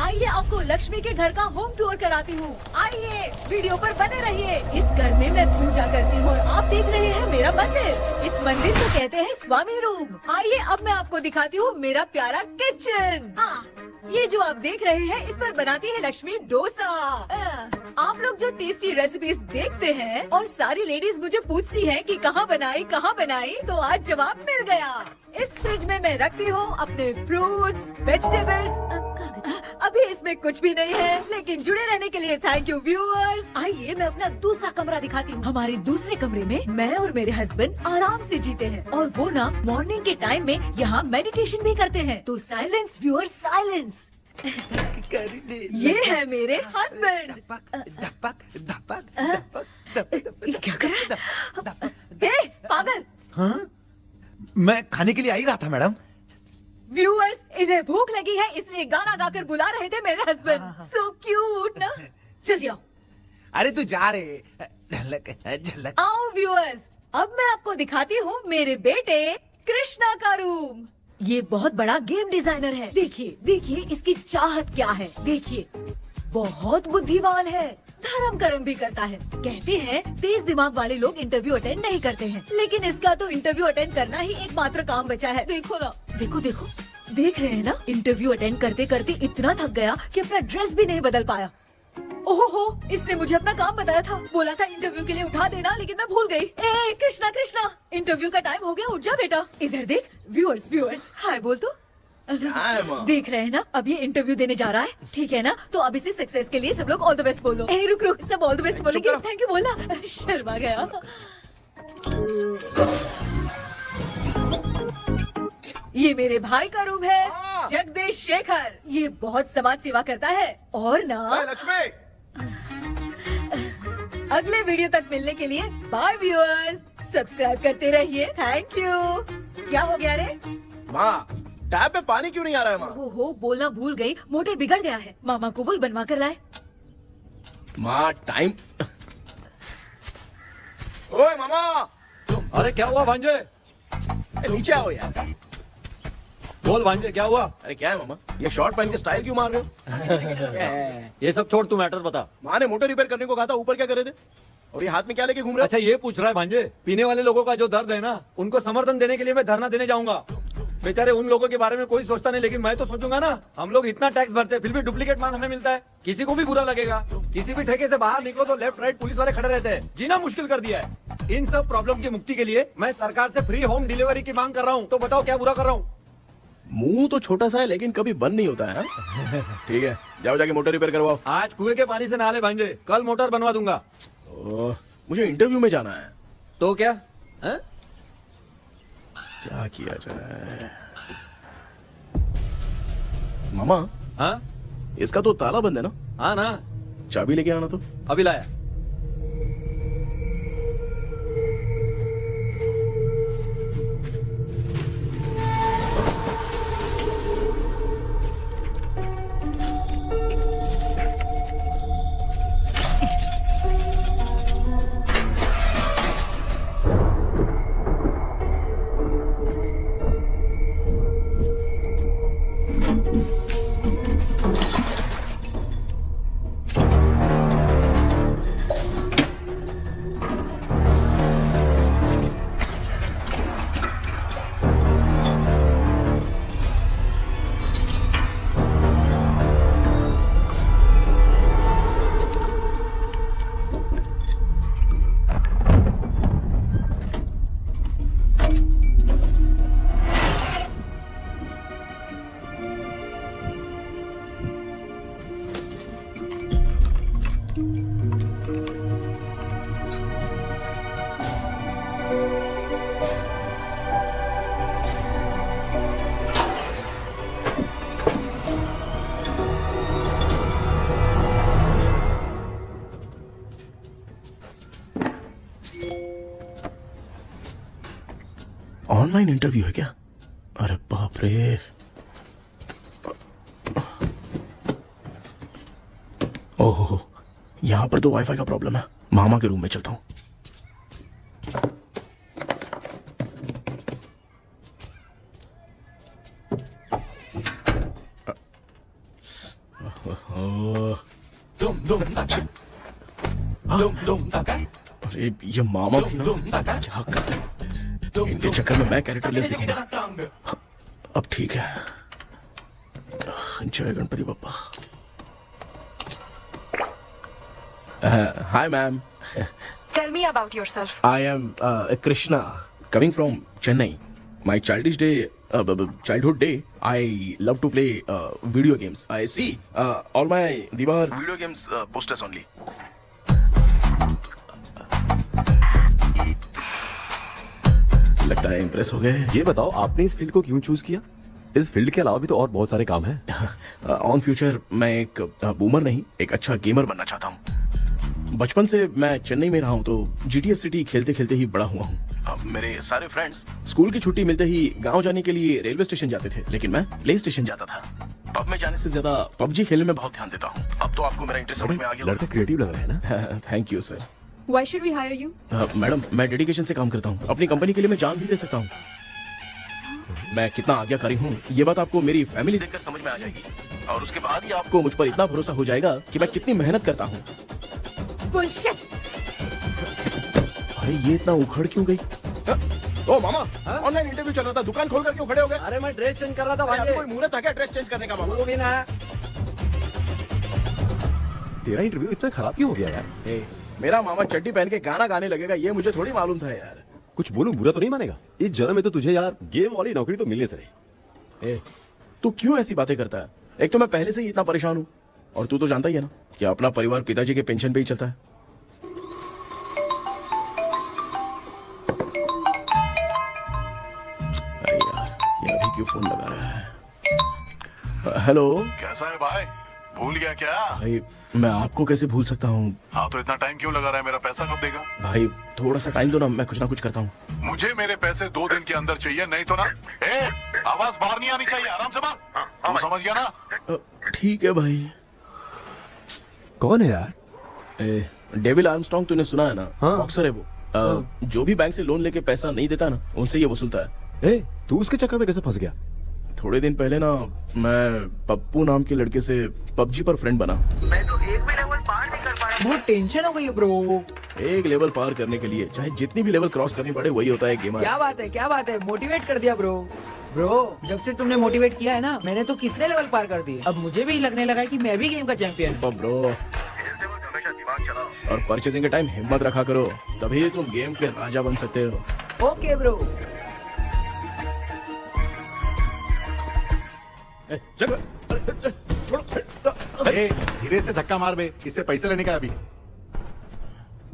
आइए आपको लक्ष्मी के घर का होम टूर कराती हूँ। आइए वीडियो पर बने रहिए। इस घर में मैं पूजा करती हूँ और आप देख रहे हैं मेरा मंदिर। इस मंदिर को कहते हैं स्वामी रूम। आइए अब मैं आपको दिखाती हूँ मेरा प्यारा किचन। ये जो आप देख रहे हैं इस पर बनाती है लक्ष्मी डोसा। आप लोग जो टेस्टी रेसिपीज देखते हैं और सारी लेडीज मुझे पूछती हैं कि कहाँ बनाई, तो आज जवाब मिल गया। इस फ्रिज में मैं रखती हूँ अपने फ्रूट्स, वेजिटेबल्स। अभी इसमें कुछ भी नहीं है, लेकिन जुड़े रहने के लिए थैंक यू व्यूअर्स। आइए मैं अपना दूसरा कमरा दिखाती हूँ। हमारे दूसरे कमरे में मैं और मेरे हस्बैंड आराम से जीते हैं और वो ना मॉर्निंग के टाइम में यहाँ मेडिटेशन भी करते हैं। तो साइलेंस व्यूअर्स, साइलेंस। ये है मेरे हस्बैंड। क्या कर रहा है? पागल। हाँ? मैं खाने के लिए आ ही रहा था मैडम। व्यूअर्स, इन्हें भूख लगी है इसलिए गाना गाकर बुला रहे थे मेरे हस्बैंड। सो क्यूट ना। जल्दी आओ। अरे तू जा रे। झलक। आओ व्यूअर्स, अब मैं आपको दिखाती हूँ मेरे बेटे कृष्णा का रूम। ये बहुत बड़ा गेम डिजाइनर है। देखिए इसकी चाहत क्या है। देखिए बहुत बुद्धिमान है, धर्म कर्म भी करता है। कहते हैं तेज दिमाग वाले लोग इंटरव्यू अटेंड नहीं करते हैं, लेकिन इसका तो इंटरव्यू अटेंड करना ही एकमात्र काम बचा है। देखो ना, देखो देख रहे हैं ना, इंटरव्यू अटेंड करते करते इतना थक गया कि अपना ड्रेस भी नहीं बदल पाया। ओहो, इसने मुझे अपना काम बताया था, बोला था इंटरव्यू के लिए उठा देना, लेकिन मैं भूल गई। ए कृष्णा, इंटरव्यू का टाइम हो गया, उठ जा बेटा। इधर देख। व्यूअर्स हाय बोल तो। देख रहे हैं ना, अब ये इंटरव्यू देने जा रहा है, ठीक है ना? तो अब इसे सक्सेस के लिए सब लोग ऑल द बेस्ट बोलो। ए रुक, सब ऑल द बेस्ट बोलेंगे। थैंक यू बोलना। शर्मा गया। ये मेरे भाई का रूम है, जगदीश शेखर। ये बहुत समाज सेवा करता है और ना लक्ष्मी। अगले वीडियो तक मिलने के लिए बाय व्यूअर्स। सब्सक्राइब करते रहिए। Thank you. क्या हो गया रे? माँ, टैप में पानी क्यों नहीं आ रहा है माँ? हो बोलना भूल गई, मोटर बिगड़ गया है। मामा को बोल बनवा कर लाए। माँ टाइम। ओए मामा। अरे क्या हुआ भांजे? नीचे आओ यार। बोल भांजे क्या हुआ? अरे क्या है मामा, ये शॉर्ट पहन के स्टाइल क्यों मार रहे हो? ये सब छोड़, तू मैटर बता। माँ ने मोटर रिपेयर करने को कहा था, ऊपर क्या करे थे? और ये हाथ में क्या लेके घूम रहे हो? अच्छा ये पूछ रहा है भांजे, पीने वाले लोगों का जो दर्द है ना, उनको समर्थन देने के लिए मैं धरना देने जाऊंगा। बेचारे उन लोगों के बारे में कोई सोचता नहीं, लेकिन मैं तो सोचूंगा ना। हम लोग इतना टैक्स भरते हैं, फिर भी डुप्लीकेट माल हमें मिलता है। किसी को भी बुरा लगेगा। किसी भी ठेके से बाहर निकलो तो लेफ्ट राइट पुलिस वाले खड़े रहते हैं। जीना मुश्किल कर दिया है। इन सब प्रॉब्लम की मुक्ति के लिए मैं सरकार से फ्री होम डिलीवरी की मांग कर रहा हूँ। तो बताओ क्या बुरा कर रहा हूँ? मुंह तो छोटा सा है लेकिन कभी बंद नहीं होता है। ठीक है, जाओ जाके मोटर रिपेयर करवाओ। आज कुएं के पानी से नहा ले भांजे, कल मोटर बनवा दूंगा। मुझे इंटरव्यू में जाना है। तो क्या है? क्या किया जाए? मामा। हाँ इसका तो ताला बंद है ना? हाँ ना। चाबी लेके आना तो। अभी लाया। ऑनलाइन इंटरव्यू है क्या? अरे बाप रे। ओहो, यहाँ पर तो वाईफाई का प्रॉब्लम है। मामा के रूम में चलता हूँ। अरे ये मामा भी ना क्या कर रहे हैं? इनके चक्कर में मैं कैरेक्टरलेस दिखेगा। अब ठीक है। जय Ganpati Bappa. Hi ma'am. Tell me about yourself. I am Krishna, coming from Chennai. My childhood day, I love to play video games. I see all my Diwar video games posters only. लगता है impress हो गए। ये बताओ आपने इस field को क्यों चूज किया? इस फील्ड के अलावा भी तो और बहुत सारे काम हैं। ऑन फ्यूचर मैं एक बूमर नहीं, एक अच्छा गेमर बनना चाहता हूँ। बचपन से मैं चेन्नई में रहा हूँ तो GTA सिटी खेलते खेलते ही बड़ा हुआ हूँ। अब मेरे सारे फ्रेंड्स स्कूल की छुट्टी मिलते ही गांव जाने के लिए रेलवे स्टेशन जाते थे, लेकिन मैं प्ले स्टेशन जाता था। पब में जाने से ज्यादा PUBG खेलने में बहुत ध्यान देता हूँ। अब तो आपको मेरा इंटरेस्ट समझ में आ गया। लड़का क्रिएटिव लग रहा है ना? Thank you sir. Why should we hire you? Madam मैं डेडिकेशन से काम करता हूँ, अपनी कंपनी के लिए मैं जान भी दे सकता हूँ। मैं कितना आज्ञाकारी हूँ ये बात आपको मेरी फैमिली देखकर समझ में आ जाएगी, और उसके बाद ही आपको मुझ पर इतना भरोसा हो जाएगा कि मैं कितनी मेहनत करता हूँ। Bullshit! अरे ये इतना उखड़ क्यों गई? ओ मामा, ऑनलाइन इंटरव्यू चल रहा था, दुकान खोल कर क्यों खड़े हो गए? अरे मैं ड्रेस चेंज कर रहा था अरे भाई। कोई मुहूर्त था क्या ड्रेस चेंज करने का मामा? वो भी ना। तेरा इंटरव्यू इतना खराब क्यों हो गया यार? ए, मेरा मामा चड्डी पहन के गाना गाने लगेगा ये मुझे थोड़ी मालूम था यार। कुछ बोलूं बुरा तो नहीं मानेगा? इस जन्म में तो तुझे यार गेम वाली नौकरी तो मिलने से रही। ए, तू क्यों ऐसी बातें करता है? एक तो मैं पहले से ही इतना परेशान हूँ, और तू तो जानता ही है ना कि अपना परिवार पिताजी के पेंशन पे ही चलता है। अरे यार ये अभी क्यों फोन लगा रहा है? हेलो कैसा है भाई? भूल गया क्या? भाई, मैं आपको कैसे भूल सकता हूँ? हाँ तो इतना टाइम क्यों लगा रहा है? मेरा पैसा कब देगा? भाई थोड़ा सा टाइम दो ना, मैं कुछ ना कुछ करता हूँ। मुझे मेरे पैसे 2 दिन के अंदर चाहिए, नहीं तो ना आवाज बाहर नहीं आनी चाहिए। आराम से बात। तू समझ गया ना? ठीक है भाई। कौन है यार? डेविल आर्मस्ट्रांग तूने सुना है ना? हाँ। बॉक्सर है वो। जो भी बैंक से लोन लेके पैसा नहीं देता ना, उनसे ये वसूलता है। तू उसके चक्कर में कैसे फंस गया? थोड़े दिन पहले ना मैं पप्पू नाम के लड़के से PUBG पर फ्रेंड बना। मैं तो एक भी लेवल पार नहीं कर पा रहा। बहुत टेंशन हो गई है ब्रो। एक लेवल पार करने के लिए चाहे जितनी भी लेवल क्रॉस करनी पड़े वही होता है गेमर। क्या बात है, मोटिवेट कर दिया ब्रो। ब्रो जब से तुमने मोटिवेट किया है ना, मैंने तो कितने लेवल पार कर दिए। अब मुझे भी लगने लगा है कि मैं भी गेम का चैंपियन हूँ। ब्रो, और परचेसिंग के टाइम हिम्मत रखा करो, तभी तुम गेम के राजा बन सकते हो। Okay bro. धीरे से धक्का मार बे, इससे पैसे लेने का अभी।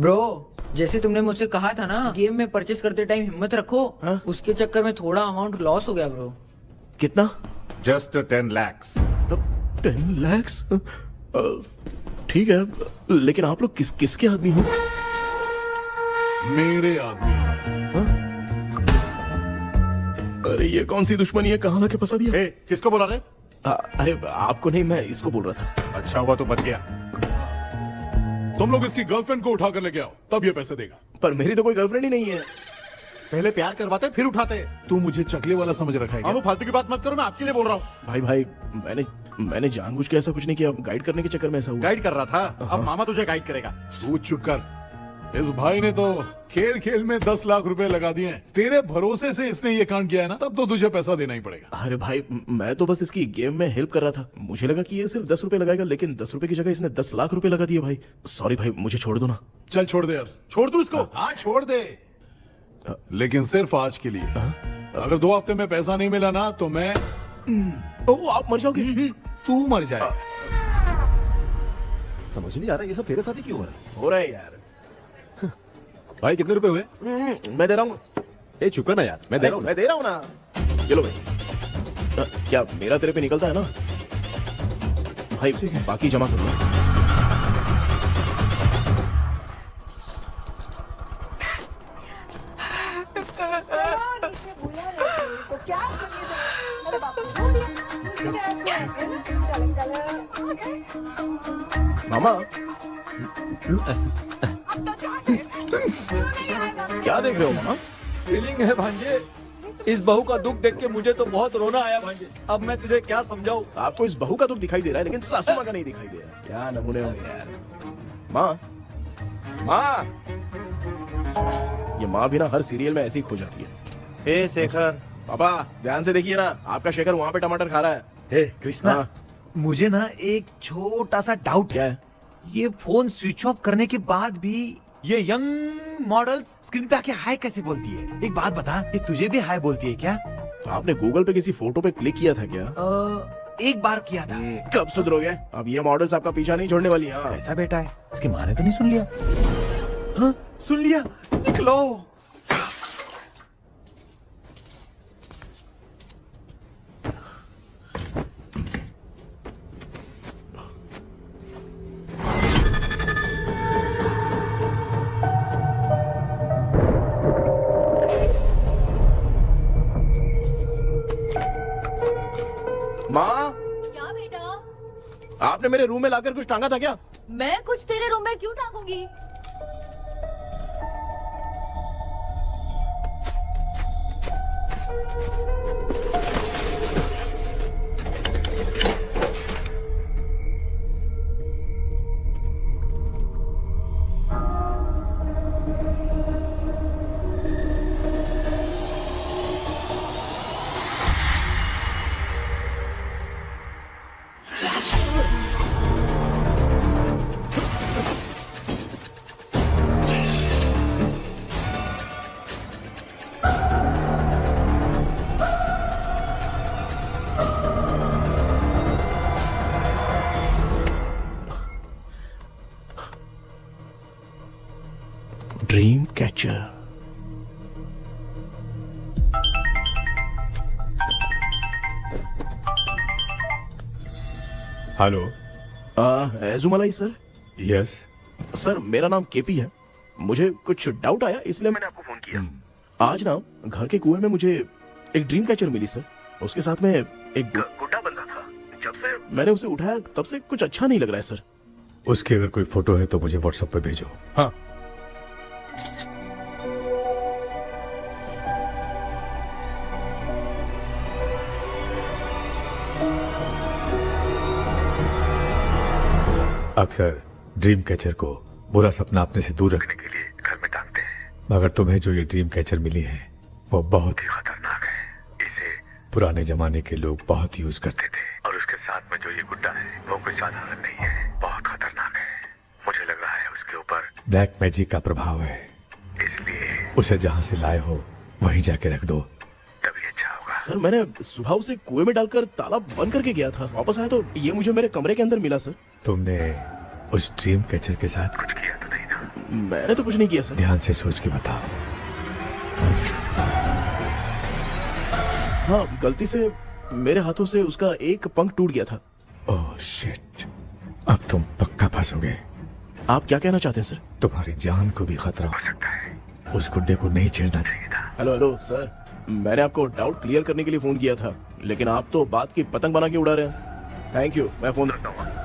ब्रो जैसे तुमने मुझसे कहा था ना, गेम में परचेस करते टाइम हिम्मत रखो। हाँ? उसके चक्कर में थोड़ा अमाउंट लॉस हो गया ब्रो। कितना? Just 10 lakhs। 10 lakhs? ठीक है, लेकिन आप लोग किसके आदमी हो? मेरे आदमी। अरे ये कौन सी दुश्मनी है, कहाँ लाके फंसा दिया? किसको बोला रे? अरे आपको नहीं, मैं इसको बोल रहा था। अच्छा हुआ तो बच गया। तुम लोग इसकी गर्लफ्रेंड को उठा कर लेके आओ, तब ये पैसे देगा। पर मेरी तो कोई गर्लफ्रेंड ही नहीं है। पहले प्यार करवाते फिर उठाते। तू मुझे चकले वाला समझ रखा है अब क्या? फालतू की बात मत करो, मैं आपके लिए बोल रहा हूँ। भाई मैंने जानबूझ के ऐसा कुछ नहीं किया, गाइड करने के चक्कर में ऐसा हुआ। गाइड कर रहा था, अब मामा तुझे गाइड करेगा। तू चुप कर। इस भाई ने तो खेल खेल में 10 लाख रुपए लगा दिए हैं। तेरे भरोसे से इसने ये कांड किया है ना, तब तो तुझे पैसा देना ही पड़ेगा। अरे भाई मैं तो बस इसकी गेम में हेल्प कर रहा था, मुझे लगा कि ये सिर्फ 10 रुपए लगाएगा, लेकिन 10 रुपए की जगह इसने 10 लाख रुपए लगा दिए। भाई सॉरी भाई, मुझे छोड़ दो ना। चल छोड़ दे यार। छोड़ दू इसको। हाँ छोड़ दे, लेकिन सिर्फ आज के लिए। अगर 2 हफ्ते में पैसा नहीं मिला ना तो मैं आप मर जाओगे। तू मर जाए। समझ नहीं आ रहा ये सब तेरे साथ ही क्यों हो रहा है? हो रहा है यार। भाई कितने रुपए हुए? मैं दे रहा हूँ। चुका ना यार, मैं दे रहा हूँ। मैं दे रहा हूँ ना। चलो भाई, क्या मेरा तेरे पे निकलता है ना भाई? बाकी जमा कर लो। मामा क्या देख रहे हो मामा? फीलिंग है भांजे, इस बहू का दुख देख के मुझे तो बहुत रोना आया भाई। अब मैं तुझे क्या समझाऊं। आपको इस बहू का दुख दिखाई दे रहा है लेकिन सासू माँ का नहीं दिखाई दे रहा। क्या नमूने हो यार। माँ, माँ, ये माँ भी ना हर सीरियल में ऐसी ही खो जाती है। हे शेखर। पापा ध्यान से देखिए ना, आपका शेखर वहाँ पे टमाटर खा रहा है। हे कृष्णा, हाँ। मुझे ना एक छोटा सा डाउट क्या है। है? ये फोन स्विच ऑफ करने के बाद भी ये यंग मॉडल्स स्क्रीन पे आके हाय कैसे बोलती है? एक बात बता, ये तुझे भी हाय बोलती है क्या? आपने गूगल पे किसी फोटो पे क्लिक किया था क्या? एक बार किया था। कब सुधरोगे? अब ये मॉडल्स आपका पीछा नहीं छोड़ने वाली। हाँ। कैसा बेटा है? इसकी माँ ने तो नहीं सुन लिया? हाँ, सुन लिया। निकलो। माँ, क्या बेटा? आपने मेरे रूम में लाकर कुछ टांगा था क्या? मैं कुछ तेरे रूम में क्यों टांगूंगी? Dream catcher. Hello. Ezhumalai sir. Yes. Sir मेरा नाम केपी है। मुझे कुछ डाउट आया इसलिए मैंने आपको फोन किया। आज ना घर के कुएं में मुझे एक ड्रीम कैचर मिली सर। उसके साथ में एक गुड्डा बंदा था। जब से मैंने उसे उठाया तब से कुछ अच्छा नहीं लग रहा है सर। उसकी अगर कोई फोटो है तो मुझे व्हाट्सएप पे भेजो। हाँ। अक्सर ड्रीम कैचर को बुरा सपना अपने से दूर रखने के लिए घर में टांगते हैं, मगर तुम्हें जो ये ड्रीम कैचर मिली है वो बहुत ही खतरनाक है। इसे पुराने जमाने के लोग बहुत यूज करते थे और उसके साथ में जो ये गुड्डा है वो कोई साधारण नहीं है, बहुत खतरनाक है। मुझे लग रहा है उसके ऊपर ब्लैक मैजिक का प्रभाव है, इसलिए उसे जहाँ से लाए हो वहीं जाके रख दो, तभी अच्छा होगा। सर मैंने सुबह उसे कुएं में डालकर ताला बंद करके गया था। वापस आया तो ये मुझे मेरे कमरे के अंदर मिला सर। तुमने उस ड्रीम कैचर के साथ कुछ किया तो नहीं ना? मैंने तो कुछ नहीं किया सर। ध्यान से सोच के बताओ। हाँ, गलती से मेरे हाथों से उसका एक पंख टूट गया था। ओह शिट, अब तुम पक्का फंसोगे। आप क्या कहना चाहते हैं सर? तुम्हारी जान को भी खतरा हो सकता है। उस गुड्डे को नहीं छेड़ना चाहिए था। हेलो हेलो सर, मैंने आपको डाउट क्लियर करने के लिए फोन किया था, लेकिन आप तो बात की पतंग बना के उड़ा रहे हैं। थैंक यू, मैं फोन रखता हूँ।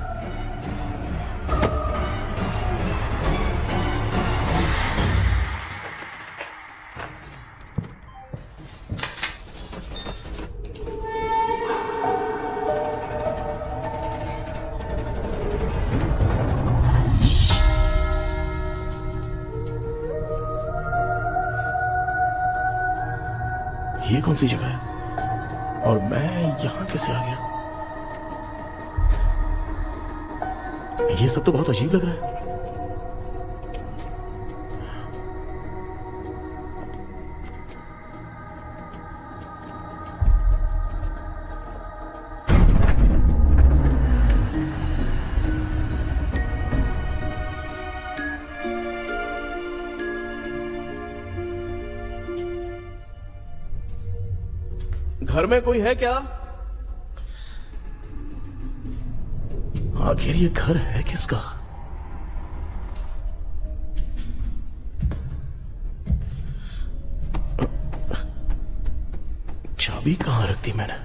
ये कौन सी जगह है और मैं यहाँ कैसे आ गया? ये सब तो बहुत अजीब लग रहा है। घर में कोई है क्या? आखिर ये घर है किसका? चाबी कहां रख दी मैंने?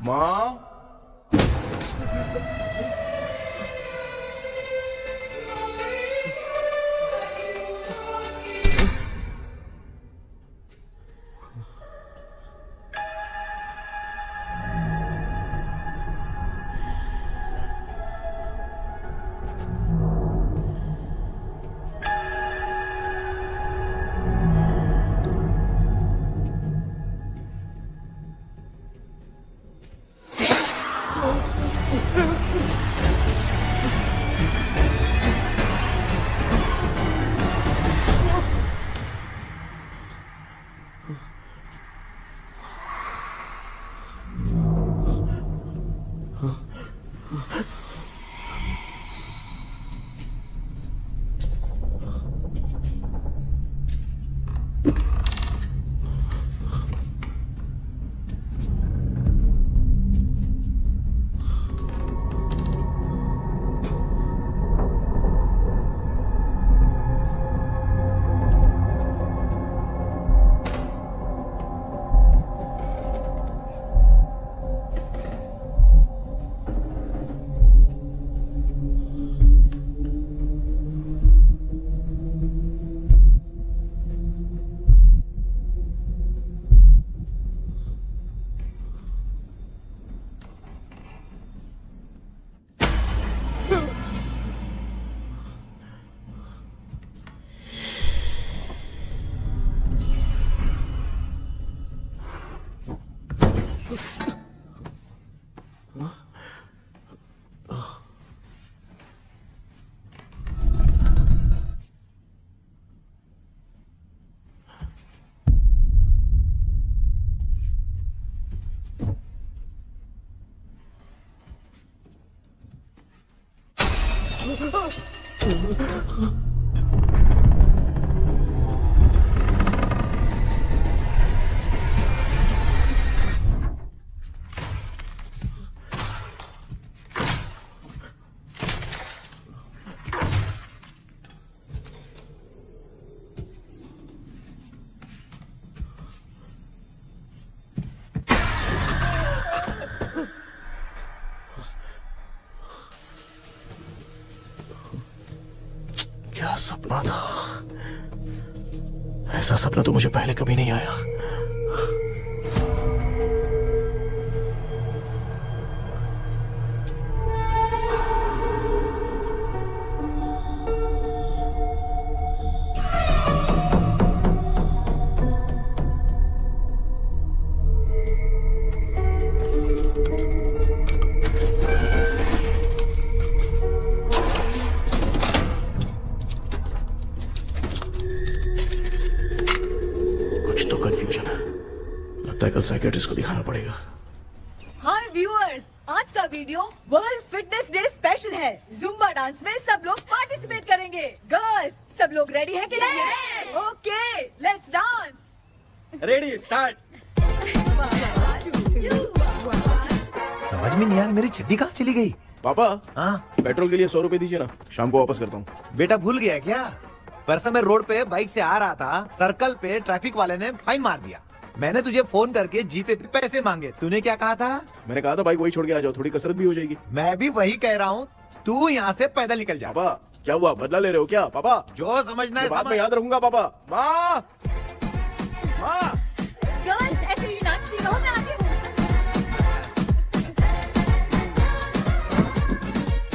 माँ। क्या सपना था? ऐसा सपना तो मुझे पहले कभी नहीं आया। कंफ्यूजन है, लगता है कल साइकियाट्रिस्ट को दिखाना पड़ेगा। हाय व्यूअर्स, आज का video world fitness day special है। जुम्बा डांस में सब लोग पार्टिसिपेट करेंगे। गर्ल्स, सब लोग रेडी हैं कि नहीं? Okay, let's dance. Ready, start. समझ में नहीं यार, मेरी छड्डी कहाँ चली गई? पापा, हाँ पेट्रोल के लिए 100 रुपए दीजिए ना, शाम को वापस करता हूँ। बेटा भूल गया क्या? परसों मैं रोड पे बाइक से आ रहा था, सर्कल पे ट्रैफिक वाले ने फाइन मार दिया। मैंने तुझे फोन करके जीपे पे पैसे मांगे, तूने क्या कहा था? मैंने कहा था बाइक वही छोड़ के आ जाओ, थोड़ी कसरत भी हो जाएगी। मैं भी वही कह रहा हूँ, तू यहाँ से पैदल निकल जा। पापा क्या हुआ, बदला ले रहे हो क्या? पापा जो समझना है बाद में समझ। याद रखूंगा। पापा, माँ, माँ। गर्ल्स, ऐसे ही नाचती रहो, मैं आती हूँ।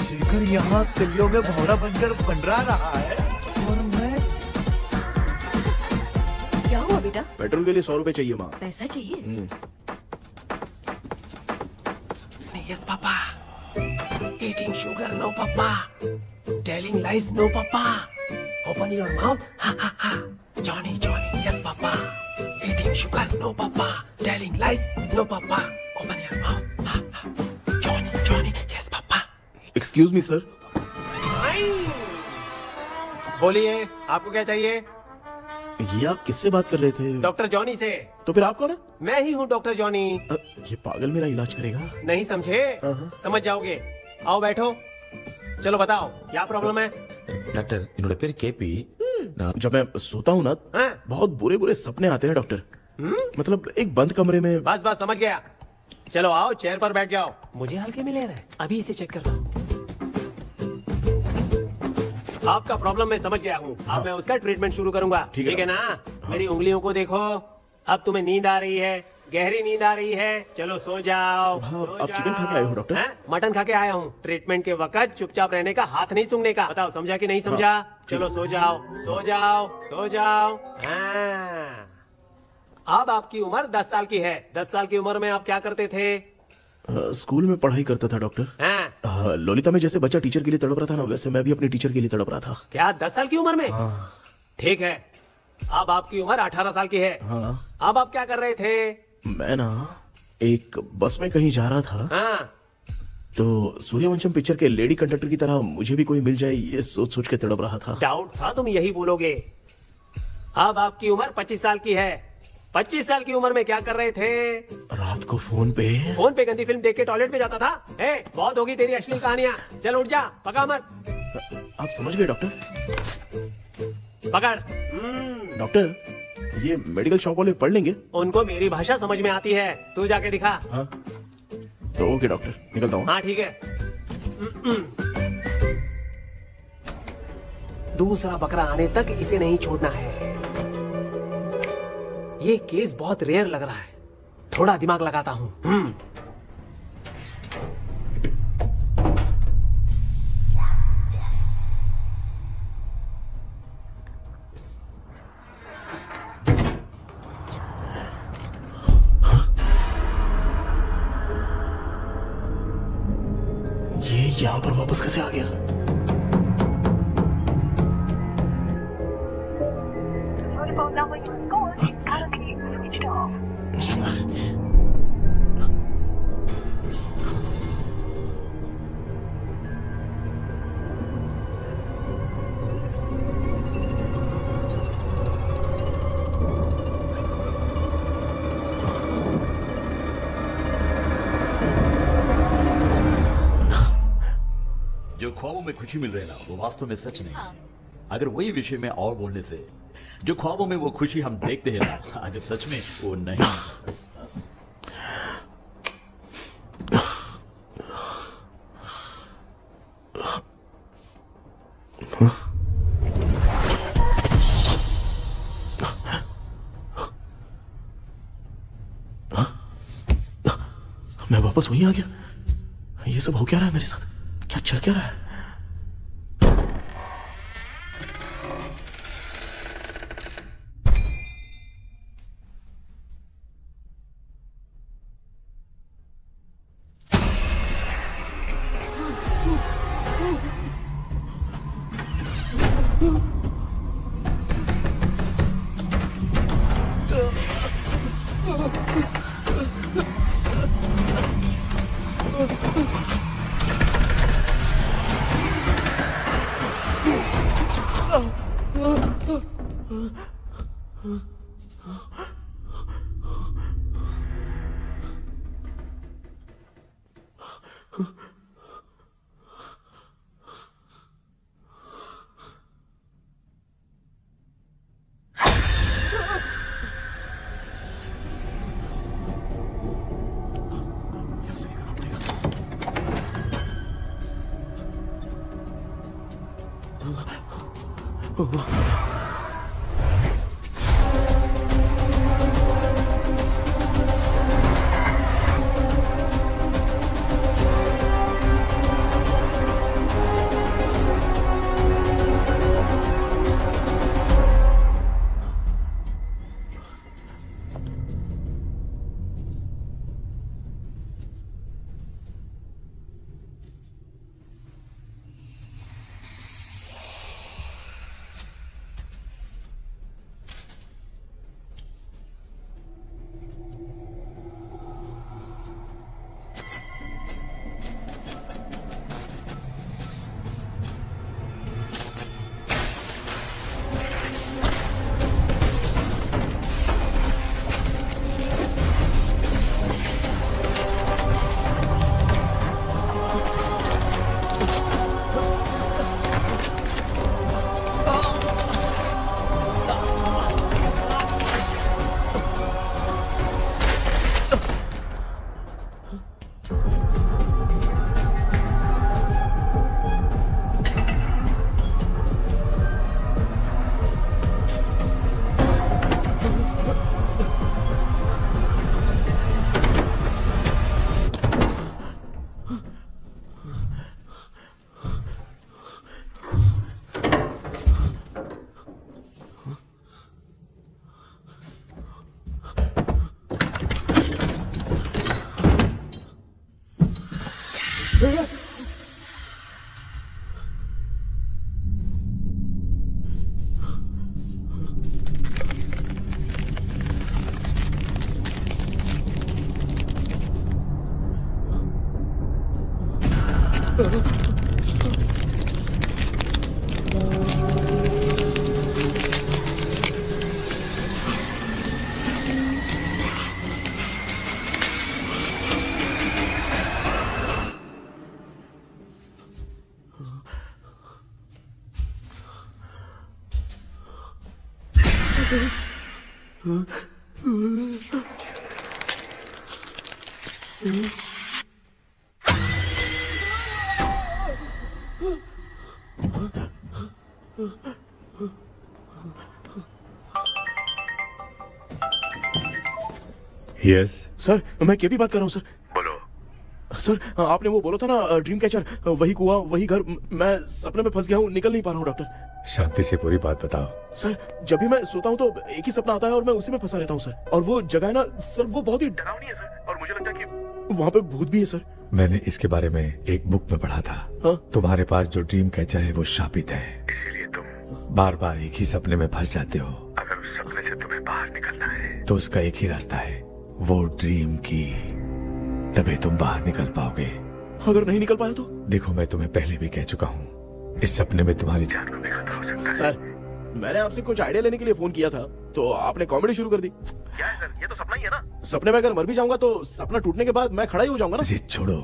शेखर यहाँ कलियों में भौरा बनकर बंडरा रहा है और मैं। क्या हुआ बेटा? पेट्रोल के लिए 100 रुपए चाहिए माँ। पैसा चाहिए? Yes, Papa. Eating sugar, no, Papa. Telling lies, no, Papa. Open your mouth, ha ha ha. Johnny, Johnny, yes, Papa. Eating sugar, no, Papa. Telling lies, no, Papa. Open your mouth, ha ha. Johnny, Johnny, yes, Papa. Excuse me sir. बोलिए, आपको क्या चाहिए? ये आप किससे बात कर रहे थे? डॉक्टर जॉनी से। तो फिर आप कौन है? मैं ही हूँ डॉक्टर जॉनी। ये पागल मेरा इलाज करेगा? नहीं समझे? समझ जाओगे। आओ बैठो। चलो बताओ, क्या प्रॉब्लम है? டாக்டர் என்னோட பேர் கேபி जब मैं सोता हूँ ना, बहुत बुरे बुरे सपने आते हैं डॉक्टर। मतलब एक बंद कमरे में। बस बस समझ गया। चलो आओ, चेयर पर बैठ जाओ। मुझे हल्के में ले रहा है, अभी इसे चेक करता हूँ। आपका प्रॉब्लम मैं समझ गया हूँ। अब मैं उसका ट्रीटमेंट शुरू करूंगा, ठीक है ना? मेरी उंगलियों को देखो। अब तुम्हें नींद आ रही है, गहरी नींद आ रही है। चलो सो जाओ। सुबह आप चिकन खा के आए हो डॉक्टर? मटन खा के आया हूँ। ट्रीटमेंट के वक्त चुपचाप रहने का, हाथ नहीं सूंघने का। बताओ समझा कि नहीं समझा? चलो सो जाओ, सो जाओ, सो जाओ। हाँ। अब आपकी उम्र 10 साल की है। 10 साल की उम्र में आप क्या करते थे? स्कूल में पढ़ाई करता था डॉक्टर। हाँ। लोलिता में जैसे बच्चा टीचर के लिए तड़प रहा था ना, वैसे मैं भी अपने टीचर के लिए तड़प रहा था। क्या 10 साल की उम्र में? ठीक है, अब आपकी उम्र 18 साल की है। हाँ। अब आप क्या कर रहे थे? मैं ना एक बस में कहीं जा रहा था। हाँ। तो सूर्यवंशम पिक्चर के लेडी कंडक्टर की तरह मुझे भी कोई मिल जाए, ये सोच सोच के तड़प रहा था। डाउट था तुम यही बोलोगे। अब आपकी उम्र 25 साल की है। 25 साल की उम्र में क्या कर रहे थे? रात को फोन पे गंदी फिल्म देख के टॉयलेट में जाता था। बहुत होगी तेरी अश्लील कहानियां। चल उठ जा, पका मत। आप समझ गए डॉक्टर? पकड़। डॉक्टर, ये मेडिकल शॉप वाले पढ़ लेंगे? उनको मेरी भाषा समझ में आती है, तू जाके दिखा। हाँ। तो ओके डॉक्टर, निकलता हूँ। हाँ ठीक है। दूसरा बकरा आने तक इसे नहीं छोड़ना है। ये केस बहुत रेयर लग रहा है, थोड़ा दिमाग लगाता हूँ। ये यहाँ पर वापस कैसे आ गया? जो ख्वाबों में खुशी मिल रही है ना, वो वास्तव में सच नहीं है। अगर वही विषय में और बोलने से, जो ख्वाबों में वो खुशी हम देखते हैं ना, अगर सच में वो नहीं। मैं वापस वहीं आ गया। ये सब हो क्या रहा है मेरे साथ? क्या चल क्या रहा है? यस सर मैं केपी बात कर रहा हूँ सर। बोलो सर, आपने वो बोला था ना ड्रीम कैचर, वही कुआं वही घर, मैं सपने में फंस गया हूँ, निकल नहीं पा रहा हूँ डॉक्टर। शांति से पूरी बात बताओ। सर जब भी मैं सोता हूँ तो एक ही सपना आता है और मैं उसी में फंसा रहता हूँ सर। और वो जगह है ना सर, वो बहुत ही डरावनी है सर, और मुझे लगता है कि वहाँ पे भूत भी है सर। मैंने इसके बारे में एक बुक में पढ़ा था। हाँ? तुम्हारे पास जो ड्रीम कैचर है वो शापित है, इसीलिए तुम बार बार एक ही सपने में फंस जाते हो। अगर उस सपने से तुम्हें बाहर निकलना है तो उसका एक ही रास्ता है, वो ड्रीम की, तभी तुम बाहर निकल पाओगे। अगर नहीं निकल पाया तो? देखो मैं तुम्हें पहले भी कह चुका हूँ, इस सपने में तुम्हारी जान को भी खतरा हो सकता है। सर मैंने आपसे कुछ आइडिया लेने के लिए फोन किया था तो आपने कॉमेडी शुरू कर दी। क्या है सर, ये तो सपना ही है ना। सपने में अगर मर भी जाऊंगा तो सपना टूटने के बाद मैं खड़ा ही हो जाऊंगा ना। जिद छोड़ो,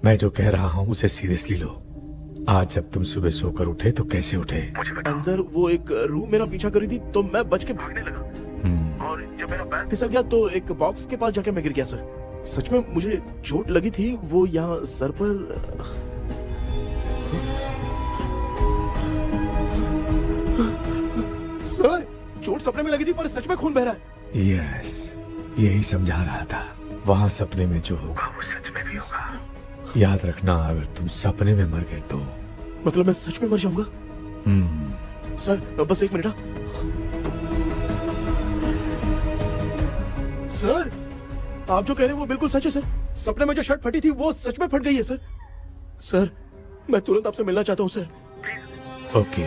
मैं जो कह रहा हूँ उसे सीरियसली लो। आज जब तुम सुबह सोकर उठे तो कैसे उठे? अंदर वो एक रूह मेरा पीछा करी थी तो मैं बच के भागने लगा, और जब मेरा पैर फिसल गया तो एक बॉक्स के पास जाके मैं गिर गया सर। सच में मुझे चोट लगी थी, वो यहाँ सर पर। सर चोट सपने में लगी थी पर सच में खून बह रहा है। यस, यही समझा रहा था, वहाँ सपने में जो होगा वो सच में भी होगा। याद रखना, अगर तुम सपने में मर गए तो मतलब मैं सच में मर जाऊंगा। सर बस एक मिनट। सर आप जो कह रहे हैं वो बिल्कुल सच है सर। सपने में जो शर्ट फटी थी वो सच में फट गई है सर। सर मैं तुरंत आपसे मिलना चाहता हूँ सर। ओके,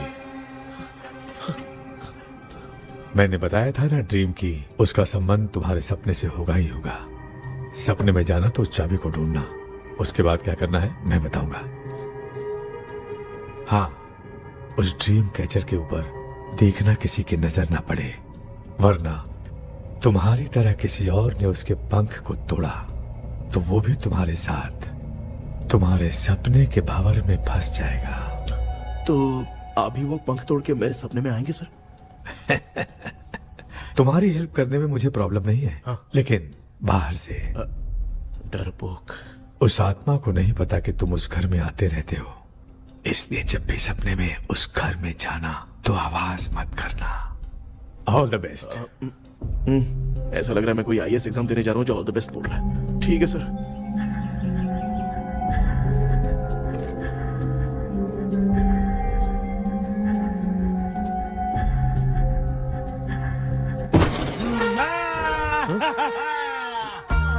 मैंने बताया था ना ड्रीम की, उसका संबंध तुम्हारे सपने से होगा ही होगा। सपने में जाना तो उस चाबी को ढूंढना, उसके बाद क्या करना है मैं बताऊंगा। हाँ, उस ड्रीम कैचर के ऊपर देखना किसी की नजर ना पड़े, वरना तुम्हारी तरह किसी और ने उसके पंख को तोड़ा तो वो भी तुम्हारे साथ तुम्हारे सपने के भावर में फंस जाएगा। तो अभी वो पंख तोड़ के मेरे सपने में आएंगे सर? तुम्हारी हेल्प करने में मुझे प्रॉब्लम नहीं है। हाँ। लेकिन बाहर से डरपोक, उस आत्मा को नहीं पता कि तुम उस घर में आते रहते हो, इसलिए जब भी सपने में उस घर में जाना तो आवाज मत करना। All the best. ऐसा लग रहा है मैं कोई आईएएस एग्जाम देने जा रहा हूँ जो ऑल द बेस्ट बोल रहा है। ठीक है सर।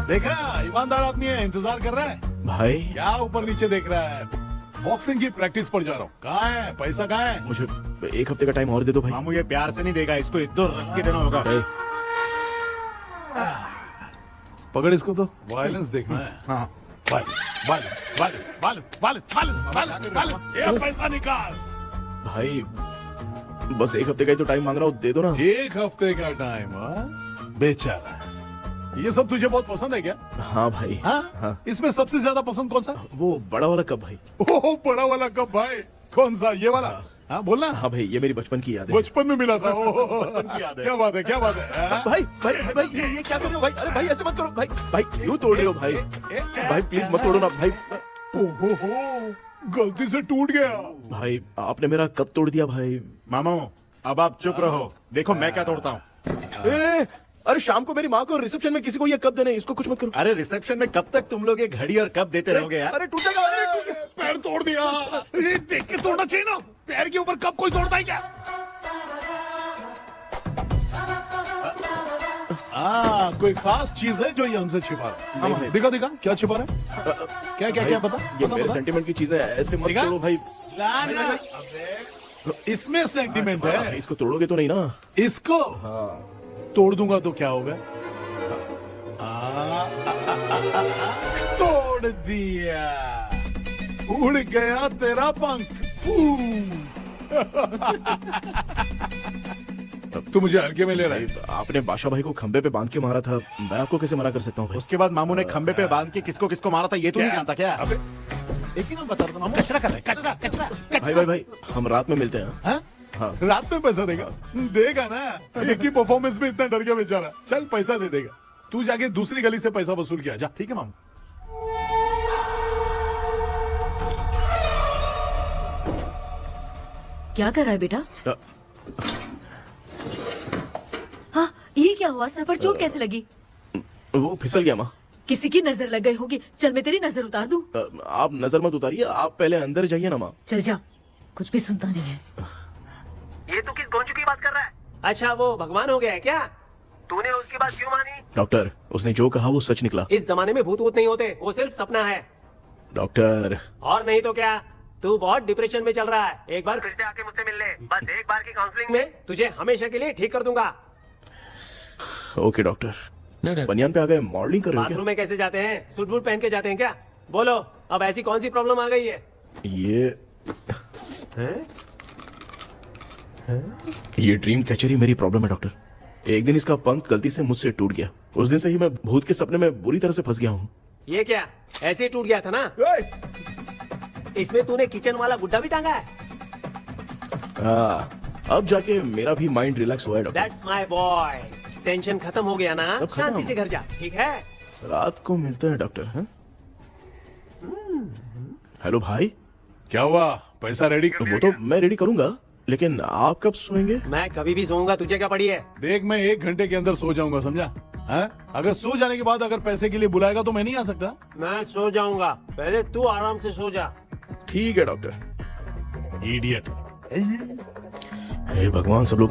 देखा, ईमानदार आदमी है, इंतजार कर रहा है। भाई क्या ऊपर नीचे देख रहा है? बॉक्सिंग की प्रैक्टिस पर जा रहा हूँ। कहाँ है पैसा, कहाँ है? मुझे एक हफ्ते का टाइम और दे दो भाई। मामू ये प्यार से नहीं देगा, इसको एक दो रख के देना होगा। पकड़ इसको तो, वायलेंस देखना है। हाँ violence, violence, violence, violence, violence, violence, violence, ये पैसा निकाल। भाई बस एक हफ्ते का ही तो टाइम मांग रहा हूँ, दे दो ना। एक हफ्ते का टाइम? बेचारा, ये सब तुझे बहुत पसंद है क्या? हाँ भाई। हाँ? इसमें सबसे ज्यादा पसंद कौन सा? वो बड़ा वाला कप भाई। ओह बड़ा वाला कप भाई, कौन सा? ये वाला? हाँ बोलना। हाँ भाई, ये मेरी बचपन की याद है। बचपन में मिला था। बचपन की याद है। क्या बात है, क्या बात है? भाई भाई भाई ये क्या कर रहे हो भाई? अरे भाई ऐसे मत करो भाई। भाई क्यों तोड़ रहे हो भाई? भाई प्लीज मत तोड़ो ना भाई। ओहो, गलती से टूट गया। भाई आपने मेरा कप तोड़ दिया भाई। मामू अब आप चुप रहो, देखो मैं क्या तोड़ता हूँ। अरे शाम को मेरी माँ को रिसेप्शन में किसी को ये कप देना है, इसको कुछ मत करो। अरे रिसेप्शन में कब तक तुम लोग ये घड़ी और कप देते रहोगे यार? अरे टूटेगा। पैर तोड़ दिया। ये देख के तोड़ना चाहिए ना, पैर के ऊपर कब कोई तोड़ता है क्या? कोई खास चीज है जो ये हमसे छिपा रहा है? दिखा दिखा, क्या छिपा रहा है? क्या क्या क्या पता? ये मेरे सेंटीमेंट की चीजें ऐसे मत करो भाई। इसमें सेंटीमेंट है। इसको तोड़ोगे तो नहीं ना? इसको तोड़ दूंगा तो क्या होगा? तोड़ दिया। उड़ गया तेरा पंख। तू मुझे हल्के में ले रहा है। आपने बादशाह भाई को खंबे पे बांध के मारा था, मैं आपको कैसे मना कर सकता हूँ भाई? उसके बाद मामू ने खंबे पे बांध के किसको किसको मारा था ये तो नहीं जानता क्या? अबे एक ही नाम बता रहा था मामू। कचरा कर रहा है, कचरा कचरा भाई भाई भाई, हम रात में मिलते हैं। हाँ? हाँ। रात में पैसा देगा? देगा ना, एक ही परफॉर्मेंस में इतना डर गया बेचारा। चल पैसा दे देगा, तू जाके दूसरी गली से पैसा वसूल किया जा। ठीक है मामू। क्या कर रहा है बेटा? हाँ, ये क्या हुआ? सर पर चोट कैसे लगी? वो फिसल गया माँ। किसी की नजर लग गई होगी। चल मैं तेरी नजर उतार दूं। आप नजर मत उतारिए, आप पहले अंदर जाइए ना माँ। चल जा, कुछ भी सुनता नहीं है। ये तो किस गोंजू की बात कर रहा है? अच्छा, वो भगवान हो गया है क्या? तूने उसकी बात क्यों मानी? डॉक्टर, उसने जो कहा वो सच निकला। इस जमाने में भूत वूत नहीं होते, वो सिर्फ सपना है। डॉक्टर, और नहीं तो क्या, तू बहुत डिप्रेशन में चल रहा है। एक बार फिर से आके मुझसे मिल ले, बस एक बार की काउंसलिंग में तुझे हमेशा के लिए ठीक कर दूंगा। Okay doctor. बनियान पे आ गए, मॉडलिंग कर रहे हो क्या? बाथरूम में कैसे जाते हैं? सूट बूट पहन के जाते हैं क्या? बोलो, अब ऐसी कौन सी प्रॉब्लम आ गई है? ये ड्रीम कैचर ही मेरी प्रॉब्लम है डॉक्टर। एक दिन इसका पंख गलती से मुझसे टूट गया। उस दिन से ही मैं भूत के सपने में बुरी तरह से फंस गया हूँ। ये क्या ऐसे ही टूट गया था ना? इसमें तूने किचन वाला गुड्डा भी टांगा है? अब जाके मेरा भी माइंड रिलैक्स हुआ है doctor. That's my boy. Tension खत्म हो गया ना? सब खत्म। शांति से घर जा, ठीक है? रात को मिलते हैं डॉक्टर। हैं? हेलो भाई, क्या हुआ? पैसा रेडी कर वो तो मैं रेडी करूंगा, लेकिन आप कब सोएंगे? मैं कभी भी सोऊंगा, तुझे क्या पड़ी है? देख, मैं 1 घंटे के अंदर सो जाऊंगा, समझा? हाँ? अगर सो जाने के बाद अगर पैसे के लिए बुलाएगा तो मैं नहीं आ सकता। मैं सो जाऊंगा, पहले तू आराम से सो जा। ठीक है डॉक्टर। इडियट। हे भगवान, सब लोग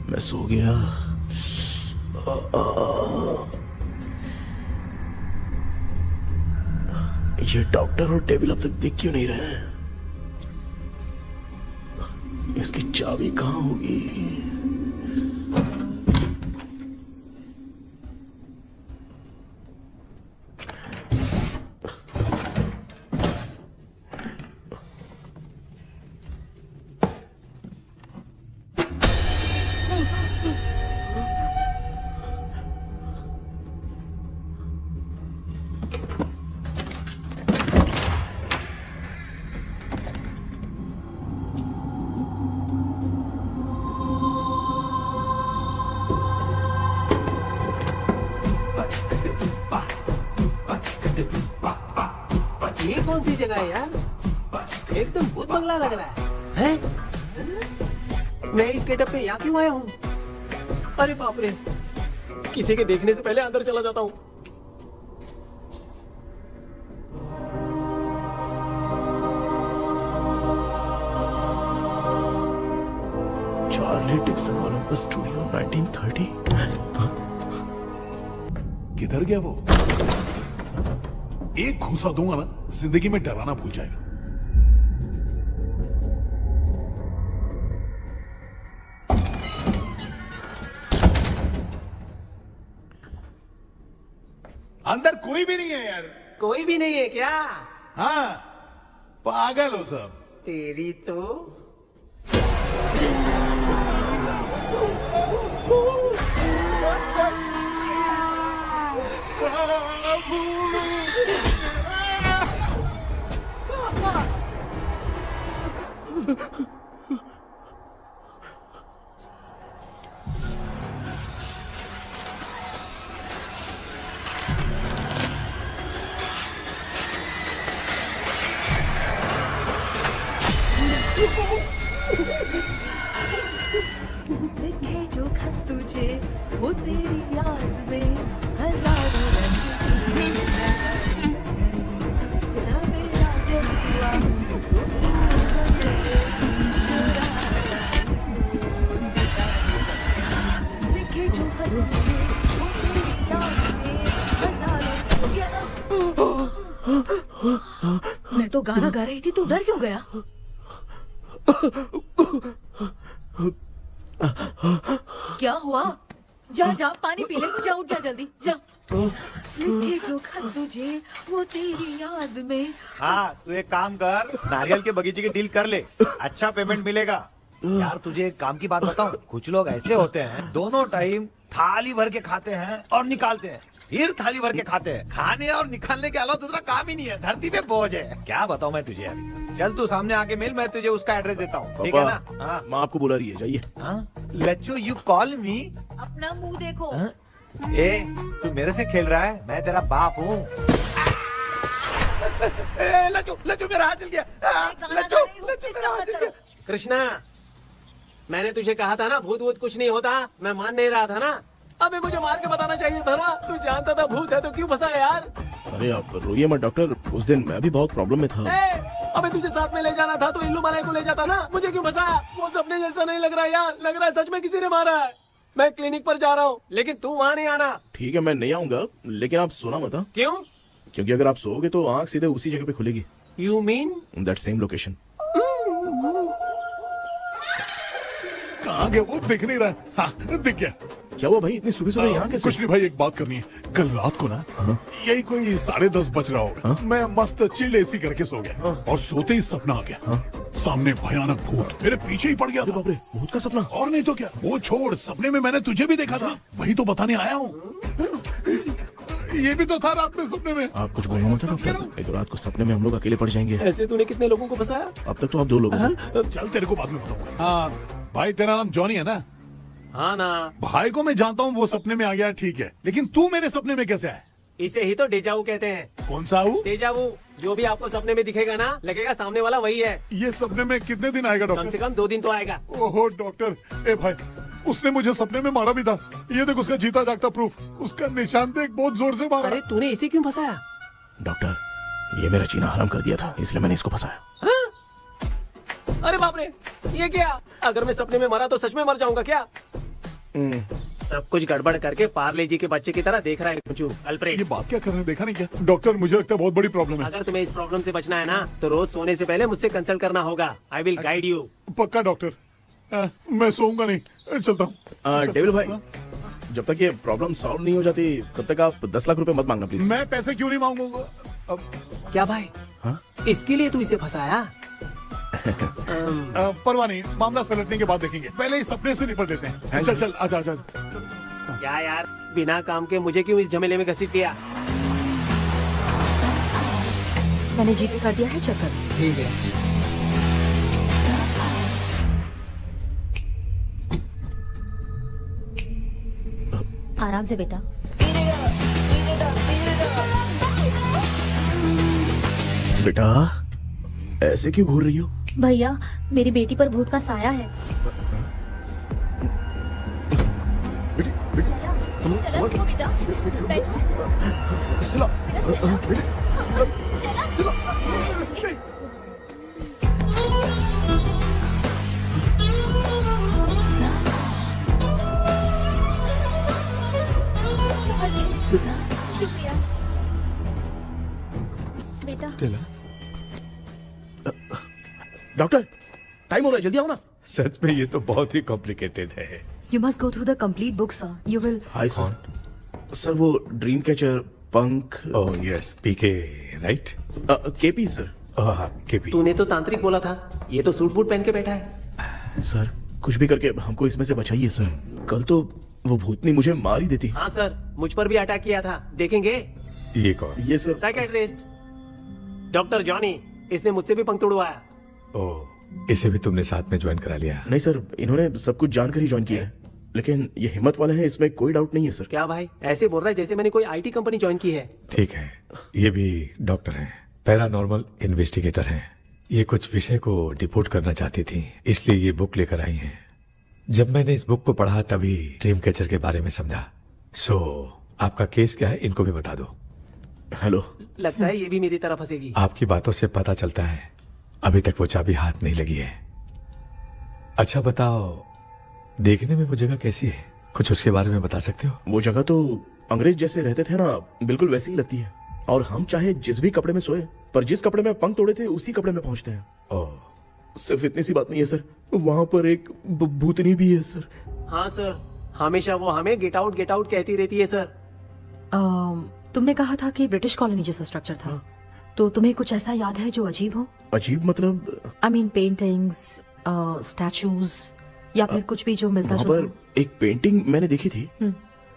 मैं सो गया। ये डॉक्टर और टेबल अब तक दिख क्यों नहीं रहे हैं? इसकी चाबी कहाँ होगी? ये कौन सी जगह है यार? एकदम भूत बंगला लग रहा है। मैं इस गेटअप पे यहाँ क्यों आया हूँ? अरे बाप रे, किसी के देखने से पहले अंदर चला जाता हूँ। Charlie Dixon Olympus studio 1930। किधर गया वो? एक घूसा दूंगा ना, जिंदगी में डराना भूल जाएगा। अंदर कोई भी नहीं है यार। कोई भी नहीं है क्या? हाँ, पागल हो सब। तेरी तो लिखे जो खत तुझे वो तेरी याद में हजारों रंग की सवेरा जब हुआ तो लिखे जो खत तुझे वो तेरी याद में हजारों। मैं तो गाना गा रही थी, तू डर क्यों गया? क्या हुआ? जा जा पानी पी ले, जा उठ जा जल्दी जा। लिखे जो खत तुझे वो तेरी याद में। हाँ तू एक काम कर, नारियल के बगीचे की डील कर ले, अच्छा पेमेंट मिलेगा। यार तुझे एक काम की बात बताऊं, कुछ लोग ऐसे होते हैं दोनों टाइम थाली भर के खाते हैं और निकालते हैं, फिर थाली भर के खाते हैं। खाने और निकालने के अलावा दूसरा काम ही नहीं है, धरती पे बोझ है। क्या बताऊं मैं तुझे अभी। चल तू सामने आके मिल, मैं तुझे उसका एड्रेस देता हूँ, ठीक है ना? हाँ माँ आपको बुला रही है, जाइए। लच्चू यू कॉल मी। अपना मुंह देखो। ए तू मेरे से खेल रहा है, मैं तेरा बाप हूँ। लच्चू लच्चू मेरा हाथ जल गया। लच्चू लच्चू मेरा हाथ जल गया। कृष्णा, मैंने तुझे कहा था ना भूत वूत कुछ नहीं होता, मैं मान नहीं रहा था ना। अबे मुझे मार के बताना चाहिए था ना, तू जानता था भूत है तो क्यों फंसा यार? अरे आप रोइए मत डॉक्टर, उस दिन मैं भी बहुत प्रॉब्लम में था। अबे तुझे साथ में ले जाना था तो इल्लू मलाई को ले जाता ना, मुझे क्यों फंसाया? वो सपने जैसा नहीं लग रहा यार, लग रहा है सच में किसी ने मारा है। मैं क्लिनिक पर जा रहा हूँ, लेकिन तू वहाँ नहीं आना। ठीक है मैं नहीं आऊंगा, लेकिन आप सोना मत। क्यों? क्योंकि अगर आप सोओगे तो आंख सीधे उसी जगह पे खुलेगी। You mean that same location. कहाँ गया वो, दिख नहीं रहा। हाँ दिख गया। क्या हुआ भाई, इतनी सुबह सुबह यहाँ कैसे? कुछ नहीं भाई, एक बात करनी है। कल रात को ना यही कोई 10:30 बज रहा होगा, मैं मस्त चिल एसी करके सो गया और सोते ही सपना आ गया। सामने भयानक भूत मेरे पीछे ही पड़ गया। बाप रे, भूत का सपना? और नहीं तो क्या, वो छोड़, सपने में मैंने तुझे भी देखा था, वही तो बताने आया हूँ। ये भी तो था रात में सपने में। आप कुछ बोलना मत डॉक्टर, तो रात को सपने में हम लोग अकेले पड़ जाएंगे। ऐसे तूने कितने लोगों को फंसाया? अब तक तो आप 2 लोग हैं। चल तेरे को बाद में बताऊंगा। हाँ भाई, तेरा नाम जॉनी है ना? हाँ ना। भाई को मैं जानता हूँ, वो सपने में आ गया, ठीक है, लेकिन तू मेरे सपने में कैसे आया? इसे ही तो डेजावू कहते हैं। कौन सा हूँ? डेजावू, जो भी आपको सपने में दिखेगा ना, लगेगा सामने वाला वही है। ये सपने में कितने दिन आएगा डॉक्टर? कम से कम 2 दिन तो आएगा। ओहो डॉक्टर, ए भाई उसने मुझे सपने में मारा भी था, ये देख उसका जीता जागता प्रूफ, उसका निशान देख, बहुत जोर से मारा। अरे तूने इसे क्यों फंसाया? डॉक्टर ये मेरा जीना हराम कर दिया था, इसलिए मैंने इसको फंसाया। अरे बाप रे, ये क्या? अगर मैं सपने में मरा तो सच में मर जाऊंगा क्या? सब कुछ गड़बड़ करके पार्ले जी के बच्चे की तरह देख रहा है अल्फ्रेड। ये बात क्या कर रहे हैं, देखा नहीं क्या? डॉक्टर मुझे लगता है बहुत बड़ी प्रॉब्लम है। अगर तुम्हें इस प्रॉब्लम से बचना है ना, तो रोज सोने से पहले मुझसे कंसल्ट करना होगा। I will guide you. पक्का डॉक्टर, मैं सोऊंगा नहीं, चलता हूँ। डेविल भाई, जब तक ये प्रॉब्लम सॉल्व नहीं हो जाती तब तक आप 10 लाख रुपए मत मांगना प्लीज। मैं पैसे क्यों नहीं मांगूंगा? क्या भाई? हाँ? इसके लिए तू इसे फंसाया? परवाह नहीं, मामला सलटने के बाद देखेंगे, पहले इस सपने से निपट लेते हैं। चल चल आजा आजा। क्या यार, बिना काम के मुझे क्यों इस झमेले में घसीट दिया? मैंने जीपे कर दिया है, चेक कर। ठीक है। आराम से बेटा। बेटा ऐसे क्यों घूर रही हो? भैया मेरी बेटी पर भूत का साया है। स्टेला, रुको बेटा, बैठो। स्टेला। शुक्रिया बेटा। डॉक्टर टाइम हो रहा है, जल्दी आओ ना। सच में ये तो बहुत ही कॉम्प्लिकेटेड है। You must go through the complete book, sir. You will. Hi sir. Sir वो ड्रीम कैचर, पंख। ओह यस, पीके राइट? KP sir. हाँ केपी। तूने तो तांत्रिक बोला था, ये तो सूट बूट पहन के बैठा है। सर कुछ भी करके हमको इसमें से बचाइए सर, कल तो वो भूतनी मुझे मार ही देती। हाँ सर, मुझ पर भी अटैक किया था, देखेंगे? ये कौन? ये सर साइकियाट्रिस्ट डॉक्टर जॉनी, इसने मुझसे भी पंख तोड़वाया। ओह, इसे भी तुमने साथ में ज्वाइन करा लिया? नहीं सर, इन्होंने सब कुछ जानकर ही ज्वाइन किया है, लेकिन ये हिम्मत वाले हैं, इसमें कोई डाउट नहीं है सर। क्या भाई, ऐसे बोल रहा है जैसे मैंने कोई आईटी कंपनी ज्वाइन की है। ठीक है, ये भी डॉक्टर हैं, पैरानॉर्मल इन्वेस्टिगेटर हैं। ये कुछ विषय को डिपोर्ट करना चाहती थी, इसलिए ये बुक लेकर आई हैं। जब मैंने इस बुक को पढ़ा तभी ड्रीम कैचर के बारे में समझा। सो आपका केस क्या है, इनको भी बता दो। हेलो। लगता है ये भी मेरी तरह फंसेगी। आपकी बातों से पता चलता है अभी तक वो चाबी हाथ नहीं लगी है। अच्छा बताओ, देखने में वो जगह कैसी है, कुछ उसके बारे में बता सकते हो? वो जगह तो अंग्रेज जैसे रहते थे ना, बिल्कुल वैसी ही लगती है। और हम चाहे जिस भी कपड़े में सोए, पर जिस कपड़े में पंख तोड़े थे उसी कपड़े में पहुंचते हैं। ओह, सिर्फ इतनी सी बात नहीं है सर, वहां पर एक भूतनी भी है सर। हाँ सर, हमेशा वो हमें गेट आउट कहती रहती है सर। तुमने कहा था कि ब्रिटिश कॉलोनी जैसा स्ट्रक्चर था, तो तुम्हें कुछ ऐसा याद है जो अजीब हो? अजीब मतलब? आई मीन पेंटिंग्स, स्टैचूज या फिर कुछ भी जो मिलता वहाँ जुलता। पर एक पेंटिंग मैंने देखी थी,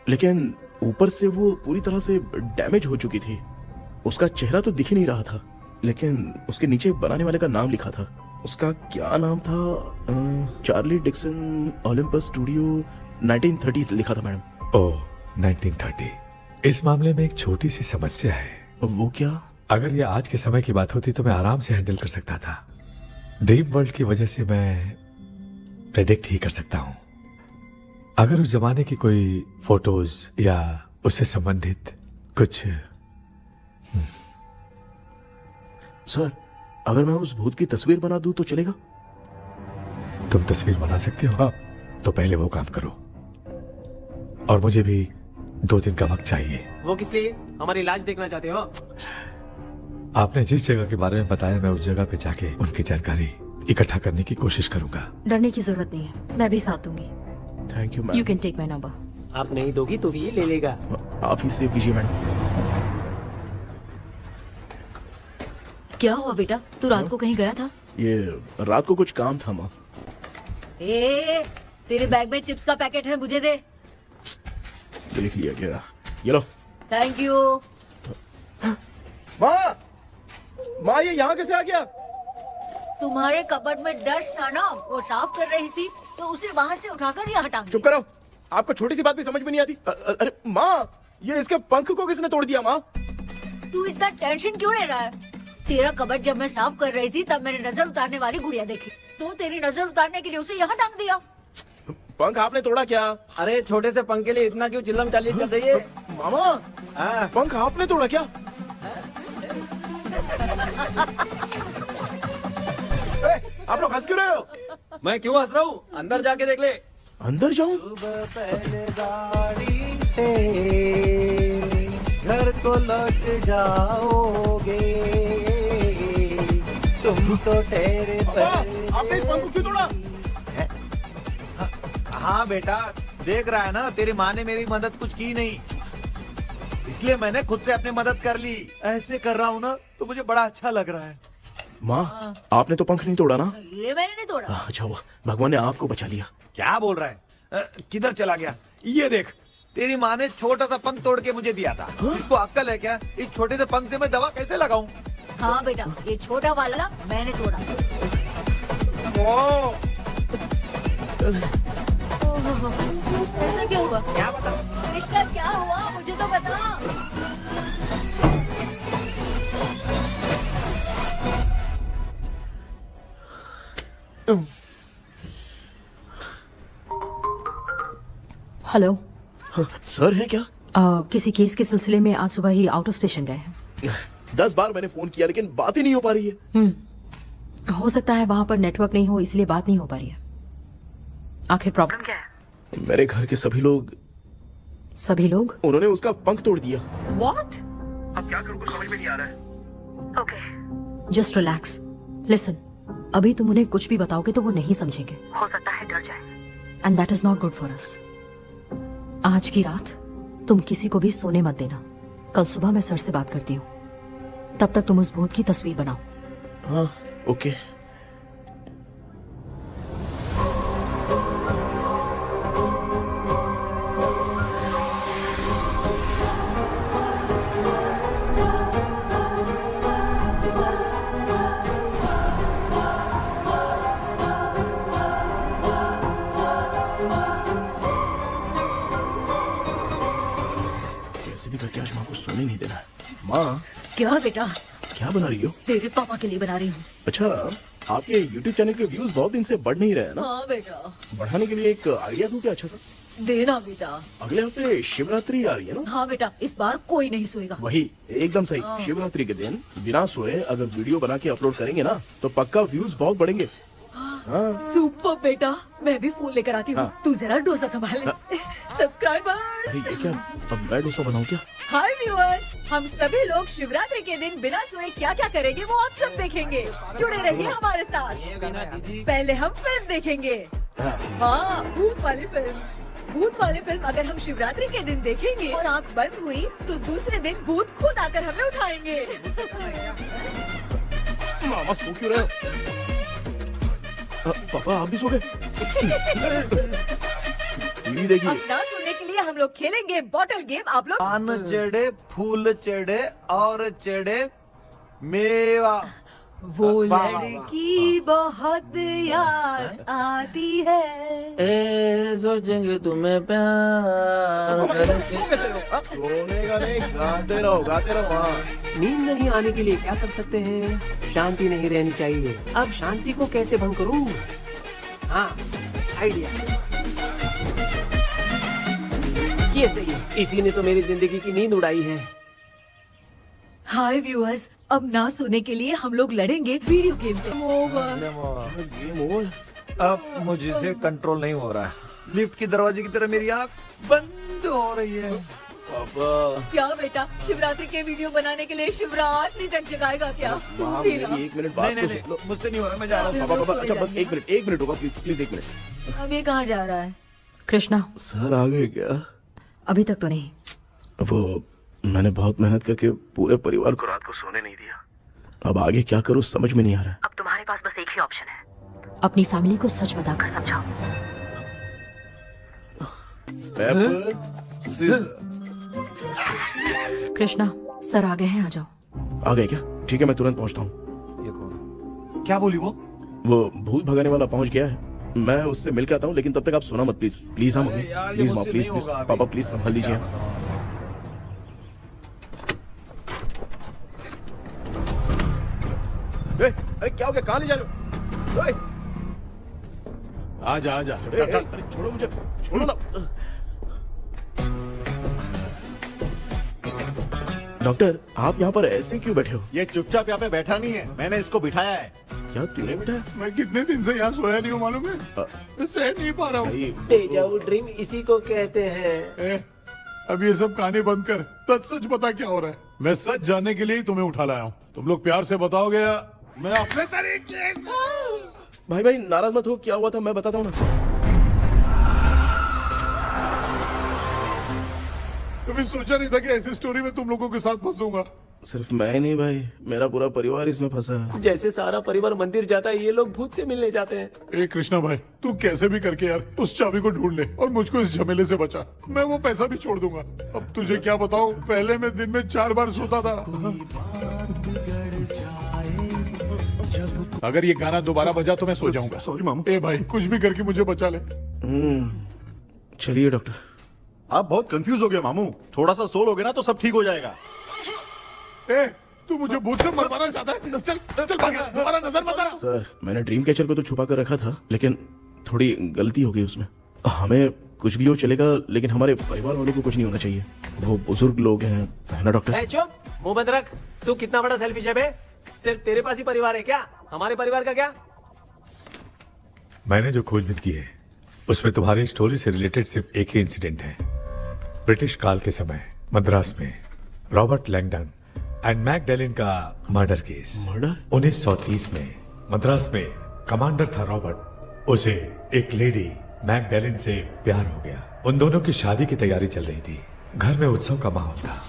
लेकिन ऊपर से वो पूरी तरह से डैमेज हो चुकी थी। उसका चेहरा तो दिख ही नहीं रहा था, लेकिन उसके नीचे बनाने वाले का नाम लिखा था। उसका क्या नाम था? चार्ली डिक्सन ओलंपस स्टूडियो 1930 लिखा था मैडम। ओह 1930। इस मामले में एक छोटी सी समस्या है। वो क्या? अगर ये आज के समय की बात होती तो मैं आराम से हैंडल कर सकता था। ड्रीम वर्ल्ड की वजह से मैं प्रेडिक्ट ही कर सकता हूँ। अगर उस जमाने की कोई फोटोज या उससे संबंधित कुछ। सर, अगर मैं उस भूत की तस्वीर बना दूं तो चलेगा? तुम तस्वीर बना सकते हो? हाँ। तो पहले वो काम करो, और मुझे भी 2 दिन का वक्त चाहिए। वो किस लिए? हमारी इलाज देखना चाहते हो? आपने जिस जगह के बारे में बताया, मैं उस जगह पे जाके उनकी जानकारी इकट्ठा करने की कोशिश करूंगा। डरने की जरूरत नहीं है, मैं भी साथ दूंगी। Thank you ma'am. You can take my number. आप नहीं दोगी तो भी ये ले लेगा। आप ही सेव कीजिए मैडम। क्या हुआ बेटा, तू रात को कहीं गया था? ये रात को कुछ काम था माँ। तेरे बैग में चिप्स का पैकेट है, मुझे दे। देख लिया क्या? ये लो। Thank you. माँ ये यहाँ कैसे आ गया? तुम्हारे कबर्ड में डस्ट था ना, वो साफ कर रही थी तो उसे वहाँ से उठाकर यहाँ टांग चुप करो, आपको छोटी सी बात भी समझ में नहीं आती। अरे माँ, ये इसके पंख को किसने तोड़ दिया? माँ तू इतना टेंशन क्यों ले रहा है? तेरा कबर्ड जब मैं साफ कर रही थी तब मैंने नजर उतारने वाली गुड़िया देखी, तो तेरी नजर उतारने के लिए उसे यहाँ टांग दिया। पंख आपने तोड़ा क्या? अरे छोटे से पंख के लिए इतना क्यों चिल्लम चाली चल रही है? मामा, पंख आपने तोड़ा क्या? आप लोग हंस क्यों रहे हो? मैं क्यों हंस रहा हूँ? अंदर जाके देख ले। अंदर जाऊं? घर को लौट जाओगे तुम तो ठहरे। आपने इस पंख को क्यों तोड़ा? हाँ बेटा, देख रहा है ना, तेरी माँ ने मेरी मदद कुछ की नहीं, इसलिए मैंने खुद से अपनी मदद कर ली। ऐसे कर रहा हूँ ना तो मुझे बड़ा अच्छा लग रहा है। माँ, आपने तो पंख नहीं तोड़ा ना? ये मैंने नहीं तोड़ा। अच्छा हुआ, भगवान ने आपको बचा लिया। क्या बोल रहा है? किधर चला गया? ये देख, तेरी माँ ने छोटा सा पंख तोड़ के मुझे दिया था। इसको अक्ल है क्या? इस छोटे से पंख से मैं दवा कैसे लगाऊं? हाँ बेटा, ये छोटा वाला मैंने तोड़ा। ऐसा क्या हुआ? क्या बता? इसका क्या हुआ, मुझे तो बता। हेलो। सर है क्या? किसी केस के सिलसिले में आज सुबह ही आउट ऑफ स्टेशन गए हैं। 10 बार मैंने फोन किया लेकिन बात ही नहीं हो पा रही है। हो सकता है वहाँ पर नेटवर्क नहीं हो, इसलिए बात नहीं हो पा रही है। आखिर प्रॉब्लम क्या है? मेरे घर के सभी लोग उन्होंने उसका पंख तोड़ दिया। What? अब क्या करूं, कुछ समझ में नहीं आ रहा है। Okay, just relax. लिसन, अभी तुम उन्हें कुछ भी बताओगे तो वो नहीं समझेंगे, हो सकता है डर जाए, and that is not good for us. आज की रात तुम किसी को भी सोने मत देना। कल सुबह मैं सर से बात करती हूँ, तब तक तुम उस भूत की तस्वीर बनाओ। हाँ, ओके। करके आज माँ को सोने नहीं देना है। माँ, क्या बेटा? क्या बना रही हो? तेरे पापा के लिए बना रही हूँ। अच्छा, आपके YouTube चैनल के व्यूज बहुत दिन से बढ़ नहीं रहे हैं ना? हाँ बेटा। बढ़ाने के लिए एक आइडिया दूं क्या अच्छा सा? देना बेटा। अगले हफ्ते शिवरात्रि आ रही है ना? हाँ बेटा, इस बार कोई नहीं सोएगा। वही, एकदम सही। शिवरात्रि के दिन बिना सोए अगर वीडियो बना के अपलोड करेंगे ना तो पक्का व्यूज बहुत बढ़ेंगे। सुपर बेटा, मैं भी फोन लेकर आती हूँ। तू जरा डोसा संभाल ले। सब्सक्राइबर्स। अरे ये क्या, अब मैं डोसा बनाऊं क्या? हाय व्यूअर्स, हम सभी लोग शिवरात्रि के दिन बिना सोए क्या क्या करेंगे वो आप सब देखेंगे। जुड़े रहिए हमारे साथ। पहले हम फिल्म देखेंगे। हाँ, भूत वाली फिल्म। भूत वाली फिल्म अगर हम शिवरात्रि के दिन देखेंगे और आँख बंद हुई तो दूसरे दिन भूत खुद आकर हमें उठाएंगे। मामा सो क्यों रहे हो? पापा आप भी सो गए? टीवी देखिए। अब ना सुनने के लिए हम लोग खेलेंगे बॉटल गेम। आप लोग पान चढ़े, फूल चढ़े और चढ़े मेवा। वो वाह, वाह, लड़की बहुत याद आती है। सोचेंगे तुम्हें प्यार। सोने का नहीं, गाते रहो हाँ। नींद नहीं आने के लिए क्या कर सकते हैं? शांति नहीं रहनी चाहिए। अब शांति को कैसे भंग करूं? हाँ, आइडिया। ये सही है। इसी ने तो मेरी जिंदगी की नींद उड़ाई है। हाय व्यूअर्स, अब ना सोने के लिए हम लोग लड़ेंगे वीडियो गेम पे। Game over. अब मुझसे कंट्रोल नहीं हो रहा है। लिफ्ट की दरवाजे की तरह मेरी आँख बंद हो रही है। पापा क्या बेटा, शिवरात्रि के वीडियो बनाने के लिए शिवरात्रि तक जगाएगा क्या? मेरी 1 मिनट बात नहीं, तो नहीं, सुन लो। मुझसे नहीं हो रहा, मैं जा रहा हूँ। पापा अच्छा बस 1 मिनट होगा प्लीज 1 मिनट। अब ये कहाँ जा रहा है? कृष्णा, सर आ गए क्या? अभी तक तो नहीं। वो मैंने बहुत मेहनत करके पूरे परिवार को रात को सोने नहीं दिया। अब आगे क्या करूं समझ में नहीं आ रहा। अब तुम्हारे पास बस एक ही ऑप्शन है, अपनी फैमिली को सच बताकर समझाओ। कृष्णा, सर आ गए हैं, आ जाओ। आ गए क्या? ठीक है मैं तुरंत पहुंचता हूँ। ये कौन? क्या बोली वो? वो भूत भगाने वाला पहुंच गया है, मैं उससे मिल के आता हूँ, लेकिन तब तक आप सोना मत प्लीज। प्लीज हाँ मम्मी, यार, ये प्लीज माँ, मुझसे प्लीज नहीं प्लीज होगा अभी। पापा प्लीज संभाल लीजिए। अरे क्या हो गया? कहाँ ले जा रहे हो? आजा आजा अरे छोड़ो मुझे, छोड़ो ना। डॉक्टर आप यहाँ पर ऐसे क्यों बैठे हो? ये चुपचाप यहाँ पे बैठा नहीं है, मैंने इसको बिठाया है। क्या तूने बैठा है? मैं कितने दिन से यहाँ सोया नहीं हूँ मालूम है। मैं सह नहीं पा रहा हूँ। डेजा वू ड्रीम इसी को कहते हैं। अब ये सब कहानी बंद कर, सच बता क्या हो रहा है। मैं सच जानने के लिए ही तुम्हें उठा लाया हूँ। तुम लोग प्यार से बताओगे या मैं अपने तरीके से। भाई नाराज मत हो, क्या हुआ था मैं बताता हूँ ना। कभी सोचा नहीं था कि ऐसी स्टोरी में तुम लोगों के साथ फंसूंगा। सिर्फ मैं ही नहीं भाई, मेरा पूरा परिवार इसमें फंसा है। जैसे सारा परिवार मंदिर जाता है, ये लोग भूत से मिलने जाते हैं। ए कृष्णा भाई, तू कैसे भी करके यार उस चाबी को ढूंढ ले और मुझको इस झमेले से बचा। मैं वो पैसा भी छोड़ दूंगा। अब तुझे क्या बताऊं, पहले मैं दिन में 4 बार सोता था। अगर ये गाना दोबारा बजा तो मैं सो जाऊंगा। सॉरी मामू। ए भाई कुछ भी करके मुझे बचा ले। चलिए डॉक्टर। आप बहुत कंफ्यूज हो गए मामू, थोड़ा सा सो लोगे ना तो सब ठीक हो जाएगा। ए तू मुझे भूत से मरवाना चाहता है? चल चल भाग, दोबारा नजर मत आना। सर मैंने ड्रीम कैचर को तो छुपा कर रखा था, लेकिन थोड़ी गलती हो गई उसमें। हमें कुछ भी हो चलेगा, लेकिन हमारे परिवार वालों को कुछ नहीं होना चाहिए। वो बुजुर्ग लोग हैं, है ना डॉक्टर? चुप, मुंह बंद रख। तू कितना बड़ा सेल्फिश है बे? सिर्फ तेरे पास ही परिवार है क्या? हमारे परिवार का क्या? मैंने जो खोजबीन की है उसमें तुम्हारी स्टोरी से रिलेटेड सिर्फ एक ही इंसिडेंट है। ब्रिटिश काल के समय मद्रास में रॉबर्ट लैंगडन एंड मैकडैलिन का मर्डर केस। मर्डर? 1930 में मद्रास में कमांडर था रॉबर्ट, उसे एक लेडी मैकडैलिन से प्यार हो गया। उन दोनों की शादी की तैयारी चल रही थी, घर में उत्सव का माहौल था।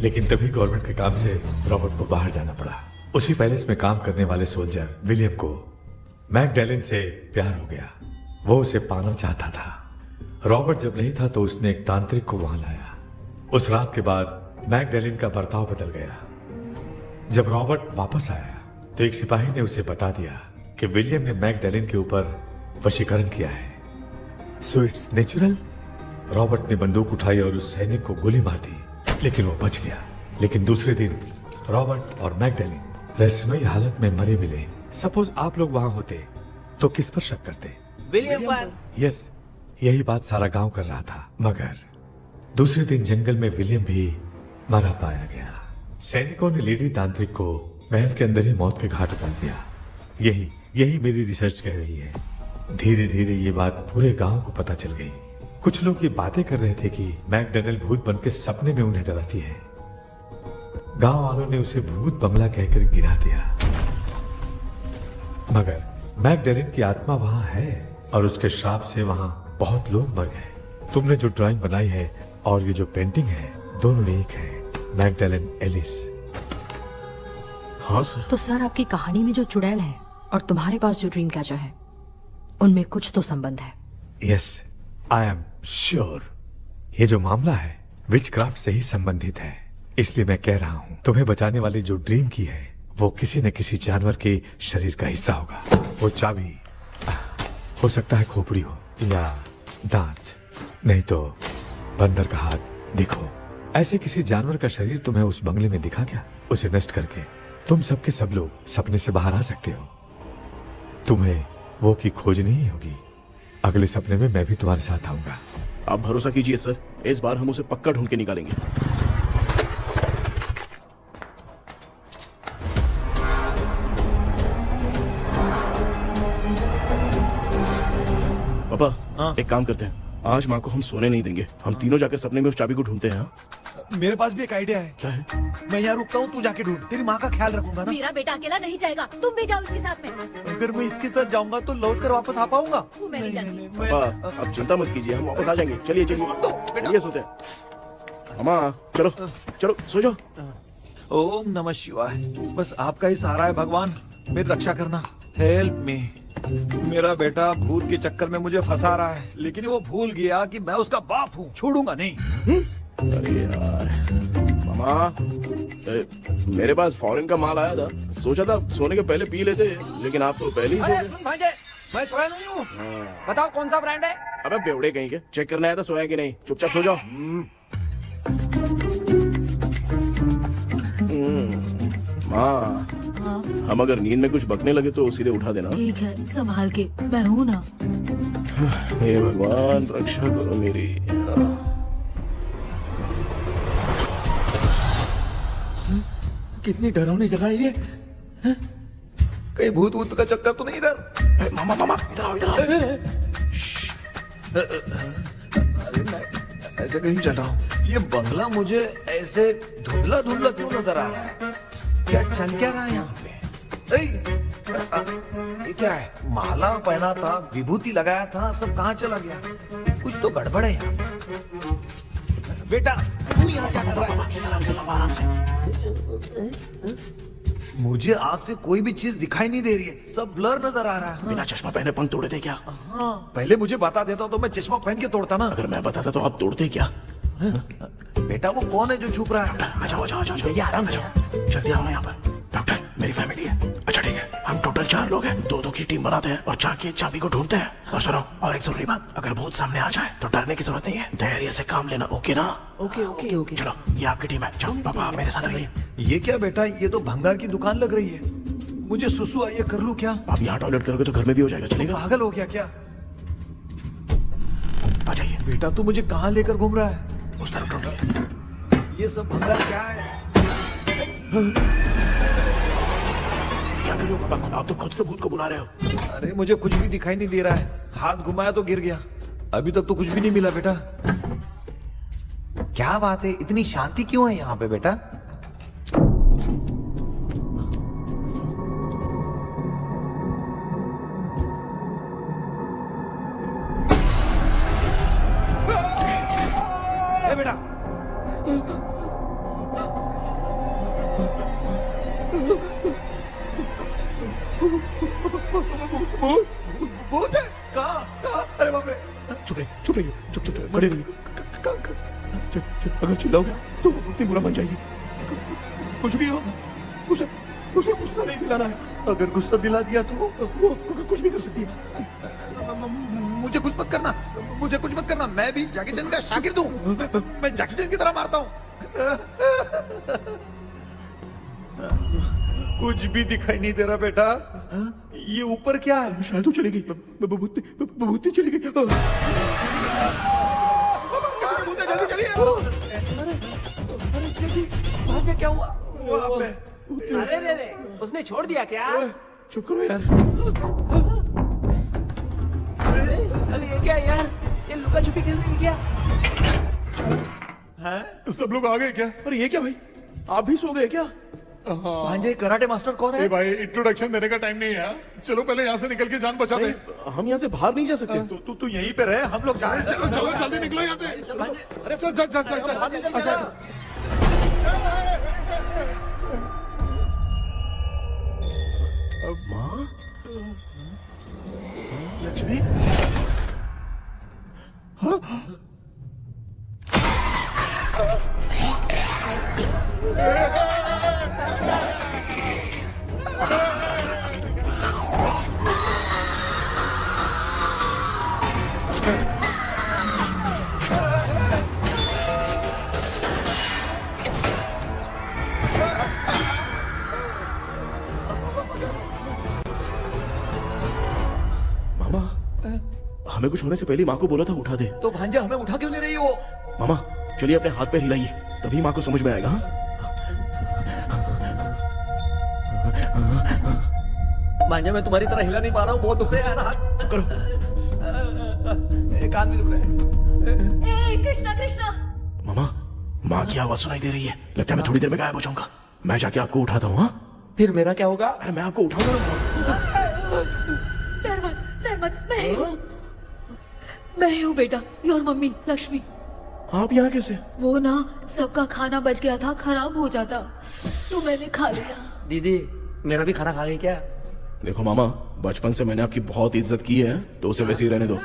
लेकिन तभी गवर्नमेंट के काम से रॉबर्ट को बाहर जाना पड़ा। उसी पैलेस में काम करने वाले सोल्जर विलियम को मैकडैलिन से प्यार हो गया। वो उसे पाना चाहता था। रॉबर्ट जब नहीं था तो उसने एक तांत्रिक को वहां लाया। उस रात के बाद मैकडैलिन का बर्ताव बदल गया। जब रॉबर्ट वापस आया तो एक सिपाही ने उसे बता दिया कि विलियम ने मैकडैलिन के ऊपर वशीकरण किया है। So it's natural. रॉबर्ट ने बंदूक उठाई और उस सैनिक को गोली मार दी, लेकिन वो बच गया। लेकिन दूसरे दिन रॉबर्ट और मैकडैलिन रहस्यमयी हालत में मरे मिले। सपोज आप लोग वहां होते तो किस पर शक करते? विलियम पर। यस, यही बात सारा गांव कर रहा था। मगर दूसरे दिन जंगल में विलियम भी मरा पाया गया। सैनिकों ने लेडी तांत्रिक को महल के अंदर ही मौत के घाट उतार दिया। यही मेरी रिसर्च कह रही है। धीरे धीरे ये बात पूरे गांव को पता चल गई। कुछ लोग ये बातें कर रहे थे कि मैकडैलिन भूत बन के सपने में उन्हें डराती है। गांव वालों ने उसे भूत बंगला कहकर गिरा दिया। मगर मैकडैलिन की आत्मा वहां है और उसके श्राप से वहां बहुत लोग मर गए। तुमने जो ड्राइंग बनाई है और ये जो पेंटिंग है दोनों एक है, मैगडेलन एलिस। हाँ सर। तो सर आपकी कहानी में जो चुड़ैल है और तुम्हारे पास जो ड्रीम कैचर है उनमें कुछ तो संबंध है। Yes, I am sure. ये जो मामला है विचक्राफ्ट से ही संबंधित है, इसलिए मैं कह रहा हूँ तुम्हें बचाने वाली जो ड्रीम की है वो किसी न किसी जानवर के शरीर का हिस्सा होगा। वो चाबी हो सकता है खोपड़ी हो या दांत, नहीं तो बंदर का हाथ। देखो, ऐसे किसी जानवर का शरीर तुम्हें उस बंगले में दिखा क्या? उसे नष्ट करके तुम सबके सब लोग सपने से बाहर आ सकते हो। तुम्हें वो की खोजनी ही होगी। अगले सपने में मैं भी तुम्हारे साथ आऊंगा। आप भरोसा कीजिए सर, इस बार हम उसे पक्का ढूंढ के निकालेंगे। पापा, एक काम करते हैं, आज माँ को हम सोने नहीं देंगे। हम तीनों जाकर सपने में उस चाबी को ढूंढते हैं। मेरे पास भी एक आइडिया है। क्या है? मैं यहाँ रुकता हूँ, तू जाके ढूंढ। तेरी माँ का ख्याल रखूंगा ना। मेरा बेटा अकेला नहीं जाएगा, तुम भी जाओ इसके साथ में। अगर मैं इसके साथ जाऊंगा तो लौट कर वापस आ पाऊंगा? वो मैं नहीं जानती। पापा, आप चिंता मत कीजिए, हम वापस आ जाएंगे। चलिए चलिए सोते हैं। मामा चलो चलो सो जाओ। ओम नमः शिवाय। बस आपका ही सहारा है भगवान, मेरी रक्षा करना। Help me. मेरा बेटा भूत के चक्कर में मुझे फंसा रहा है, लेकिन वो भूल गया कि मैं उसका बाप हूँ। छोड़ूंगा नहीं। अरे यार मामा, मेरे पास फॉरेन का माल आया था, सोचा था सोने के पहले पी लेते, लेकिन आप तो पहले ही सो गए। सुन भांजे, मैं सोया नहीं हूँ। बताओ कौन सा ब्रांड है? अबे बेवड़े कहीं के, चेक करना आया था सोया कि नहीं। चुपचाप सो जाओ। माँ, हम अगर नींद में कुछ बकने लगे तो सीधे उठा देना। ठीक है, संभाल के, मैं हूँ ना। हे भगवान रक्षा करो मेरी। कितनी डरावनी जगह है ये। कहीं भूत वूत का चक्कर तो नहीं इधर? मामा मामा इधर आओ, इधर आओ। अरे मैं ऐसे कहीं चल रहा हूँ। ये बंगला मुझे ऐसे धुंधला धुंधला क्यों नजर आ रहा है? क्या चल क्या रहा है यहाँ पे? ये क्या है? माला पहना था, विभूति लगाया था, सब कहाँ चला गया? कुछ तो गड़बड़ है यहाँ पे। बेटा तू यहाँ क्या कर रहा है? आराम से। मुझे आँख से कोई भी चीज दिखाई नहीं दे रही है, सब ब्लर नजर आ रहा है। बिना चश्मा पहने पंख तोड़े थे क्या? हाँ, पहले मुझे बता देता तो मैं चश्मा पहन के तोड़ता ना। अगर मैं बताता तो आप तोड़ते क्या? बेटा वो कौन है जो छुप रहा है? आ जाओ, आराम से जल्दी आओ ना यहाँ पर। डॉक्टर, मेरी फैमिली है। अच्छा ठीक है, हम टोटल 4 लोग हैं, 2-2 की टीम बनाते हैं और जाके चाबी को ढूंढते हैं। और सुनो, और एक जरूरी बात, अगर भूत सामने आ जाए तो डरने की जरूरत नहीं है, धैर्य से काम लेना। ओके ना? ओके। चलो, ये आपकी टीम है। चलो पापा मेरे साथ रहिए। ये क्या बेटा, ये तो भंगार की दुकान लग रही है। मुझे सुसु आई है, कर लूं क्या? आप यहाँ टॉयलेट करोगे तो घर में भी हो जाएगा, चलेगा? पागल हो गया क्या? आ जाइए। बेटा तू मुझे कहाँ लेकर घूम रहा है? उस तरफ ढूंढिए। ये सब भंगार क्या है? क्या कर रहे हो पापा? आप तो खुद से भूत को बुला रहे हो। अरे मुझे कुछ भी दिखाई नहीं दे रहा है, हाथ घुमाया तो गिर गया। अभी तक तो कुछ भी नहीं मिला बेटा। क्या बात है, इतनी शांति क्यों है यहाँ पे बेटा? ए बेटा, भूत है? कहाँ? अरे बाप रे! चुप रहिए, चुप बड़े रहिए। अगर चिल्लाओगे तो वो बहुत ही बुरा बन जाएगी। कुछ भी हो, उसे गुस्सा नहीं दिलाना है। अगर गुस्सा दिला दिया तो वो कुछ भी कर सकती है। मुझे कुछ मत करना। मैं भी जैकी चैन का शागिर्द हूँ। मैं जैकी चैन की तरह मारता हूँ। कुछ भी दिखाई नहीं दे रहा बेटा। ये ऊपर क्या है? शायद वो चली गई, भूती चली गई। जल्दी चलिए। भाग्य क्या हुआ? अरे रे, उसने छोड़ दिया क्या? चुप करो यार। अरे ये क्या यार, ये लुका छुपी खेल रही क्या? सब लोग आ गए क्या? अरे ये क्या भाई, आप भी सो गए क्या? भांजे कराटे मास्टर कौन है? ए भाई इंट्रोडक्शन देने का टाइम नहीं है। चलो पहले यहाँ से निकल के जान बचा दे। हम यहाँ से बाहर नहीं जा सकते। तू यहीं पे रहे, हम लोग जा रहे हैं। चलो चलो जल्दी निकलो यहाँ से। अरे चल चल चल चल चल। अच्छा माँ, लक्ष्मी, मामा, हमें कुछ होने से पहले माँ को बोला था उठा दे। तो भांजे हमें उठा क्यों ले रही है वो? मामा चलिए अपने हाथ पे हिलाइए, तभी माँ को समझ में आएगा। हाँ? भांजे मैं तुम्हारी तरह हिला नहीं पा रहा हूँ, बहुत दुख रहा है यार हाथ। चुप करो। कान भी दुख रहे हैं। ए कृष्णा कृष्णा, मामा, माँ की आवाज सुनाई दे रही है, लगता है मैं थोड़ी देर में गायब हो जाऊंगा। मैं जाके आपको उठाता हूँ। हाँ फिर मेरा क्या होगा? अरे मैं आपको उठाऊंगा। डर मत, मैं हूँ बेटा, योर मम्मी लक्ष्मी। आप यहाँ कैसे? वो ना सबका खाना बच गया था, खराब हो जाता तो मैंने खा लिया। दीदी मेरा भी खाना खा गई क्या? देखो मामा, बचपन से मैंने आपकी बहुत इज्जत की है, तो उसे वैसे ही रहने दो।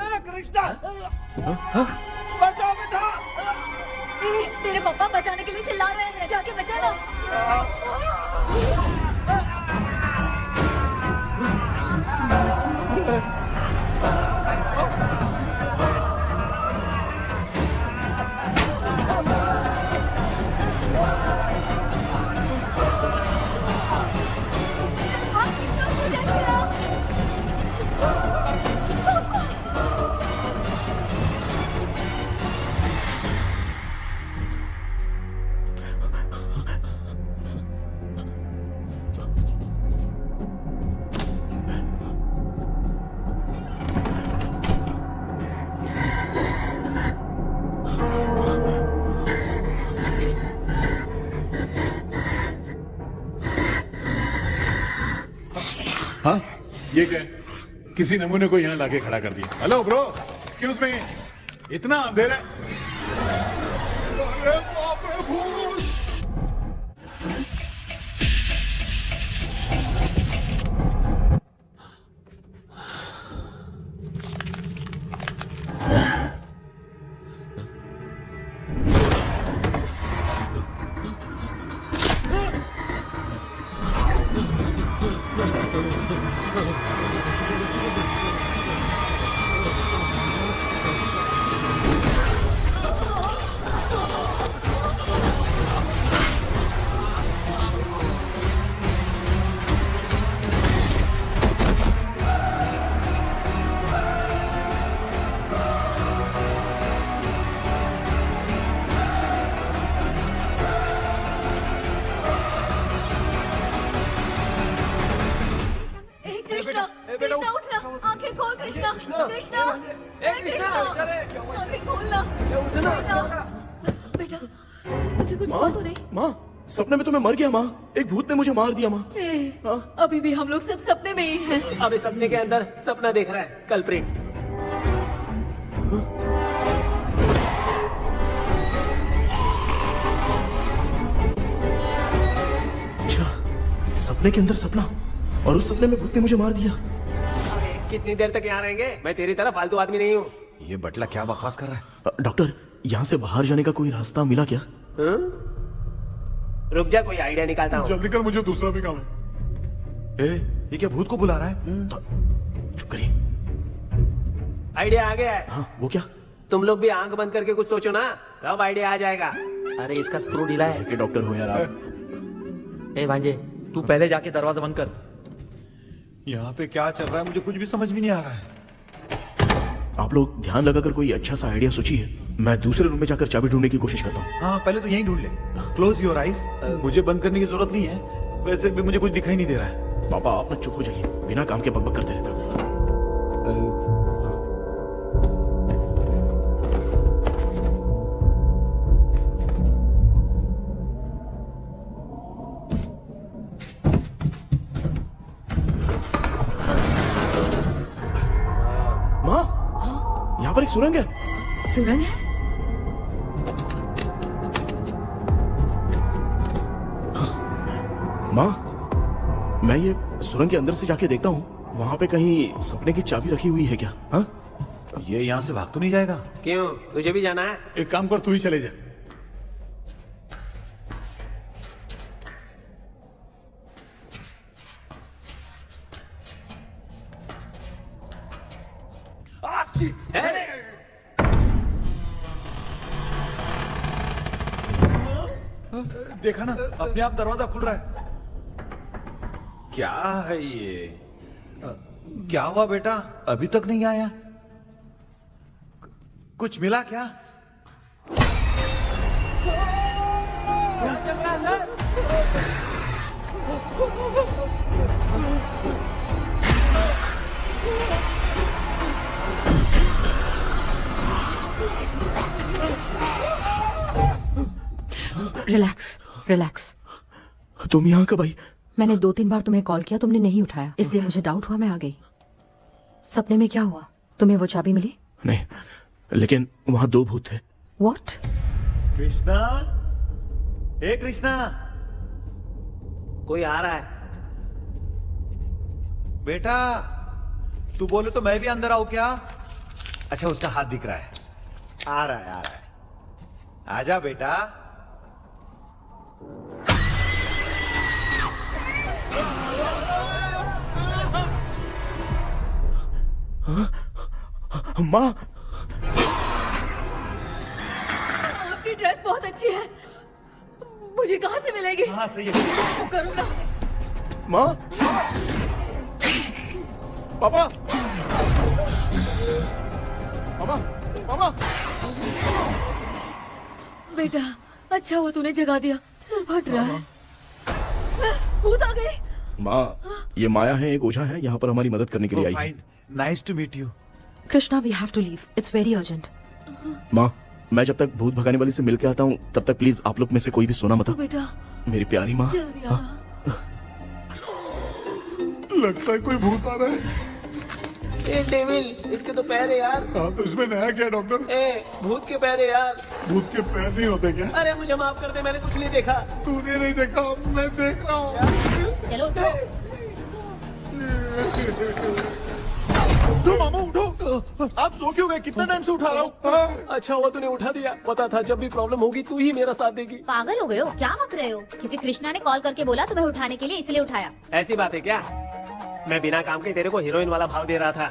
तेरे पापा बचाने के लिए चिल्ला रहे हैं, जाके बचाना। हाँ ये क्या है? किसी नमूने को यहाँ लाके खड़ा कर दिया। हेलो ब्रो, एक्सक्यूज मी, इतना अंधेरा है। अरे बाप रे, भूत! कृष्णा उठना, आंखें खोल कृष्णा, कृष्णा, आंखें खोलना। बेटा मुझे कुछ हुआ तो नहीं? माँ, सपने में तो मैं मर गया माँ, एक भूत ने मुझे मार दिया माँ। अभी भी हम लोग सब सपने में ही हैं। अभी सपने के अंदर सपना देख रहा है कल्प्रिट। अच्छा, सपने के अंदर सपना, और उस सपने में भूत ने मुझे मार दिया। कितनी देर तक यहाँ रहेंगे? मैं तेरी तरह फालतू आदमी नहीं हूँ। ये बटला क्या बकवास कर रहा है? डॉक्टर, यहाँ से बाहर जाने का कोई रास्ता मिला क्या? रुक जा, कोई आइडिया निकालता हूँ। जल्दी कर, मुझे दूसरा भी काम है। ये क्या भूत को बुला रहा है? चुप करिए। आइडिया आ गया है। हाँ, वो क्या? तुम लोग भी आंख बंद करके कुछ सोचो ना, तब आइडिया आ जाएगा। अरे इसका स्क्रू ढीला है। के डॉक्टर हो यार आप। ए भांजे, तू पहले जाके दरवाजा बंद कर। यहाँ पे क्या चल रहा है मुझे कुछ भी समझ में नहीं आ रहा है। आप लोग ध्यान लगाकर कोई अच्छा सा आइडिया सोचिए, मैं दूसरे रूम में जाकर चाबी ढूंढने की कोशिश करता हूँ। हाँ पहले तो यहीं ढूंढ ले। Close your eyes. मुझे बंद करने की जरूरत नहीं है, वैसे भी मुझे कुछ दिखाई नहीं दे रहा है। पापा आप ना चुप हो जाइए, बिना काम के बकबक करते रहते हो। यहाँ पर एक सुरंग है। सुरंग है? माँ, मैं ये सुरंग के अंदर से जाके देखता हूँ, वहाँ पे कहीं सपने की चाबी रखी हुई है क्या? हाँ? ये यहाँ से भाग तो नहीं जाएगा? क्यों, तुझे भी जाना है? एक काम कर, तू ही चले जा। देखा ना, अपने आप दरवाजा खुल रहा है। क्या है ये? क्या हुआ बेटा, अभी तक नहीं आया? कुछ मिला क्या? Relax relax. तुम यहाँ कब आई? मैंने 2-3 बार तुम्हें कॉल किया, तुमने नहीं उठाया, इसलिए मुझे डाउट हुआ, मैं आ गई। सपने में क्या हुआ? तुम्हें वो चाबी मिली? नहीं, लेकिन वहाँ 2 भूत थे। व्हाट? कृष्णा, हे कृष्णा, कोई आ रहा है। बेटा तू बोले तो मैं भी अंदर आऊं क्या? अच्छा, उसका हाथ दिख रहा है, आ रहा है, आ रहा है। आजा बेटा। माँ, आपकी ड्रेस बहुत अच्छी है, मुझे कहाँ से मिलेगी? हाँ सही है। करूँगा। माँ, पापा, मामा, मामा। बेटा अच्छा हुआ तूने जगा दिया, सिर फट रहा है। भूत आ गई। माँ, ये माया है, एक ओझा है, यहाँ पर हमारी मदद करने के लिए आई है। Fine, nice to meet you. Krishna, we have to leave, it's very urgent. माँ, मैं जब तक भूत भगाने वाली से मिल के आता हूँ, तब तक प्लीज आप लोग में से कोई भी सोना मत। तो बेटा मेरी प्यारी माँ। जल्दी आ। लगता है कोई भूत आ रहा है। ए डेविल, इसके तो पैर है यार। हाँ, तो इसमें नया क्या डॉक्टर? ए, भूत के पैर है यार। भूत के पैर नहीं होते क्या? अरे मुझे माफ कर दे, मैंने कुछ नहीं देखा। तूने नहीं देखा, मैं देख रहा हूँ। चलो उठो। उठो मामा, उठो। आप सो क्यों गए? कितना टाइम से उठा रहा हूँ। अच्छा हुआ तूने उठा दिया, पता था जब भी प्रॉब्लम होगी तू ही मेरा साथ देगी। पागल हो गए हो क्या? बक रहे हो? किसी कृष्णा ने कॉल करके बोला तुम्हें उठाने के लिए, इसलिए उठाया। ऐसी बात है क्या? मैं बिना काम के तेरे को हीरोइन वाला भाव दे रहा था।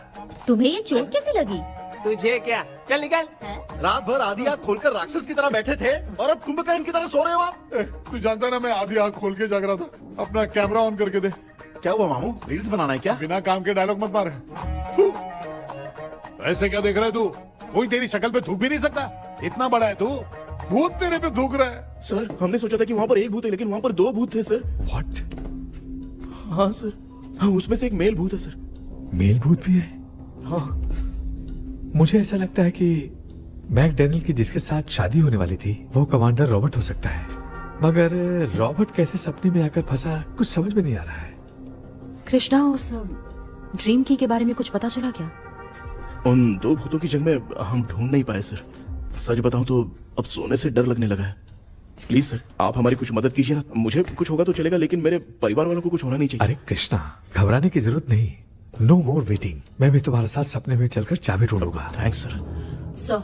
तुम्हें ये चोट कैसे लगी? तुझे क्या? चल निकल। रात भर आधी आंख खोलकर राक्षस की तरह बैठे थे और अब कुंभकर्ण की तरह सो रहे हो आप। तू जानता ना, मैं आधी आंख खोल के जाग रहा था। अपना कैमरा ऑन करके दे। क्या हुआ मामू, रील्स बनाना है क्या? बिना काम के डायलॉग मत मार। थू। ऐसे क्या देख रहा है तू? कोई तेरी शक्ल पे थूक भी नहीं सकता, इतना बड़ा है तू। भूत तेरे पे थूक रहा है। सर, हमने सोचा था कि वहाँ पर एक भूत है, लेकिन वहाँ पर 2 भूत थे सर। व्हाट? हाँ सर, हाँ, उसमें से एक मेल भूत है सर। मेल भूत भी है? हाँ। मुझे ऐसा लगता है कि मैकडैनियल की जिसके साथ शादी होने वाली थी वो कमांडर रॉबर्ट हो सकता है, मगर रॉबर्ट कैसे सपने में आकर फंसा, कुछ समझ में नहीं आ रहा है। कृष्णा, उस ड्रीम की के बारे में कुछ पता चला क्या? उन 2 भूतों की जंग में हम ढूंढ नहीं पाए सर। सच बताऊं तो अब सोने से डर लगने लगा है। प्लीज सर, आप हमारी कुछ मदद कीजिए ना। मुझे कुछ होगा तो चलेगा, लेकिन मेरे परिवार वालों को कुछ होना नहीं चाहिए। अरे कृष्णा, घबराने की जरूरत नहीं, नो मोर वेटिंग। मैं भी तुम्हारे साथ सपने में चलकर चाबी ढूंढूंगा। Thanks sir. सर,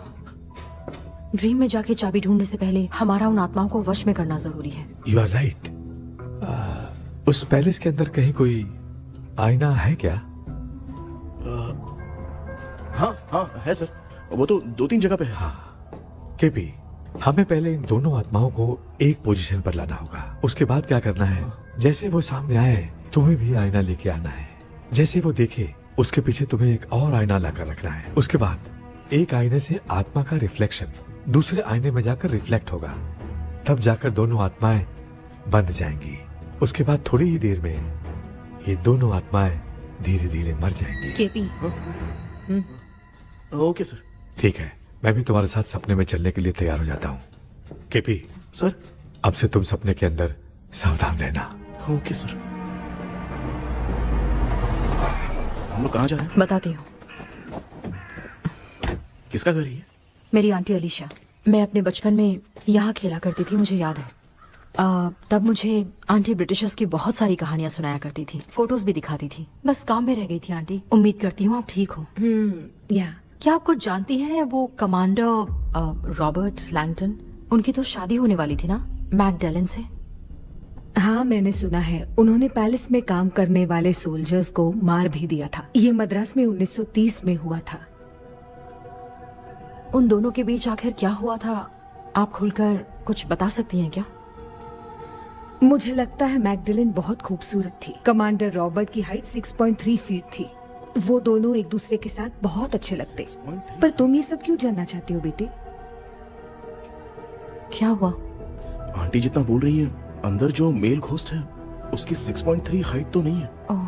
ड्रीम में जाके चाबी ढूंढने से पहले हमारा उन आत्माओं को वश में करना जरूरी है। You are right. उस पैलेस के अंदर कहीं कोई आईना है क्या? हाँ हाँ है सर, वो तो 2-3 जगह पे है। हाँ केपी, हमें पहले इन दोनों आत्माओं को एक पोजीशन पर लाना होगा। उसके बाद क्या करना है, जैसे वो सामने आए तुम्हें भी आईना लेके आना है। जैसे वो देखे उसके पीछे तुम्हें एक और आईना लाकर रखना है। उसके बाद एक आईने से आत्मा का रिफ्लेक्शन दूसरे आईने में जाकर रिफ्लेक्ट होगा, तब जाकर दोनों आत्माएं बंध जाएंगी। उसके बाद थोड़ी ही देर में ये दोनों आत्माएं धीरे धीरे मर जाएंगी। KP, okay sir. ठीक है, मैं भी तुम्हारे साथ सपने में चलने के लिए तैयार हो जाता हूँ। केपी सर, अब से तुम सपने के अंदर सावधान रहना। Okay sir. हम लोग कहाँ जा रहे हैं? बताती हूँ। किसका घर है ये? मेरी आंटी अलीशा। मैं अपने बचपन में यहाँ खेला करती थी, मुझे याद है। तब मुझे आंटी ब्रिटिशर्स की बहुत सारी कहानियां सुनाया करती थी, फोटोज भी दिखाती थी। बस काम में रह गई थी आंटी। उम्मीद करती हूँ आप ठीक हो। या क्या आप कुछ जानती हैं वो कमांडर रॉबर्ट लैंगटन? उनकी तो शादी होने वाली थी ना मैकडेलन से। हाँ, मैंने सुना है उन्होंने पैलेस में काम करने वाले सोल्जर्स को मार भी दिया था। ये मद्रास में 1930 में हुआ था। उन दोनों के बीच आखिर क्या हुआ था, आप खुलकर कुछ बता सकती हैं क्या? मुझे लगता है मैकडेलन बहुत खूबसूरत थी। कमांडर रॉबर्ट की हाइट 6.3 फीट थी। वो दोनों एक दूसरे के साथ बहुत अच्छे लगते। पर तुम ये सब क्यों जानना चाहते हो बेटे? क्या हुआ? आंटी जितना बोल रही है, अंदर जो मेल घोस्ट है उसकी 6.3 हाइट तो नहीं है। ओह,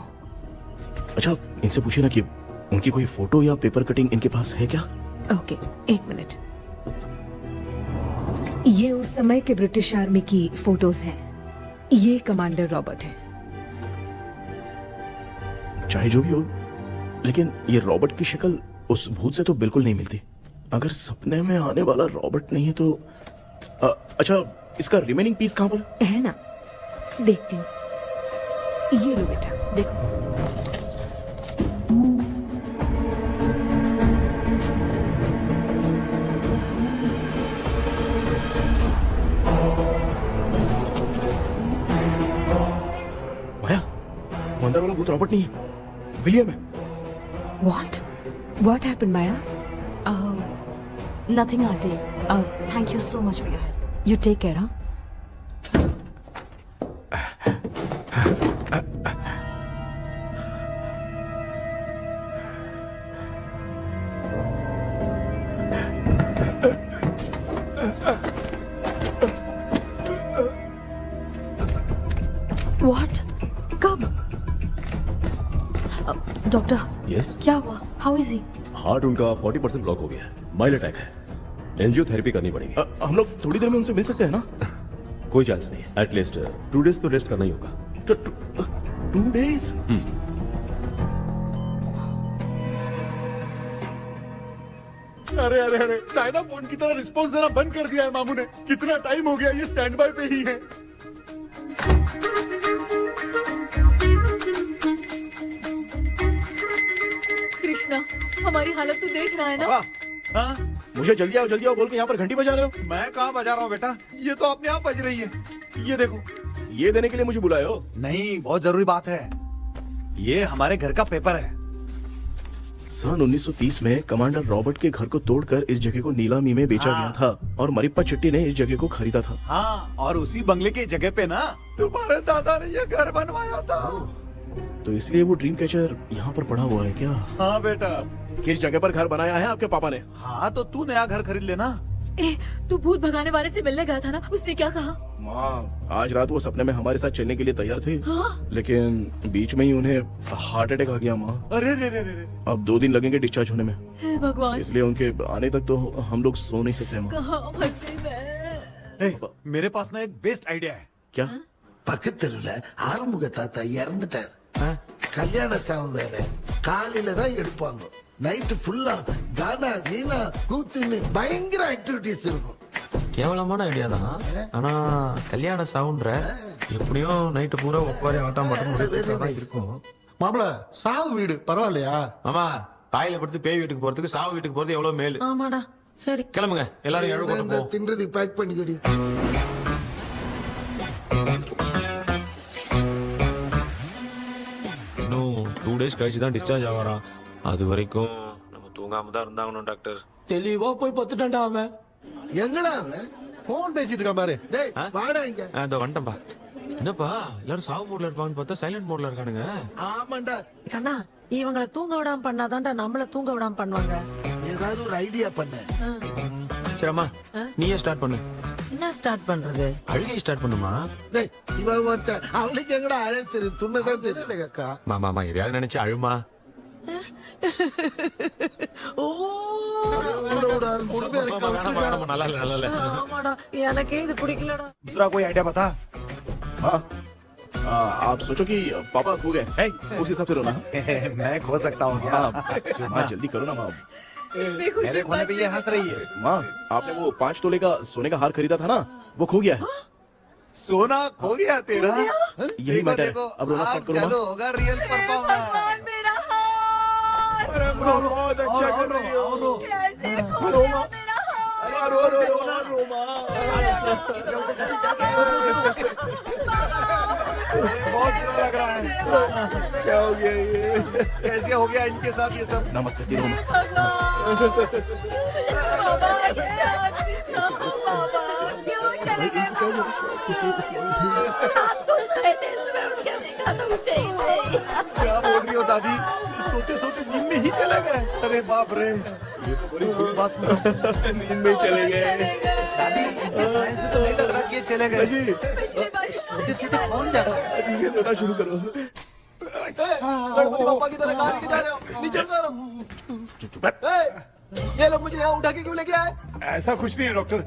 अच्छा, इनसे पूछे ना कि उनकी कोई फोटो या पेपर कटिंग इनके पास है क्या? ओके, एक मिनट। ये उस समय के ब्रिटिश आर्मी की फोटोज हैं। ये कमांडर रॉबर्ट है। चाहे जो भी हो, लेकिन ये रॉबर्ट की शक्ल उस भूत से तो बिल्कुल नहीं मिलती। अगर सपने में आने वाला रॉबर्ट नहीं है तो अच्छा, इसका रिमेनिंग पीस कहाँ पर है ना? देखती हूँ। ये लो बेटा, देखो। माया, वो अंदर वाला भूत रॉबर्ट नहीं है, विलियम है। What happened, Maya? Nothing, auntie. Thank you so much for your help. You take care, huh? What? कब? डॉक्टर, यस, क्या हुआ? How is he? हार्ट उनका 40% ब्लॉक हो गया है। माइल्ड अटैक है। एंजियोथेरेपी करनी पड़ेगी। हम लोग थोड़ी देर में उनसे मिल सकते हैं ना? कोई चांस नहीं है। एटलीस्ट 2 डेज तो रेस्ट करना ही होगा। 2 days? अरे अरे अरे, चाइना फोन की तरह रिस्पॉन्स देना बंद कर दिया है मामू ने। कितना टाइम हो गया, ये स्टैंड बाय पे ही है। कृष्णा, हमारी हालत तो देख रहा है ना? हाँ? मुझे जल्दी आओ बोल के यहाँ पर घंटी बजा रहे हो। मैं कहाँ बजा रहा हूँ बेटा, ये तो अपने आप बज रही है। ये देखो। ये देने के लिए मुझे बुलाए हो? नहीं, बहुत जरूरी बात है। ये हमारे घर का पेपर है। सन 1930 में कमांडर रॉबर्ट के घर को तोड़कर इस जगह को नीलामी में बेचा गया था और मरिप्पा चिट्टी ने इस जगह को खरीदा था। हाँ, और उसी बंगले की जगह पे ना तुम्हारे दादा ने ये घर बनवाया था। तो इसलिए वो ड्रीम कैचर यहाँ पर पड़ा हुआ है क्या? हाँ बेटा। किस जगह पर घर बनाया है आपके पापा ने? हाँ, तो तू नया घर खरीद लेना। तू भूत भगाने वाले से मिलने गया था ना, उसने क्या कहा? माँ, आज रात वो सपने में हमारे साथ चलने के लिए तैयार थे। लेकिन बीच में ही उन्हें हार्ट अटैक आ गया माँ। अरे रे रे रे। अब 2 दिन लगेंगे डिस्चार्ज होने में। हे भगवान, इसलिए उनके आने तक तो हम लोग सो नहीं सकते माँ। कहाँ फंसे मैं? मेरे पास ना एक बेस्ट आइडिया है। क्या? பக்கத்தெருவுல ஆறுமுக தாத்தா இறந்துட்டார். கல்யாண சாவு வேற. காலையில தான் எடுப்பாங்க. நைட் ஃபுல்லா கானா கீனா கூத்துன்னு பயங்கர ஆக்டிவிட்டிஸ் இருக்கும். கேவலமான ஐடியா தான். ஆனா கல்யாண சவுண்ட்ற எப்படியோ நைட்டு பூரா உட்காரி ஆட்டம் மட்டும் இருக்கும். மாப்பிள, சாவு வீடு பரவாயில்லையா? மாமா, பாயில படுத்து பேய் வீட்டுக்கு போறதுக்கு சாவு வீட்டுக்கு போறது எவ்வளவு மேல். ஆமாடா, சரி கிளம்புங்க, எல்லாரும் எழு கொண்டு போ. தின்றதுக்கு பேக் பண்ணிக்கடி. இன்னும் 2 days கழிச்சு தான் டிஸ்சார்ஜ் ஆவாராம். அது வரைக்கும் நம்ம தூங்காம தான் இருந்தாகணும் டாக்டர். தெளிவா போய் பத்துட்டான்டா அவன். எங்கடா அவன்? போன் பேசிட்டு இருக்கான் பாரு. டேய், வாடா இங்க. இதோ வந்துட்டேன்பா. என்னப்பா எல்லாரும் சாவு மோட்ல இருப்பாங்கன்னு பார்த்தா சைலண்ட் மோட்ல இருக்கானுங்க. ஆமாண்டா. கண்ணா, இவங்கள தூங்க விடாம பண்ணாதான்டா நம்மள தூங்க விடாம பண்ணுவாங்க. ஏதாவது ஒரு ஐடியா பண்ண. சரிம்மா, நீயே ஸ்டார்ட் பண்ணு. என்ன ஸ்டார்ட் பண்றது? அழுகை ஸ்டார்ட் பண்ணுமா? டேய், இவன் ஒருத்தன். அவளுக்கு எங்கடா அழகு தெரியும்? துண்ணதான் தெரியல அக்கா. மாமா எதையாவது நினைச்சு அழுமா. ஓ, நல்லா இல்ல. ஆமாடா, எனக்கே இது பிடிக்கலடா. दूसरा कोई आइडिया बता। हाँ, आप सोचो कि पापा खो गए, उस हिसाब से रोना। मैं खो सकता हूँ क्या? हाँ, जल्दी करो ना माँ। इतनी खुशी मेरे खोने पे ये हंस रही है। माँ, आपने वो 5 तोले का सोने का हार खरीदा था ना, वो खो गया है। सोना खो गया तेरा? यही मैटर है। अब रोना स्टार्ट करो माँ। चलो होगा रियल परफॉर्मेंस। मेरा हाथ बहुत अच्छा कर रही हो। कैसे खो गया मेरा हाथ? बहुत बुरा लग रहा है। क्या हो गया ये? कैसे हो गया इनके साथ ये सब? ना मत करती रहो माँ। बाबा क्यों चले गए? आपको सोए थे, सुबह उठ के देखा तो उठे ही नहीं। क्या बोल रही हो दादी? सोते सोते नींद में ही चले गए? अरे बाप रे, ये तो बड़ी बुरी बात सुना। नींद में चले गए। दादी इस लाइन से तो नहीं लग रहा कि ये चले गए। सोते सोते कौन जाता है? ये रोना शुरू करो। गणपति बापा की तरह कहाँ लेके जा रहे हो? नीचे उतारो। ये लोग मुझे यहाँ उठा के क्यों लेके आए? ऐसा कुछ नहीं है डॉक्टर,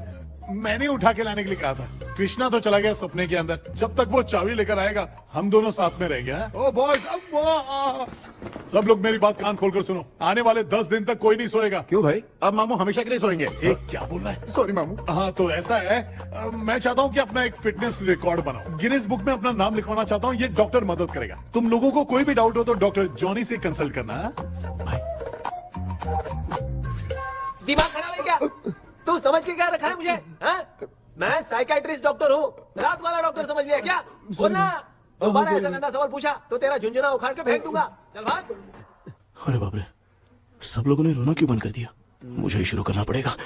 मैंने उठा के लाने के लिए कहा था। कृष्णा तो चला गया सपने के अंदर, जब तक वो चाबी लेकर आएगा हम दोनों साथ में रहेंगे। हाँ? ओ बॉयज, सब लोग मेरी बात कान खोलकर सुनो, आने वाले 10 दिन तक कोई नहीं सोएगा। क्यों भाई? अब मामू हमेशा के लिए सोएंगे। क्या बोल रहा है? सॉरी मामू। हाँ तो ऐसा है, मैं चाहता हूँ कि अपना एक फिटनेस रिकॉर्ड बनाओ, गिनीज बुक में अपना नाम लिखवाना चाहता हूँ। ये डॉक्टर मदद करेगा। तुम लोगों को कोई भी डाउट हो तो डॉक्टर जॉनी से कंसल्ट करना। दिमाग खराब है क्या? तू समझ के क्या रखा है मुझे? हाँ? मैं साइकाइट्रिस्ट डॉक्टर हूँ, रात वाला डॉक्टर समझ लिया क्या? बोलना, दोबारा ऐसा गंदा सवाल पूछा तो तेरा झुंझुना उखाड़ के फेंक दूंगा। चल भाग। अरे बाप रे, सब लोगों ने रोना क्यों बंद कर दिया? मुझे ही शुरू करना पड़ेगा।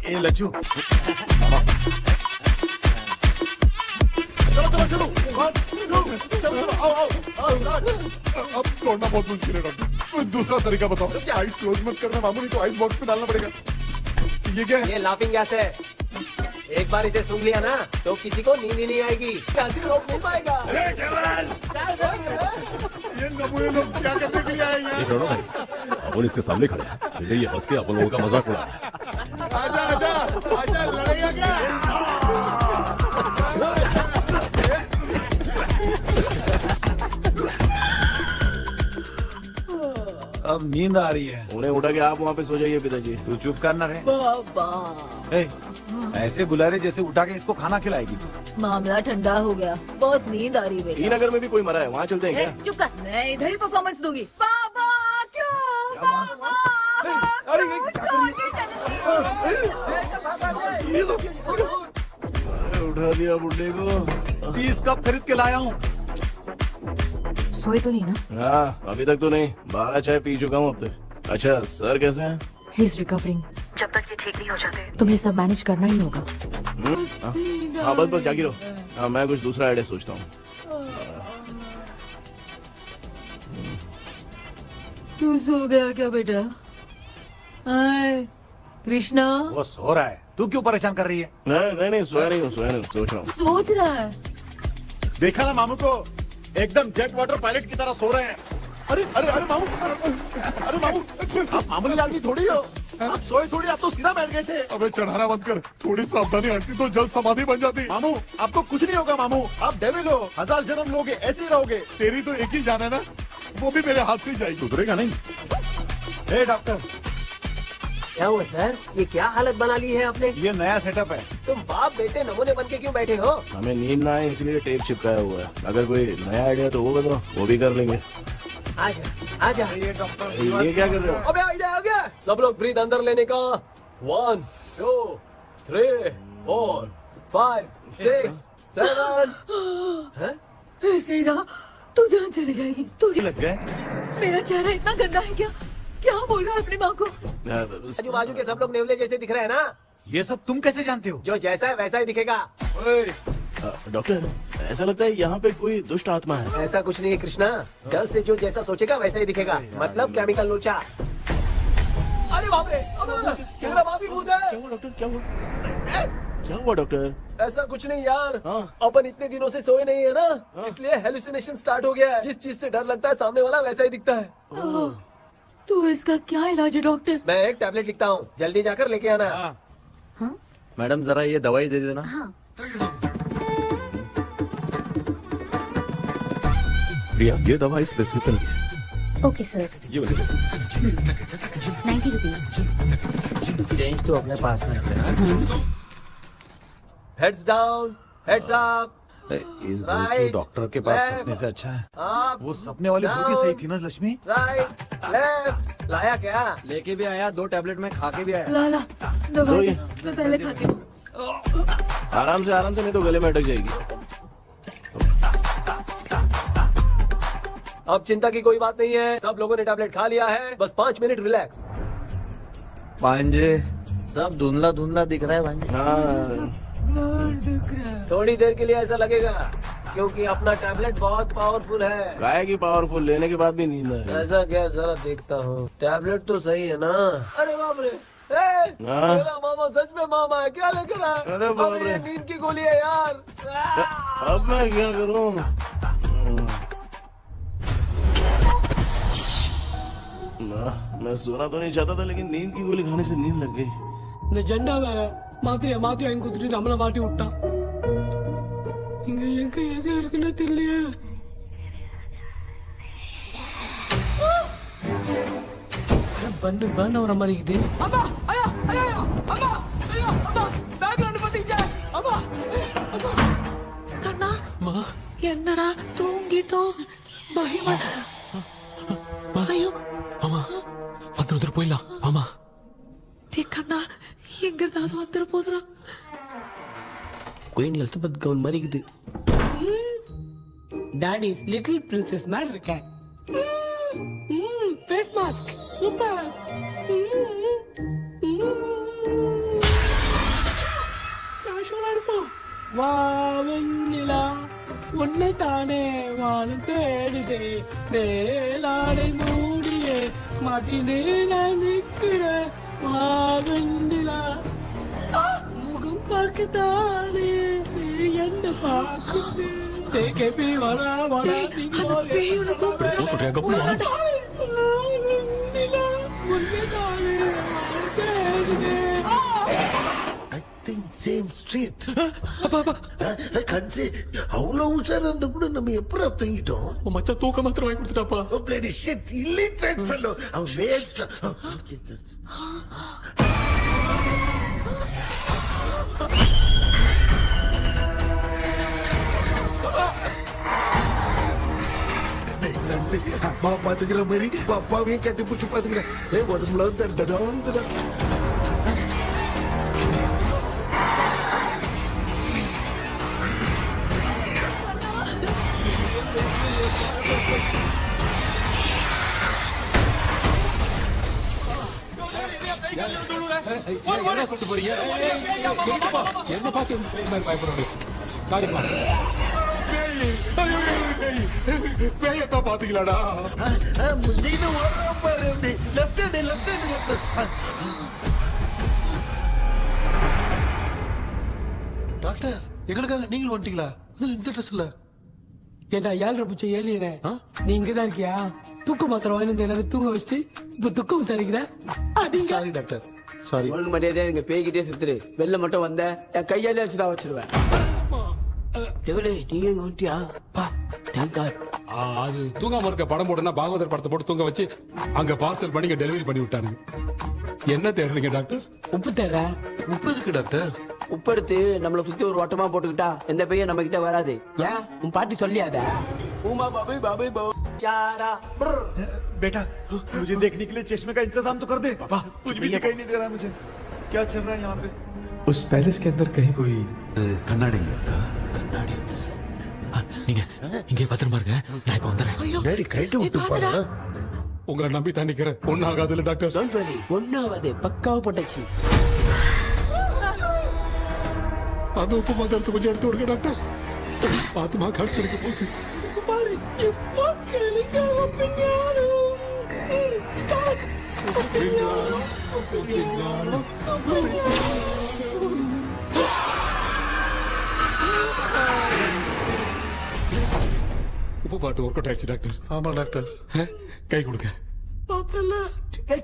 ए लज्जू, चलो चलो चलो, आओ। अब तोड़ना बहुत मुश्किल है डॉक्टर, दूसरा तरीका बताओ। आइस क्लोज मत करना मामू, नहीं तो आइस बॉक्स में डालना पड़ेगा। ये क्या है? ये लाफिंग गैस है, एक बार इसे सूंघ लिया ना तो किसी को नींद ही नहीं आएगी, हंसी रोक नहीं पाएगा। ये नमूने लोग क्या करने के लिए आए हैं? ये दोनों भाई अपन इसके सामने खड़े हैं, इधर ये हंस के अपन लोगों का मजाक उड़ा है। आजा लड़ेगा क्या? अब नींद आ रही है। उन्हें उठा के आप वहाँ पे सो जाइए पिताजी। तू चुप करना रे। ए, ऐसे बुला रहे जैसे उठा के इसको खाना खिलाएगी। मामला ठंडा हो गया, बहुत नींद आ रही है। नगर में भी कोई मरा है, वहाँ चलते हैं क्या? चुप कर, मैं इधर ही परफॉर्मेंस दूंगी। बाबा क्यों? बाबा उठा दिया बुड्ढे को। 30 कप खरीद के लाया हूँ। सोए तो नहीं ना? हाँ, अभी तक तो नहीं, 12 चाय पी चुका हूँ अब तक। अच्छा, सर कैसे हैं? He is recovering. जब तक ये ठीक नहीं हो जाते तुम्हें सब मैनेज करना ही होगा। हाँ बस जागी रहो। हाँ, मैं कुछ दूसरा आइडिया सोचता हूँ। तू सो गया क्या बेटा? आए, कृष्णा वो सो रहा है, तू क्यों परेशान कर रही है? नहीं, सोया नहीं हूँ, सोच रहा हूँ। सोच रहा है। देखा ना मामू को, एकदम जेट वाटर पायलट की तरह सो रहे हैं। अरे मामू, अरे मामू, आप मामूली आदमी थोड़ी हो, आप सोए थोड़ी, आप तो सीधा बैठ गए थे। अबे चढ़ाना बंद कर, थोड़ी सावधानी हटती तो जल्द समाधि बन जाती। मामू आपको कुछ नहीं होगा मामू, आप डेविल हो, 1000 जन्म लोगे, ऐसे ही रहोगे। तेरी तो एक ही जान है ना, वो भी मेरे हाथ से ही जाएगी। सुधरेगा नहीं। ए डॉक्टर, क्या हुआ सर? ये क्या हालत बना ली है आपने? ये नया सेटअप है। तुम बाप बेटे नमूने बन के क्यों बैठे हो? हमें नींद ना आए इसलिए टेप चिपकाया हुआ है। अगर कोई नया आइडिया तो वो बताओ, वो भी कर लेंगे। आजा। ये डॉक्टर, ये क्या कर रहे हो? अबे आइडिया आ गया। सब लोग ब्रीथ अंदर लेने का। 1 2 3 4 5 6 7। ऐसे ही रहा तू जान चली जाएगी। तू लग गए। मेरा चेहरा इतना गंदा है क्या? क्या बोल रहा है अपनी माँ को? आजू बाजू के सब लोग नेवले जैसे दिख रहे हैं ना? ये सब तुम कैसे जानते हो? जो जैसा है वैसा ही दिखेगा। डॉक्टर, ऐसा लगता है यहाँ पे कोई दुष्ट आत्मा है। ऐसा कुछ नहीं है कृष्णा, डर से जो जैसा सोचेगा वैसा ही दिखेगा, मतलब केमिकल लोचा। अरे बाप रे, मेरा बाप ही भूत है। क्या हुआ डॉक्टर, क्या हुआ डॉक्टर? ऐसा कुछ नहीं यार, हाँ। अपन इतने दिनों से सोए नहीं है ना, इसलिए हेलुसिनेशन स्टार्ट हो गया है। जिस चीज से डर लगता है सामने वाला वैसा ही दिखता है। तो इसका क्या इलाज है डॉक्टर? मैं एक टैबलेट लिखता हूँ, जल्दी जाकर लेके आना। हाँ? मैडम जरा ये दवाई दे देना। हाँ। प्रिया, ये दवा इस प्रिस्क्रिप्शन की है। ओके सर, ये वाली 90 रुपीज। चेंज तो अपने पास में रखना। हेड्स डाउन, हेड्स अप, इस Right, डॉक्टर के पास left, फंसने से अच्छा है अप, वो सपने वाली बुकी सही थी ना लक्ष्मी। Right, left. लाया क्या? लेके भी आया, 2 टैबलेट में खा के भी आया। ला दवा दे, मैं पहले खाती हूँ। आराम से नहीं तो गले में अटक जाएगी। अब चिंता की कोई बात नहीं है, सब लोगों ने टैबलेट खा लिया है, बस 5 मिनट रिलैक्स। भांजे सब धुंधला धुंधला दिख रहा है भांजे। हाँ थोड़ी देर के लिए ऐसा लगेगा क्योंकि अपना टैबलेट बहुत पावरफुल है। गाय की पावरफुल लेने के बाद भी नींद है। ऐसा क्या, जरा देखता हूँ। टैबलेट तो सही है ना? अरे बाप रे, हाँ? मेरा मामा सच में मामा है, क्या लेकर आया? अरे बाप अबे, रे। ये नींद की गोली है यार। अब मैं क्या करूं? मैं सोना तो नहीं चाहता था लेकिन नींद की गोली खाने से नींद लग गई। நிஜண்டா வேற மாத்திரையா மாத்தி வாங்கி கொடுத்துட்டு நம்மள மாட்டி விட்டான். இங்க எங்க எது இருக்குன்னு தெரியலையே. பண்டு பர்ன் ஆகுற மாதிரி இருக்குது. அம்மா ஐயா ஐயா அம்மா ஐயா அம்மா பேக்ரவுண்ட் பத்திச்சே அம்மா அம்மா கண்ணா மா என்னடா தூங்கிட்டோம் பயமா ஐயோ மாமா வந்துட்டு போயிடலாம் மாமா. கண்ணா எங்க இருந்தாவது வந்துட போதுரா. குயின் எலிசபெத் கவுன் மாதிரி இருக்குது. டாடி லிட்டில் பிரின்சஸ் மாதிரி இருக்கேன். Face mask super. கேஷுவலா இருப்போம். வா வெண்ணிலா உன்னை தானே வானம் தேடுதே மேலாடை மூடியே மாட்டினே நான் நிற்கிறேன். வா வெண்ணிலா முகம் பார்க்கத்தானே என்ன பார்க்குது. தேக்கே வரா வரா சேம் ஸ்ட்ரீட் கட்சி அவ்வளவு உஷாரா இருந்தா கூட நம்ம எப்படா தூங்கிட்டோம். மச்சா தூக்க மாத்திரம் வாங்கி கொடுத்துட்டாப்பா. bloody shit illiterate fellow அவன் வேஸ்ட். அம்மா பாத்துக்கிற மாதிரி அப்பாவையும் கட்டி பிடிச்சி பாத்துக்கிறேன். உடம்புல தடா என்ன சொல்லிட்டு போறீங்க? என்ன பார்த்து பயப்படுறீங்க? சாரிப்பா. பேயத்தான் பாத்தீங்களாடா? டாக்டர் எங்களுக்காக நீங்களும் வந்துட்டீங்களா? இந்த ட்ரெஸ்ல ஏண்டா 7 பூச்சி ஏலியனே, நீ இங்கதான் இருக்கியா? தூக்க மாத்திரம் வாங்கி எனக்கு தூங்க வச்சுட்டு இப்ப துக்கம் விசாரிக்கிற. Sorry doctor sorry. ஒன்று மரியாதையா நீங்க பேய்கிட்டே செத்துரு. வெளில மட்டும் வந்த என் கையாலே வச்சுதான் வச்சிருவேன். நீங்க எங்க வந்துட்டியா? பா தேங்க் காட். அது தூங்காம இருக்க படம் போடுனா பாகவதர் படத்தை போட்டு தூங்க வச்சு அங்க பார்சல் பண்ணி டெலிவரி பண்ணி விட்டானுங்க. என்ன தேடுறீங்க டாக்டர்? உப்பு தேடுற. உப்பு எதுக்கு டாக்டர்? உப்பு எடுத்து நம்மளை சுத்தி ஒரு வட்டமா போட்டுக்கிட்டா எந்த பையன் நம்ம கிட்ட வராது. ஏன் உன் பாட்டி சொல்லியாத? உமா பாபி பாபி பாபு चारा बेटा मुझे देखने के लिए चश्मे का इंतजाम तो कर दे। पापा कुछ भी दिखाई नहीं दे रहा मुझे, क्या चल रहा है यहाँ पे? उस पैलेस के अंदर कहीं कोई கண்ணாடி கண்ணாடி நீங்க இங்கே பத்திரமா இருங்க, நான் இப்ப வந்துடுறேன். டேடி கைட்டு விட்டு பாரு. உங்களை நம்பி தான் நிக்கிறேன். ஒன்னும் ஆகாதுல்ல டாக்டர்? டோன்ட் வரி, ஒன்னாவது பக்காவ பட்டாச்சு. அது உப்பு மாத்திரத்தை கொஞ்சம் எடுத்து விடுங்க டாக்டர். பாத்துமா கடிச்சிருக்க போகுது. பாரு இப்போ கேளுங்க. உப்பு பாட்டு ஒர்க் அவுட் ஆயிடுச்சு டாக்டர். ஆமா டாக்டர். கை கொடுங்க.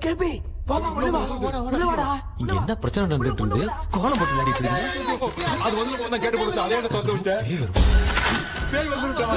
கேபி வாமா உள்ள வா. உள்ள வாடா. இங்க என்ன பிரச்சனை நடந்துட்டு இருந்து கோலம் போட்டு விளையாடிட்டு இருக்கீங்க? அது வந்து கேட்டு போச்சு. அதே என்ன தொந்த வச்ச பேய் வந்துட்டா.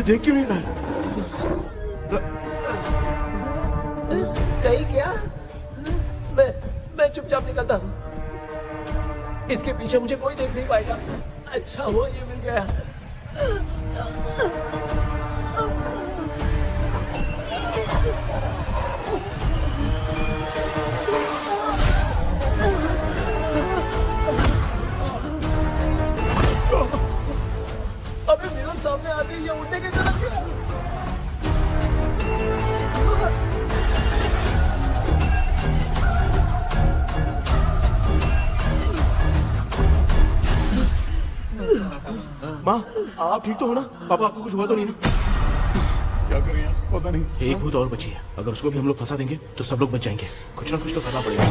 देख क्यों नहीं रहा है? नहीं क्या? मैं चुपचाप निकलता हूँ। इसके पीछे मुझे कोई देख नहीं पाएगा। अच्छा वो ये मिल गया। अबे मेरे सामने आते ही ये उड़ने की तरफ गया। माँ, आप ठीक तो हो ना? पापा आपको कुछ हुआ तो नहीं ना? क्या करें पता नहीं। एक भूत और बची है, अगर उसको भी हम लोग फंसा देंगे तो सब लोग बच जाएंगे। कुछ ना कुछ तो करना पड़ेगा।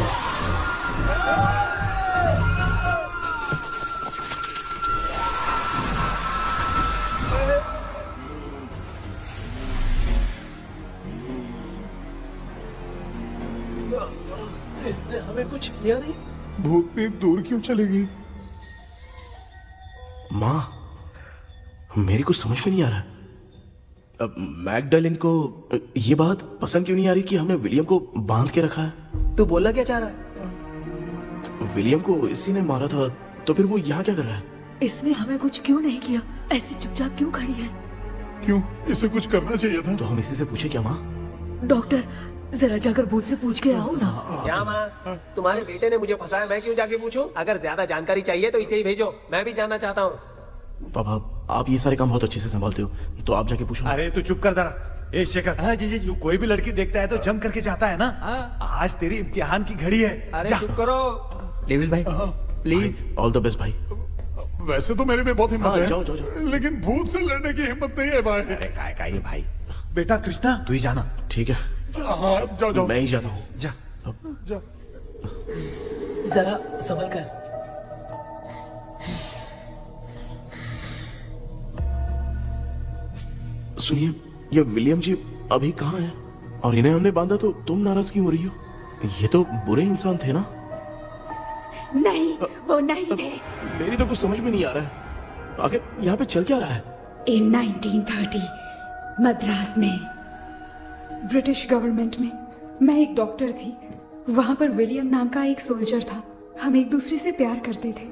इसने हमें कुछ किया नहीं। भूतनी दूर क्यों चली गई? माँ, मेरी कुछ समझ में नहीं आ रहा। अब मैगडालिन को ये बात पसंद क्यों नहीं आ रही कि हमने विलियम को बांध के रखा है? तू बोलना क्या चाह रहा है? विलियम को इसी ने मारा था, तो फिर वो यहाँ क्या कर रहा है? इसने हमें कुछ क्यों नहीं किया? ऐसी चुपचाप क्यों खड़ी है? क्यों? इसे कुछ करना चाहिए था। तो हम इसी से पूछे क्या माँ? डॉक्टर, जरा जाकर भूत से पूछ के आओ ना। क्या माँ, तुम्हारे बेटे ने मुझे फंसाया, मैं क्यों जाके पूछूं? अगर ज्यादा जानकारी चाहिए तो इसे ही भेजो, मैं भी जानना चाहता हूँ। पापा, आप ये सारे काम बहुत अच्छे से संभालते हो, तो आप जाके पूछो। अरे तू चुप कर जरा। ए शेखर, हाँ जी जी जी। तू कोई भी लड़की देखता है तो जम करके जाता है ना? आज तेरी इम्तिहान की घड़ी है। अरे जा। चुप करो। लेविल भाई प्लीज। ऑल द बेस्ट भाई। वैसे तो मेरे में बहुत हिम्मत हाँ, है, जाओ, जाओ, जाओ। लेकिन भूत से लड़ने की हिम्मत नहीं है भाई। अरे काय का ये भाई। बेटा कृष्णा, तू ही जाना। ठीक है, हाँ, जाओ जाओ मैं ही जाता हूँ। जा। जाओ। जरा संभल कर। सुनिए, ये विलियम जी अभी कहाँ है? और इन्हें हमने बांधा तो तुम नाराज क्यों हो रही हो? ये तो बुरे इंसान थे ना? नहीं, वो नहीं थे। मेरी तो कुछ समझ में नहीं आ रहा है। आखिर यहाँ पे चल क्या रहा है? In 1930 मद्रास में ब्रिटिश गवर्नमेंट में मैं एक डॉक्टर थी। वहां पर विलियम नाम का एक सोल्जर था। हम एक दूसरे से प्यार करते थे।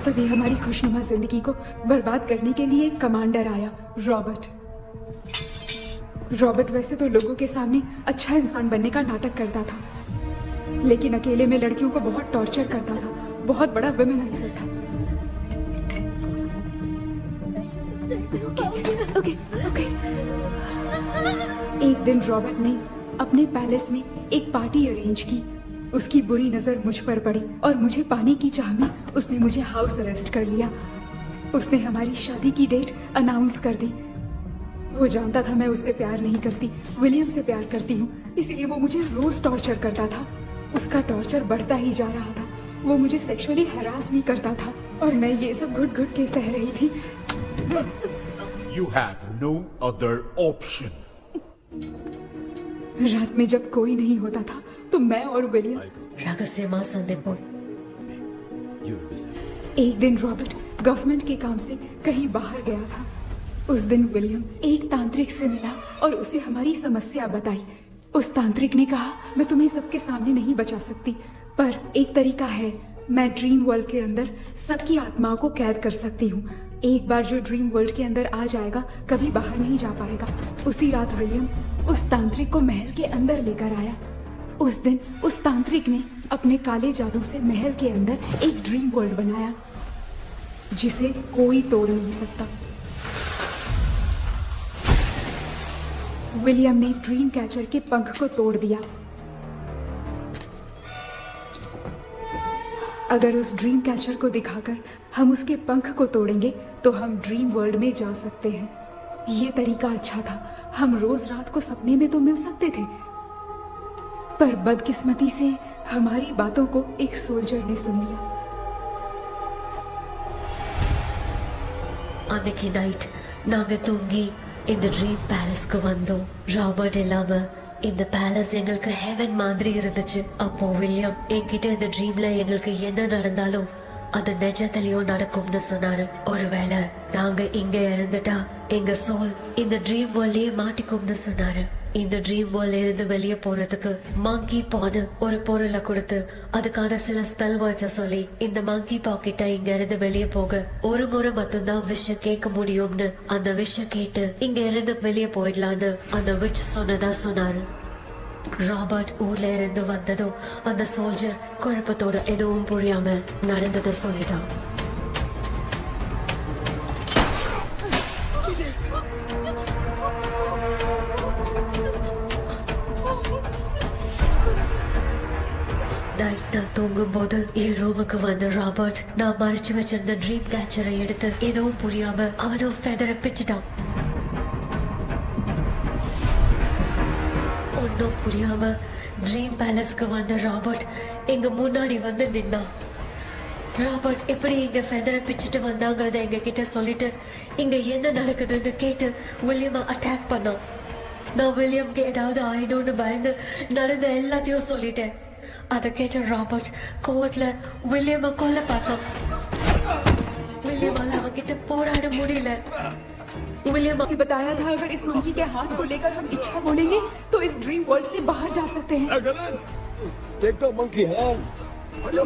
तभी हमारी खुशनुमा जिंदगी को बर्बाद करने के लिए एक कमांडर आया, रॉबर्ट। रॉबर्ट वैसे तो लोगों के सामने अच्छा इंसान बनने का नाटक करता था, लेकिन अकेले में लड़कियों को बहुत टॉर्चर करता था। बहुत बड़ा वुमेनाइजर था। ओके। एक दिन रॉबर्ट ने अपने पैलेस में एक पार्टी अरेंज की। उसकी बुरी नजर मुझ पर पड़ी और मुझे पाने की चाह में उसने मुझे हाउस अरेस्ट कर लिया। उसने हमारी शादी की डेट अनाउंस कर दी। वो जानता था मैं उससे प्यार नहीं करती, विलियम से प्यार करती हूँ, इसलिए वो मुझे रोज टॉर्चर करता था। उसका टॉर्चर बढ़ता ही जा रहा था। वो मुझे सेक्सुअली हैरास भी करता था और मैं ये सब घुट घुट के सह रही थी। You have no other option. रात में जब कोई नहीं होता था तो मैं और विलियम रहस्यमा संदेपुर। एक दिन रॉबर्ट गवर्नमेंट के काम से कहीं बाहर गया था। उस दिन विलियम एक तांत्रिक से मिला और उसे हमारी समस्या बताई। उस तांत्रिक ने कहा, मैं तुम्हें सबके सामने नहीं बचा सकती, पर एक तरीका है। मैं ड्रीम वर्ल्ड के अंदर सबकी आत्माओं को कैद कर सकती हूँ। एक बार जो ड्रीम वर्ल्ड के अंदर आ जाएगा कभी बाहर नहीं जा पाएगा। उसी रात विलियम उस तांत्रिक को महल के अंदर लेकर आया। उस दिन उस तांत्रिक ने अपने काले जादू से महल के अंदर एक ड्रीम वर्ल्ड बनाया जिसे कोई तोड़ नहीं सकता। विलियम ने ड्रीम कैचर के पंख को तोड़ दिया। अगर उस ड्रीम कैचर को दिखाकर हम उसके पंख को तोड़ेंगे तो हम ड्रीम वर्ल्ड में जा सकते हैं। ये तरीका अच्छा था। हम रोज रात को सपने में तो मिल सकते थे, पर बदकिस्मती से हमारी बातों को एक सोल्जर ने सुन लिया। அன்னைக்கு நைட் நாங்க தூங்கி இந்த ட்ரீம் பேலஸ்க்கு வந்தோம். ராபர்ட் இல்லாம இந்த பேலஸ் எங்களுக்கு ஹெவன் மாதிரி இருந்துச்சு. அப்போ வில்லியம் என்கிட்ட இந்த ட்ரீம்ல எங்களுக்கு என்ன நடந்தாலும் அது நிஜத்திலயும் நடக்கும்னு சொன்னாரு. ஒருவேளை நாங்க இங்க இருந்துட்டா எங்க சோல் இந்த ட்ரீம் வேர்ல்ட்லயே மாட்டிக்கும்னு சொன்னாரு. இந்த ட்ரீம் வேர்ல்ட்ல இருந்து வெளியே போறதுக்கு மங்கி பான்னு ஒரு பொருளை கொடுத்து அதுக்கான சில ஸ்பெல் வேர்ட்ஸை சொல்லி இந்த மங்கி பாக்கெட்டை இங்க இருந்து வெளியே போக ஒரு முறை மட்டும்தான் விஷயம் கேட்க முடியும்னு அந்த விஷயம் கேட்டு இங்க இருந்து வெளியே போயிடலான்னு அந்த விச் சொன்னதா சொன்னாரு. ராபர்ட் ஊர்ல இருந்து வந்ததும் அந்த சோல்ஜர் குழப்பத்தோட எதுவும் புரியாம நடந்ததை சொல்லிட்டான். நைட் நான் தூங்கும் போது என் ரூமுக்கு வந்த ராபர்ட் நான் மறைச்சு வச்சிருந்த ட்ரீம் கேச்சரை எடுத்து எதுவும் புரியாம அவனும் ஃபெதரை பிச்சுட்டான். ஒன்னும் புரியாம ட்ரீம் பேலஸ்க்கு வந்த ராபர்ட் எங்க முன்னாடி வந்து நின்னான். ராபர்ட் எப்படி எங்க ஃபெதரை பிச்சுட்டு வந்தாங்கிறத எங்க கிட்ட சொல்லிட்டு இங்க என்ன நடக்குதுன்னு கேட்டு வில்லியமை அட்டாக் பண்ணான். நான் வில்லியம்க்கு ஏதாவது ஆயிடும்னு பயந்து நடந்த எல்லாத்தையும் சொல்லிட்டேன். அதை கேட்ட ராபர்ட் கோவத்துல வில்லியமை கொல்ல பார்த்தான். विलियम அவங்கிட்ட போராட முடியல. विलियम ने बताया था अगर इस मंकी के हाथ को लेकर हम इच्छा बोलेंगे तो इस ड्रीम वर्ल्ड से बाहर जा सकते हैं.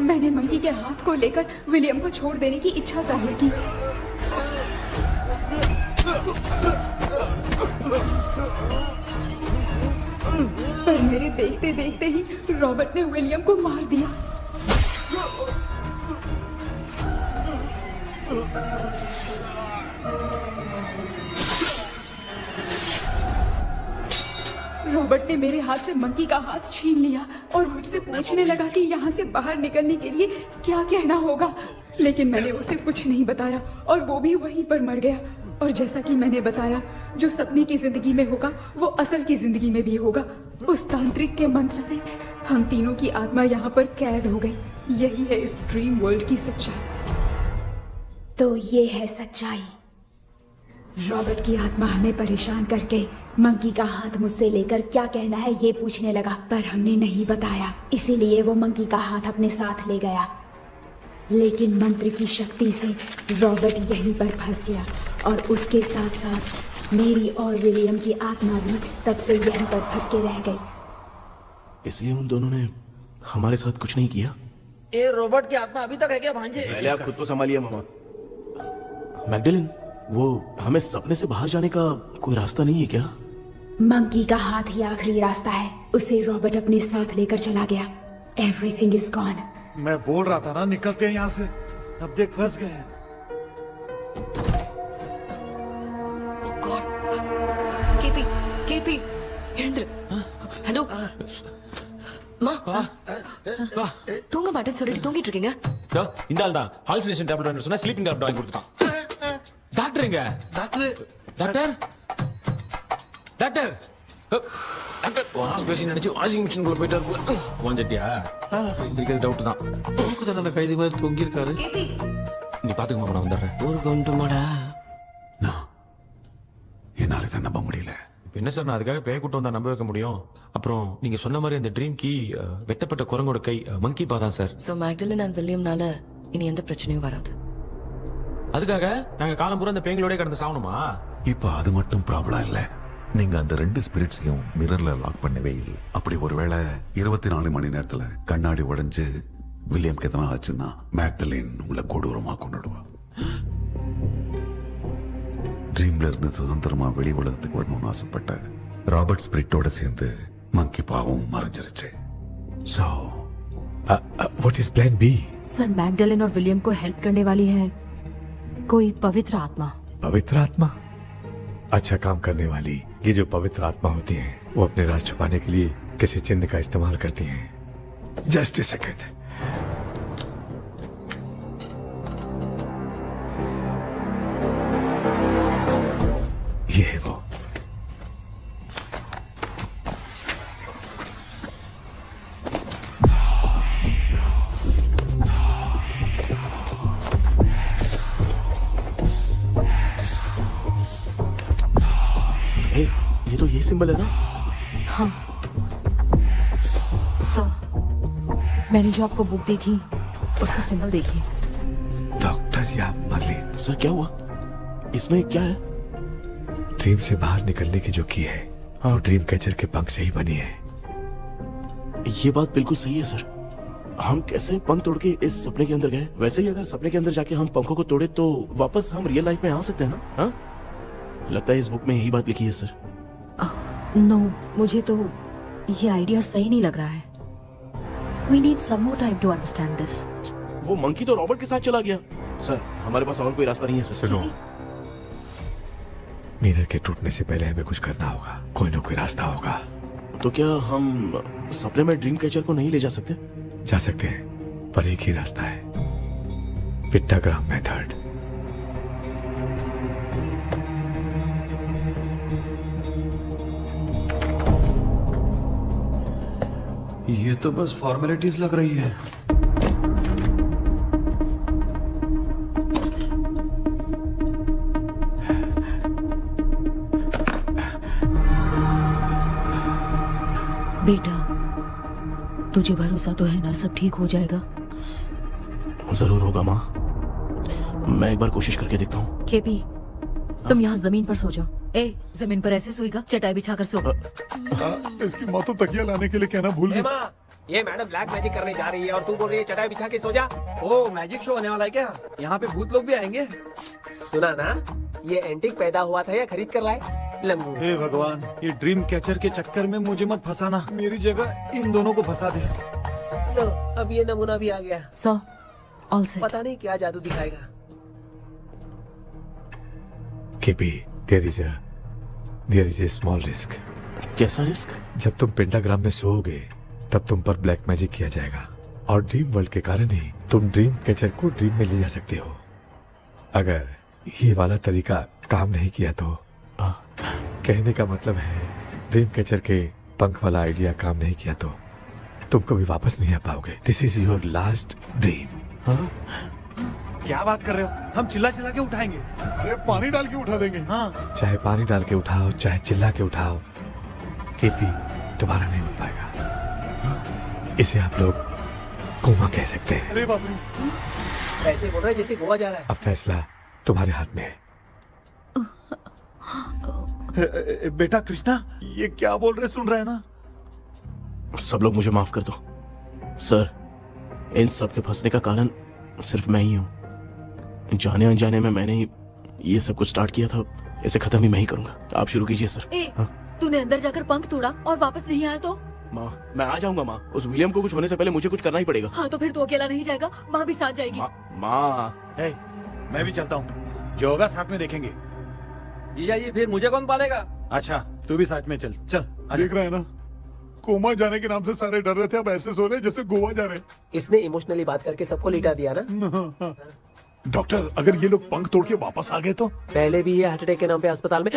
मैंने मंकी के हाथ को लेकर विलियम को छोड़ देने की इच्छा जाहिर की. पर मेरे देखते देखते ही रॉबर्ट ने विलियम को मार दिया. रॉबर्ट ने मेरे हाथ से मंकी का हाथ छीन लिया और मुझसे पूछने लगा कि यहाँ से बाहर निकलने के लिए क्या कहना होगा. लेकिन मैंने उसे कुछ नहीं बताया और वो भी वहीं पर मर गया. और जैसा कि मैंने बताया, जो सपने की जिंदगी में होगा वो असल की जिंदगी में भी होगा. उस तांत्रिक के मंत्र से हम तीनों की आत्मा यहाँ पर कैद हो गई. यही है इस ड्रीम वर्ल्ड की सच्चाई. तो ये है सच्चाई. रॉबर्ट की आत्मा हमें परेशान करके मंकी का हाथ मुझसे लेकर क्या कहना है ये पूछने लगा, पर हमने नहीं बताया. इसीलिए वो मंकी का हाथ अपने साथ ले गया. लेकिन मंत्र की शक्ति से रॉबर्ट यहीं पर फंस गया और उसके साथ साथ मेरी और विलियम की आत्मा भी तब से यहीं पर फंस के रह गई. इसलिए उन दोनों ने हमारे साथ कुछ नहीं किया. ये रॉबर्ट की आत्मा अभी तक है क्या भांजे? पहले आप खुद को संभालिए मामा. मैगडेलिन, वो हमें सपने से बाहर जाने का कोई रास्ता नहीं है क्या? मंकी का हाथ ही आखिरी रास्ता है. उसे रॉबर्ट अपने साथ लेकर चला गया. Everything is gone. मैं बोल रहा था ना निकलते हैं यहाँ से. अब देख फंस गए हैं. கேபி எழுந்துரு. ஹலோ மா, தூங்க மாட்டேன்னு சொல்லிட்டு தூங்கிட்டு இருக்கீங்க. இந்த ஆள் தான் ஹாலுசினேஷன் டேப்லெட் வாங்கி சொன்னா ஸ்லீப்பிங் டேப்லெட் வாங்கி கொடுத்தான். டாக்டர் எங்க? Doctor doctor doctor doctor wash basin நினைச்சு வாஷிங் மிஷின் குள்ள போயிட்டாரு. வாஞ்சிட்டியா? இதுக்கு டவுட் தான். தன்னோட கைதி மாதிரி தொங்கி இருக்காரு. நீ பாத்துக்கமா, நான் வந்துடுறேன். ஊருக்கு கொண்டு மாடா. என்னால தான் நம்ப முடியல. என்ன சார், நான் அதுக்காக பேய் கூட்டம் தான் நம்ப வைக்க முடியும். அப்புறம் நீங்க சொன்ன மாதிரி அந்த ட்ரீம் கீ வெட்டப்பட்ட குரங்கோட கை மங்கி பாதான் சார். சோ மேக்டலின் அண்ட் வில்லியம்னால இனி எந்த பிரச்சனையும் வராது. அதுக்காக நாங்க காலம் பூரா அந்த பேய்களோட கடந்து சாவணுமா? இப்ப அது மட்டும் ப்ராப்ளம் இல்ல. நீங்க அந்த ரெண்டு ஸ்பிரிட்ஸையும் மிரர்ல லாக் பண்ணவே இல்லை. அப்படி ஒருவேளை 24 மணி நேரத்துல கண்ணாடி உடைஞ்சு வில்லியம்க்கு எதனா ஆச்சுன்னா மேக்டலின் உங்களை கொடூரமா கொண்டுடுவா. ட்ரீம்ல இருந்து சுதந்திரமா வெளி உலகத்துக்கு வரணும்னு ஆசைப்பட்ட ராபர்ட் ஸ்பிரிட்டோட சேர்ந்து மங்கி பாவம் மறைஞ்சிருச்சு. So, what is plan B? Sir Magdalene और विलियम को हेल्प करने वाली है कोई पवित्र आत्मा. पवित्र आत्मा? अच्छा काम करने वाली ये जो पवित्र आत्मा होती हैं, वो अपने राज छुपाने के लिए किसी चिन्ह का इस्तेमाल करती हैं. Just a second. ये है वो. ये तो ये सिंबल है ना? हाँ. सर, मैंने जो आपको बुक दी थी उसका सिंबल देखिए. डॉक्टर या मर्लिन. सर क्या हुआ? इसमें क्या है? ड्रीम से बाहर निकलने की जो की है वो ड्रीम कैचर के पंख से ही बनी है। ये बात बिल्कुल सही है सर। हम कैसे पंख तोड़ के इस सपने के अंदर गए, वैसे ही अगर सपने के अंदर जाके हम पंखों को तोड़े तो वापस हम रियल लाइफ में आ सकते हैं ना? हाँ, लगता है इस बुक में यही बात लिखी है सर। नो, मुझे तो ये आइडिया सही नहीं लग रहा है। We need some more time to understand this. वो मंकी तो रॉबर्ट के साथ चला गया सर। हमारे पास और कोई रास्ता नहीं है सर। सुनो, मिरर के टूटने से पहले हमें कुछ करना होगा। कोई ना कोई रास्ता होगा। तो क्या हम सपने में ड्रीम कैचर को नहीं ले जा सकते? जा सकते हैं, पर एक ही रास्ता है, पिट्टाग्राम मेथड। ये तो बस फॉर्मेलिटीज लग रही है। बेटा, तुझे भरोसा तो है ना सब ठीक हो जाएगा? जरूर होगा माँ, मैं एक बार कोशिश करके देखता हूँ। केपी, तुम यहाँ जमीन पर सो जाओ। ए, जमीन पर ऐसे सोएगा? चटाई बिछाकर सो। इसकी माँ तो तकिया लाने के लिए कहना भूल गई। माँ, ये मैडम ब्लैक मैजिक करने जा रही है और तू बोल रही है चटाई बिछा के सो जा। ओ, मैजिक शो होने वाला है क्या? यहाँ पे भूत लोग भी आएंगे। सुना ना, ये एंटीक पैदा हुआ था या खरीद कर लाए? लंगू। हे भगवान, ये ड्रीम कैचर के चक्कर में मुझे मत फंसाना। मेरी जगह इन दोनों को फंसा दे। लो, अब ये नमूना भी आ गया। So, all set. पता नहीं क्या जादू दिखाएगा। KP, there is a small risk. कैसा रिस्क? जब तुम पेंटाग्राम में सोओगे तब तुम पर ब्लैक मैजिक किया जाएगा और ड्रीम वर्ल्ड के कारण ही तुम ड्रीम कैचर को ड्रीम में ले जा सकते हो। अगर ये वाला तरीका काम नहीं किया तो कहने का मतलब है ड्रीम कैचर के पंख वाला आइडिया काम नहीं किया तो तुम कभी वापस नहीं आ पाओगे। This is your last dream. क्या बात कर रहे हो? हम चिल्ला चिल्ला के उठाएंगे। अरे पानी डाल के उठा देंगे। हाँ, चाहे पानी डाल के उठाओ, चाहे चिल्ला के उठाओ, केपी दोबारा नहीं उठ पाएगा। इसे आप लोग कोमा कह सकते हैं। अरे बाप रे, ऐसे बोल रहा है जैसे गोवा जा रहा है। अब फैसला तुम्हारे हाथ में है। बेटा कृष्णा, ये क्या बोल रहे सुन रहे हैं ना? सब लोग मुझे माफ कर दो सर। इन सब के फंसने का कारण सिर्फ मैं ही हूँ। जाने अनजाने में मैंने ही ये सब कुछ स्टार्ट किया था। इसे खत्म ही मैं ही करूंगा। आप शुरू कीजिए सर। तूने अंदर जाकर पंख तोड़ा और वापस नहीं आया तो? माँ, मैं आ जाऊंगा माँ। उस विलियम को कुछ होने से पहले मुझे कुछ करना ही पड़ेगा। हाँ, तो फिर तू अकेला नहीं जाएगा, माँ भी साथ जाएगी। माँ, मैं भी चलता हूँ, जो होगा साथ में देखेंगे। जीजा जी, फिर मुझे कौन पालेगा? अच्छा, तू भी साथ में चल। चल देख रहा है ना, कोमा जाने के नाम से सारे डर रहे थे, अब ऐसे सो रहे जैसे गोवा जा रहे। इसने इमोशनली बात करके सबको लिटा दिया ना। डॉक्टर, अगर ये लोग पंख तोड़ के वापस आ गए तो? पहले भी ये हार्ट अटैक के नाम पे अस्पताल में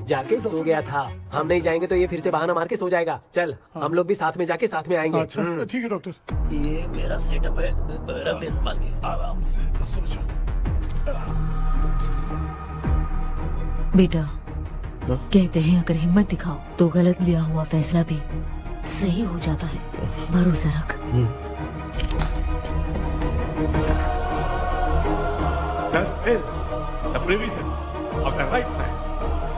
जाके सो गया था। हम नहीं जाएंगे तो ये फिर से बहाना मार के सो जाएगा। चल, हम लोग भी साथ में जाके साथ में आएंगे। अच्छा, ठीक है डॉक्टर। ये मेरा सेटअप है, रख दे संभाल के। आराम से सो जाओ। बेटा, कहते हैं अगर हिम्मत दिखाओ तो गलत लिया हुआ फैसला भी सही हो जाता है। भरोसा रख।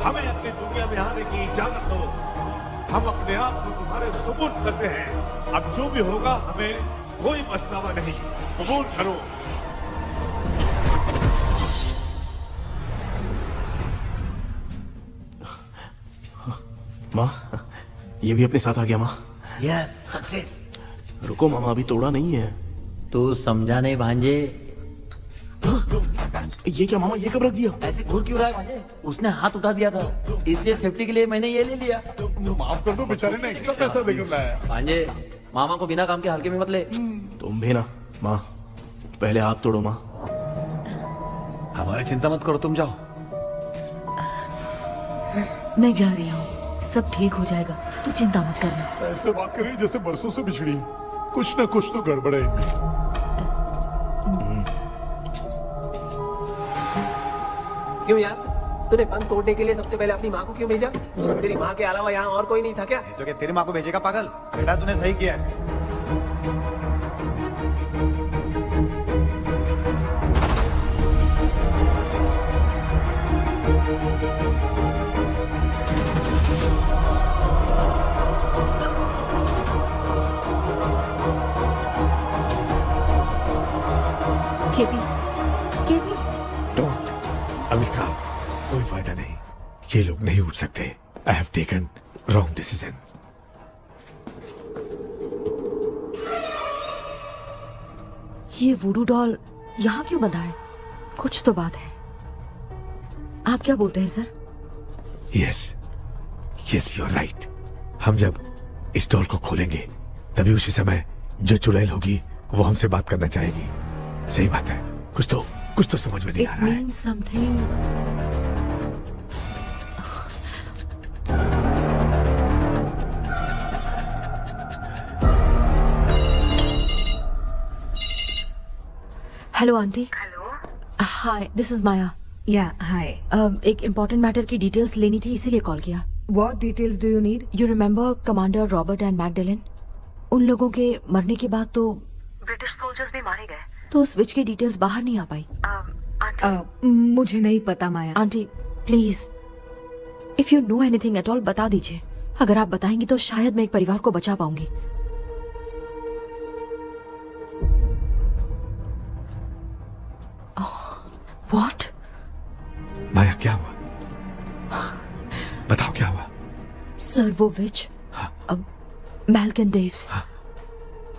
हमें अपनी दुनिया में आने की इजाजत दो। हम अपने आप को तुम्हारे सुपुर्द करते हैं। अब जो भी होगा हमें कोई पछतावा नहीं। कबूल करो। माँ, ये भी अपने साथ आ गया। माँ, यस, सक्सेस। रुको मामा, अभी तोड़ा नहीं है। तू समझा नहीं भांजे। ये क्या मामा, ये कब रख दिया? ऐसे घूर क्यों रहा है भांजे? उसने हाथ उठा दिया था, इसलिए सेफ्टी के लिए मैंने ये ले लिया। माफ कर दो, बेचारे ने एक्स्ट्रा पैसा देकर लाया। भांजे, मामा को बिना काम के हल्के में मत ले। तुम भी ना। माँ, पहले हाथ तोड़ो। माँ, हमारी चिंता मत करो, तुम जाओ। मैं जा रही हूँ, सब ठीक हो जाएगा, तू चिंता मत करना। ऐसे बात करें जैसे बरसों से बिछड़ी। कुछ न कुछ तो गड़बड़ है इनमें। क्यों यार, तूने पंख तोड़ने के लिए सबसे पहले अपनी माँ को क्यों भेजा? तेरी माँ के अलावा यहाँ और कोई नहीं था क्या? तो क्या तेरी माँ को भेजेगा पागल? बेटा, तूने सही किया है। KP, KP. डोंट अविष्का, कोई फायदा नहीं, ये लोग नहीं उठ सकते। I have taken wrong decision. ये वुडू डॉल यहाँ क्यों बंधा है? कुछ तो बात है। आप क्या बोलते हैं sir? Yes yes, you are right. हम जब इस डॉल को खोलेंगे तभी उसी समय जो चुड़ैल होगी वो हमसे बात करना चाहेगी। सही बात है। कुछ तो समझ में नहीं आ It रहा है। means something. Hello aunty. Hello. Hi, this is Maya. Yeah hi. एक इम्पोर्टेंट मैटर की डिटेल्स लेनी थी, इसीलिए कॉल किया। What details do you need? You remember commander Robert and Magdalene? उन लोगों के मरने के बाद तो ब्रिटिश सोल्जर्स भी मारे गए, तो स्विच की डिटेल्स बाहर नहीं आ पाई। मुझे नहीं पता Maya. Aunty please, if you know anything at all बता दीजिए। अगर आप बताएंगी तो शायद मैं एक परिवार को बचा पाऊंगी। व्हाट? माया क्या हुआ? बताओ क्या हुआ? सर वो विच, मैल्कन डेव्स,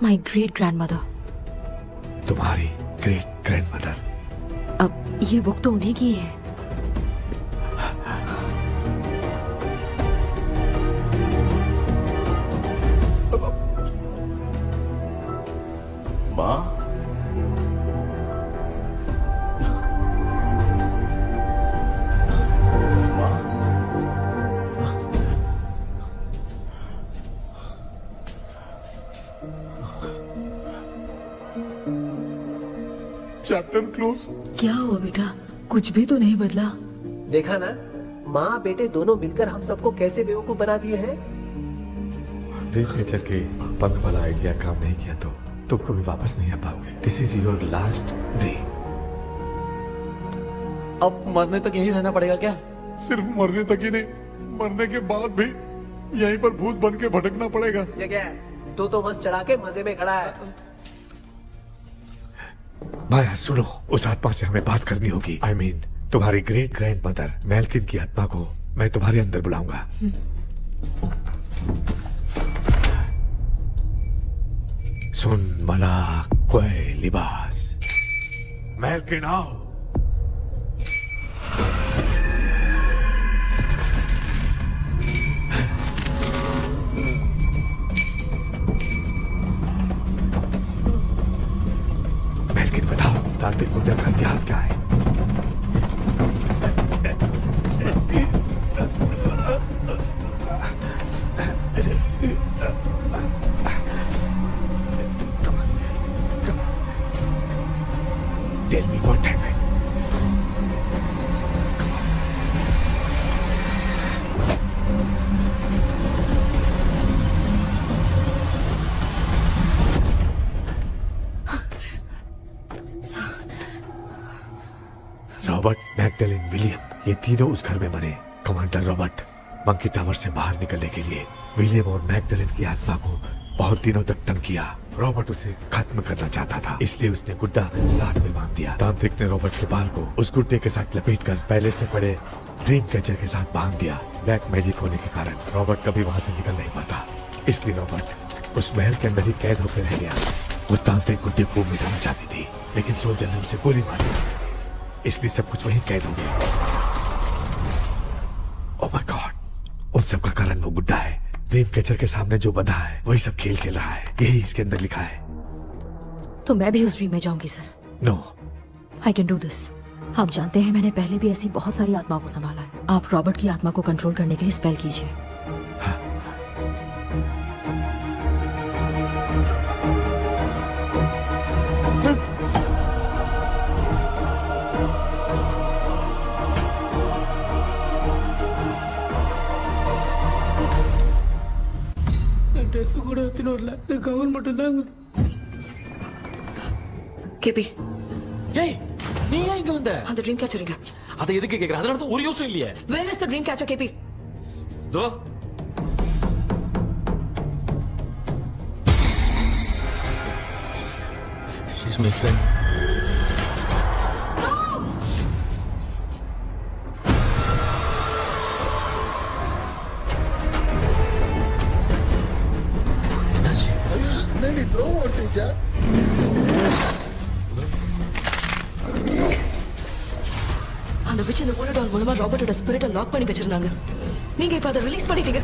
माय ग्रेट ग्रैंडमदर। तुम्हारी ग्रेट ग्रैंडमदर? अब ये बुक तो उन्हीं की है। माँ, चैप्टर क्लोज। क्या हुआ बेटा? कुछ भी तो नहीं बदला। देखा ना, माँ बेटे दोनों मिलकर हम सबको कैसे बेवकूफ बना दिए हैं। ड्रीम कैचर के पंख वाला आइडिया काम नहीं किया तो तुम कभी वापस नहीं आ पाओगे। This is your last dream. अब मरने तक यहीं रहना पड़ेगा क्या? सिर्फ मरने तक ही नहीं, मरने के बाद भी यहीं पर भूत बन के भटकना पड़ेगा। जगह तो बस चढ़ा के मजे में खड़ा है। माया सुनो, उस आत्मा से हमें बात करनी होगी। आई मीन तुम्हारी ग्रेट ग्रैंड मदर मैल्किन की आत्मा को मैं तुम्हारे अंदर बुलाऊंगा। सुन मला कोई लिबास, मैल्किन आओ। मैल्किन बताओ, तांत्रिक मुद्रा का इतिहास क्या है? Tell me what happened. Robert, Magdalene, William, ये तीनों उस घर में मरे। कमांडर रॉबर्ट मंकी टावर से बाहर निकलने के लिए विलियम और मैगडेलिन की आत्मा को बहुत दिनों तक तंग किया। रॉबर्ट उसे खत्म करना चाहता था, इसलिए उसने गुड्डा साथ में बांध दिया। तांत्रिक ने रॉबर्ट के बाल को उस गुड्डे के साथ लपेटकर पैलेस में पड़े ड्रीम कैचर के साथ बांध दिया। ब्लैक मैजिक होने के कारण रॉबर्ट कभी वहां से निकल नहीं पाता, इसलिए रॉबर्ट उस महल के अंदर ही कैद होकर रह गया। वो तांत्रिक गुड्डे को मिटाना चाहती थी, लेकिन सोल्जर ने उसे गोली मारी, इसलिए सब कुछ वहीं कैद हो गया। ओह माय गॉड, उन सब का कारण वो गुड्डा है। ड्रीम कैचर के सामने जो बंधा है वही सब खेल खेल रहा है, यही इसके अंदर लिखा है। तो मैं भी उस ड्रीम में जाऊंगी sir? No, I can do this. आप जानते हैं मैंने पहले भी ऐसी बहुत सारी आत्माओं को संभाला है। आप रॉबर्ट की आत्मा को कंट्रोल करने के लिए स्पेल कीजिए। ட்ரெஸ் கூட எடுத்துன்னு வரல, இந்த கவுன் மட்டும் தான். கேபி, ஏய், நீ ஏன் இங்க வந்த? அந்த ட்ரீம் கேச்சர் எங்க? அதை எதுக்கு கேக்குற? அதனால தான் ஒரு யூஸும் இல்லையே. Where is the dream catcher, KP? Though she's my friend. बेटा அந்த விச் இந்த புல்லட் ஆல் மூலமா ராபர்ட்டோட ஸ்பிரிட்டை லாக் பண்ணி வச்சிருந்தாங்க. நீங்க இப்ப அதை ரிலீஸ் பண்ணிட்டீங்க.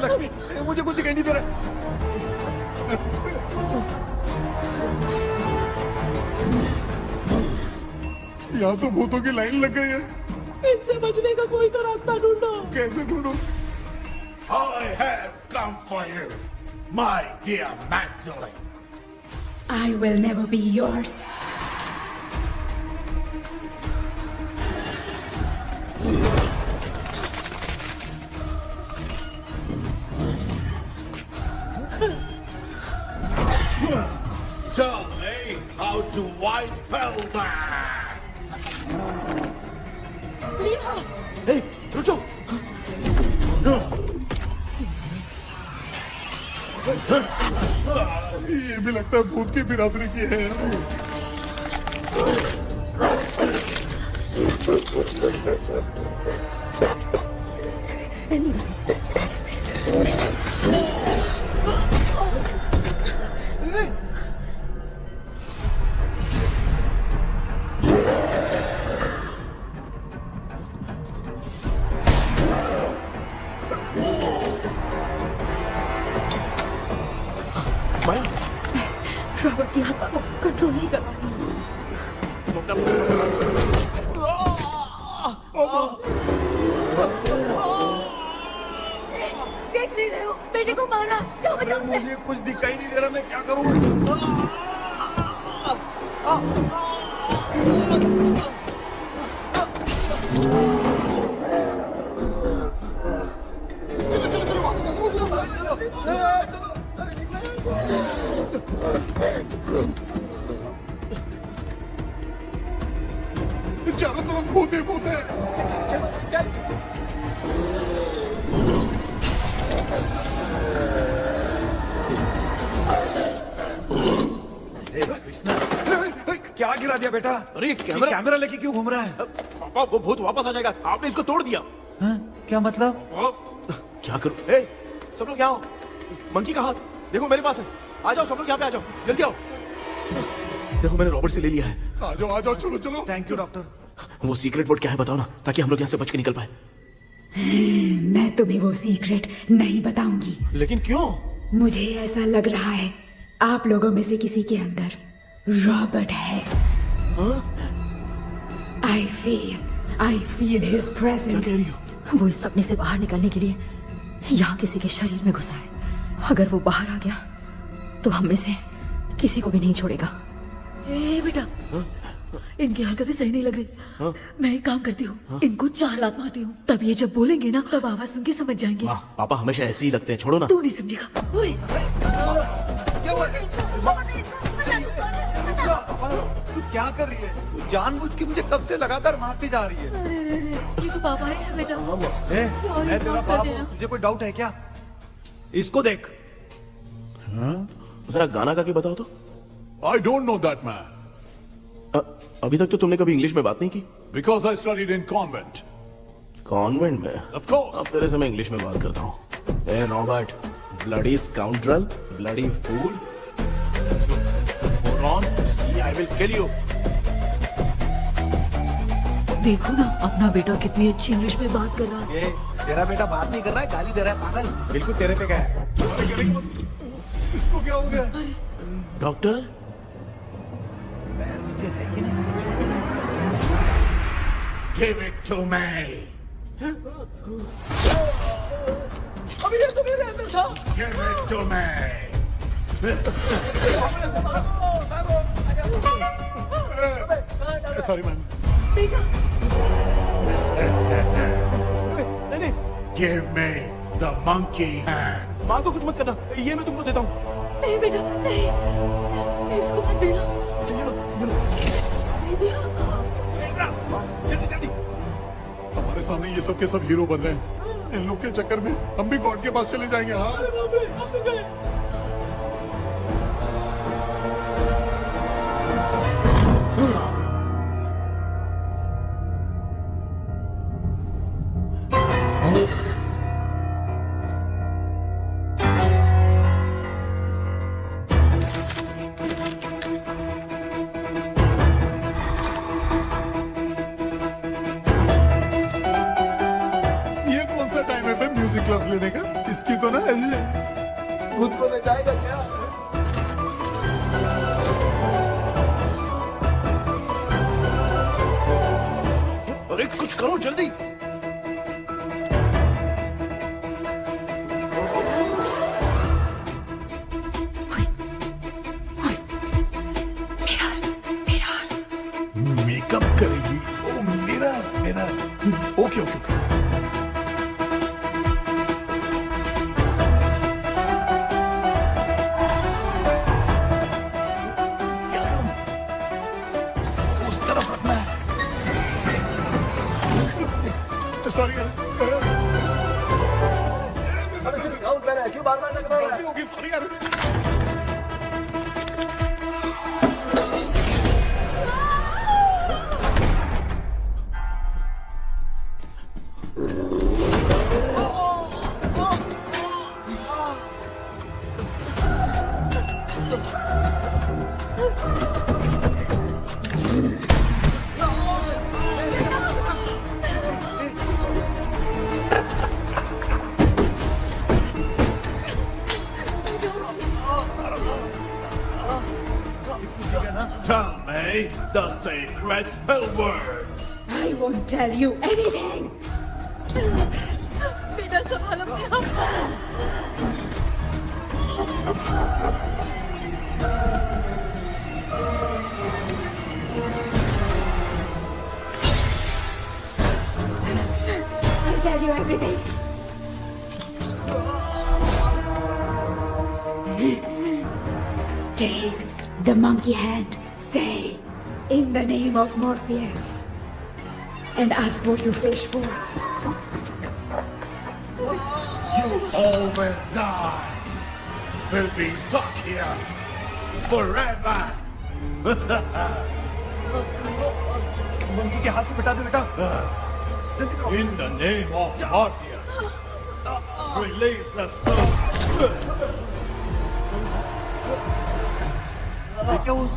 लक्ष्मी मुझे कुछ दिखाई नहीं दे रहा। यहाँ तो भूतों की लाइन लग गई है। इनसे बचने का कोई तो रास्ता ढूंढो। कैसे ढूंढो? I have come for you, my dear Magdalene. I will never be yours. Tell me how to wipe spell that. Hey, रुको। ये भी लगता है भूत की बिरादरी की है। रॉबर्ट की आत्मा को कंट्रोल नहीं कर पा रही। देख नहीं रहे हो बेटे को मारा। जाओ बचाओ उसे। मुझे कुछ दिखाई नहीं दे रहा, मैं क्या करूं? चारों तरफ भूत ही भूत है। क्या गिरा दिया बेटा? अरे कैमरा लेके क्यों घूम रहा है? पापा वो भूत वापस आ जाएगा, आपने इसको तोड़ दिया। हाँ? क्या मतलब? क्या करूं? ए, सब लोग यहाँ आओ। मंकी का हाथ देखो मेरे पास है। आ जाओ सब लोग यहाँ पे, आ जाओ जल्दी आओ। देखो मैंने रॉबर्ट से ले लिया है। आ जाओ चलो चलो। Thank you doctor. वो सीक्रेट वर्ड क्या है बताओ ना, ताकि हम लोग यहाँ से बच के निकल पाए। मैं तुम्हें वो सीक्रेट नहीं बताऊंगी। लेकिन क्यों? मुझे ऐसा लग रहा है आप लोगों में से किसी के अंदर रॉबर्ट है। I feel his presence. क्या कह रही हो? वो इस सपने से बाहर निकलने के लिए यहाँ किसी के शरीर में घुसा है। अगर वो बाहर आ गया तो हम में से किसी को भी नहीं छोड़ेगा। ए बेटा, इनकी हरकतें सही नहीं लग रही। मैं एक काम करती हूँ, इनको 4 लात मारती हूँ, तब ये जब बोलेंगे ना तब आवाज सुन के समझ जाएंगे। पापा हमेशा ऐसे ही लगते हैं, छोड़ो ना। तू नहीं समझेगा। ओए, तू क्या कर रही है? तू जानबूझ के मुझे कब से लगातार मारती जा रही है। अरे ये तो पापा है बेटा। मैं तेरा बाप हूँ, तुझे कोई डाउट है क्या? इसको देख। जरा गाना गा के बताओ तो। I don't know that man. अभी तक तो तुमने कभी इंग्लिश में बात नहीं की। Because I studied in convent. Convent में? Of course. अब तेरे से मैं इंग्लिश में बात करता हूँ। ए Robert, bloody scoundrel, bloody fool, I will kill you. देखो ना अपना बेटा कितनी अच्छी इंग्लिश में बात कर रहा है। ये तेरा बेटा बात नहीं कर रहा है, गाली दे रहा है पागल। बिल्कुल तेरे पे क्या है? इसको क्या हो गया? डॉक्टर, पैर नीचे है कि नहीं? Give it to me. अभी ये तो मेरे अंदर था। Give it to me. Sorry man. नहीं, Give me the monkey hand. माँ को कुछ मत करना, ये मैं तुमको देता हूँ। नहीं बेटा नहीं, इसको मत देना। नहीं सामने ये सब के सब हीरो बन रहे हैं। इन लोग के चक्कर में हम भी गॉड के पास चले जाएंगे। हाँ ये कौन सा टाइम है बे म्यूजिक क्लास लेने का? इसकी तो ना खुद को नचाएगा क्या? अरे कुछ करो जल्दी। मेकअप करेगी? ओ मेरा मेरा ओके ओके ओके। क्या करूं? उस तरफ रखना है। सॉरी क्यों बार-बार टकरा रहा है? होगी, सॉरी यार। Tell me the secret spell words. I won't tell you anything. बेटा संभाल अपने आप को। I'll tell you everything. Take the monkey hand. Say, in the name of Morpheus, and ask what you fish for. You all will die. Will be stuck here forever. Monkey के हाथ में बिठा दे बेटा। In the name of Morpheus, release the soul. क्या उस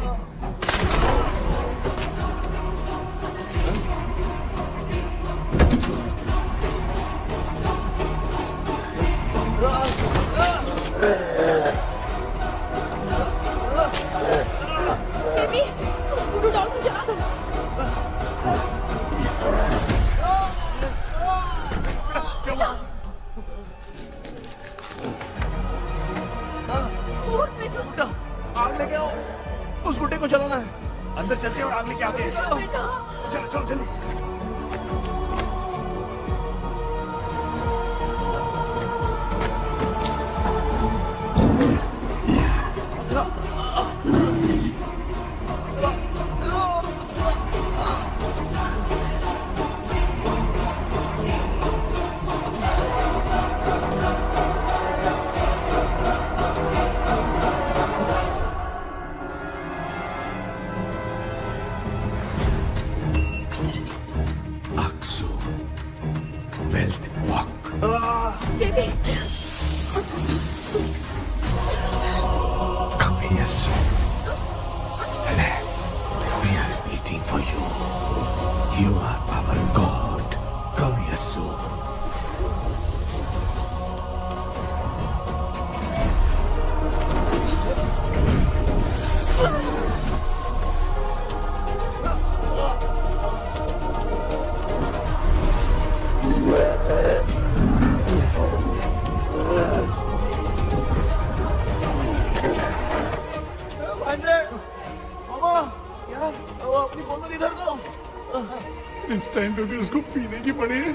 baby, scooter doll को जला दो। आग लेके आओ, उस गुड्डे को जलाना है। अंदर चलते हैं और आग लेके आते हैं। चलो चलो जल्दी। Baby, Come here soon. We are waiting for you. You are our God. Come here soon. Instant होगी, उसको पीने की पड़ी है।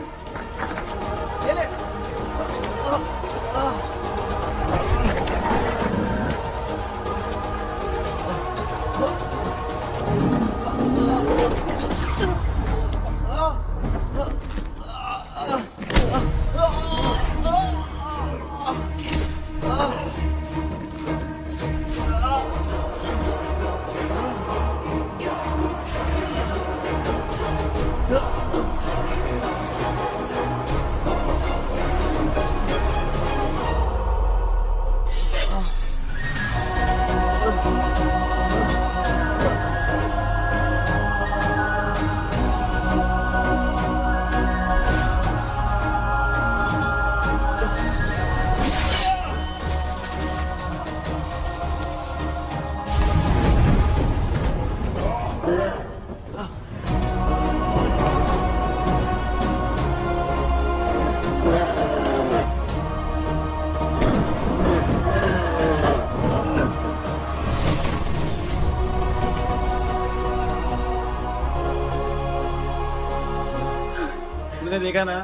तूने देखा ना,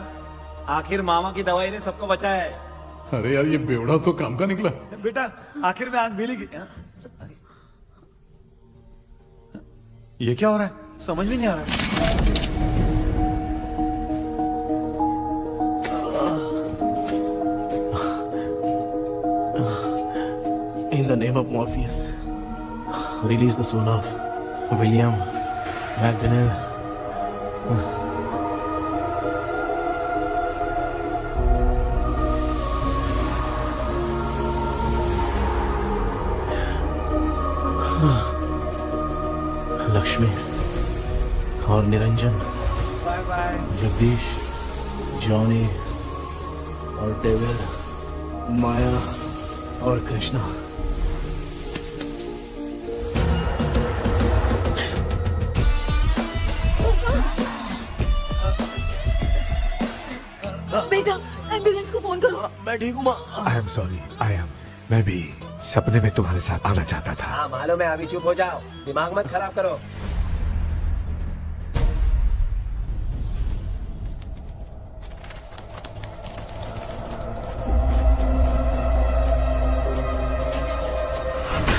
आखिर मामा की दवाई ने सबको बचाया है। अरे यार ये बेवड़ा तो काम का निकला। बेटा आखिर में आंख मिली ये क्या हो रहा है समझ में नहीं आ रहा है। In the name of Morpheus, release the soul of William McDonnell. Lakshmi और Niranjan, bye bye. Jagdish, Johnny और डेविल, माया और कृष्णा। बेटा एम्बुलेंस को फोन करो। मैं ठीक हूँ माँ। आई एम सॉरी, मैं भी सपने में तुम्हारे साथ आना चाहता था। हाँ मालूम है, अभी चुप हो जाओ, दिमाग मत खराब करो।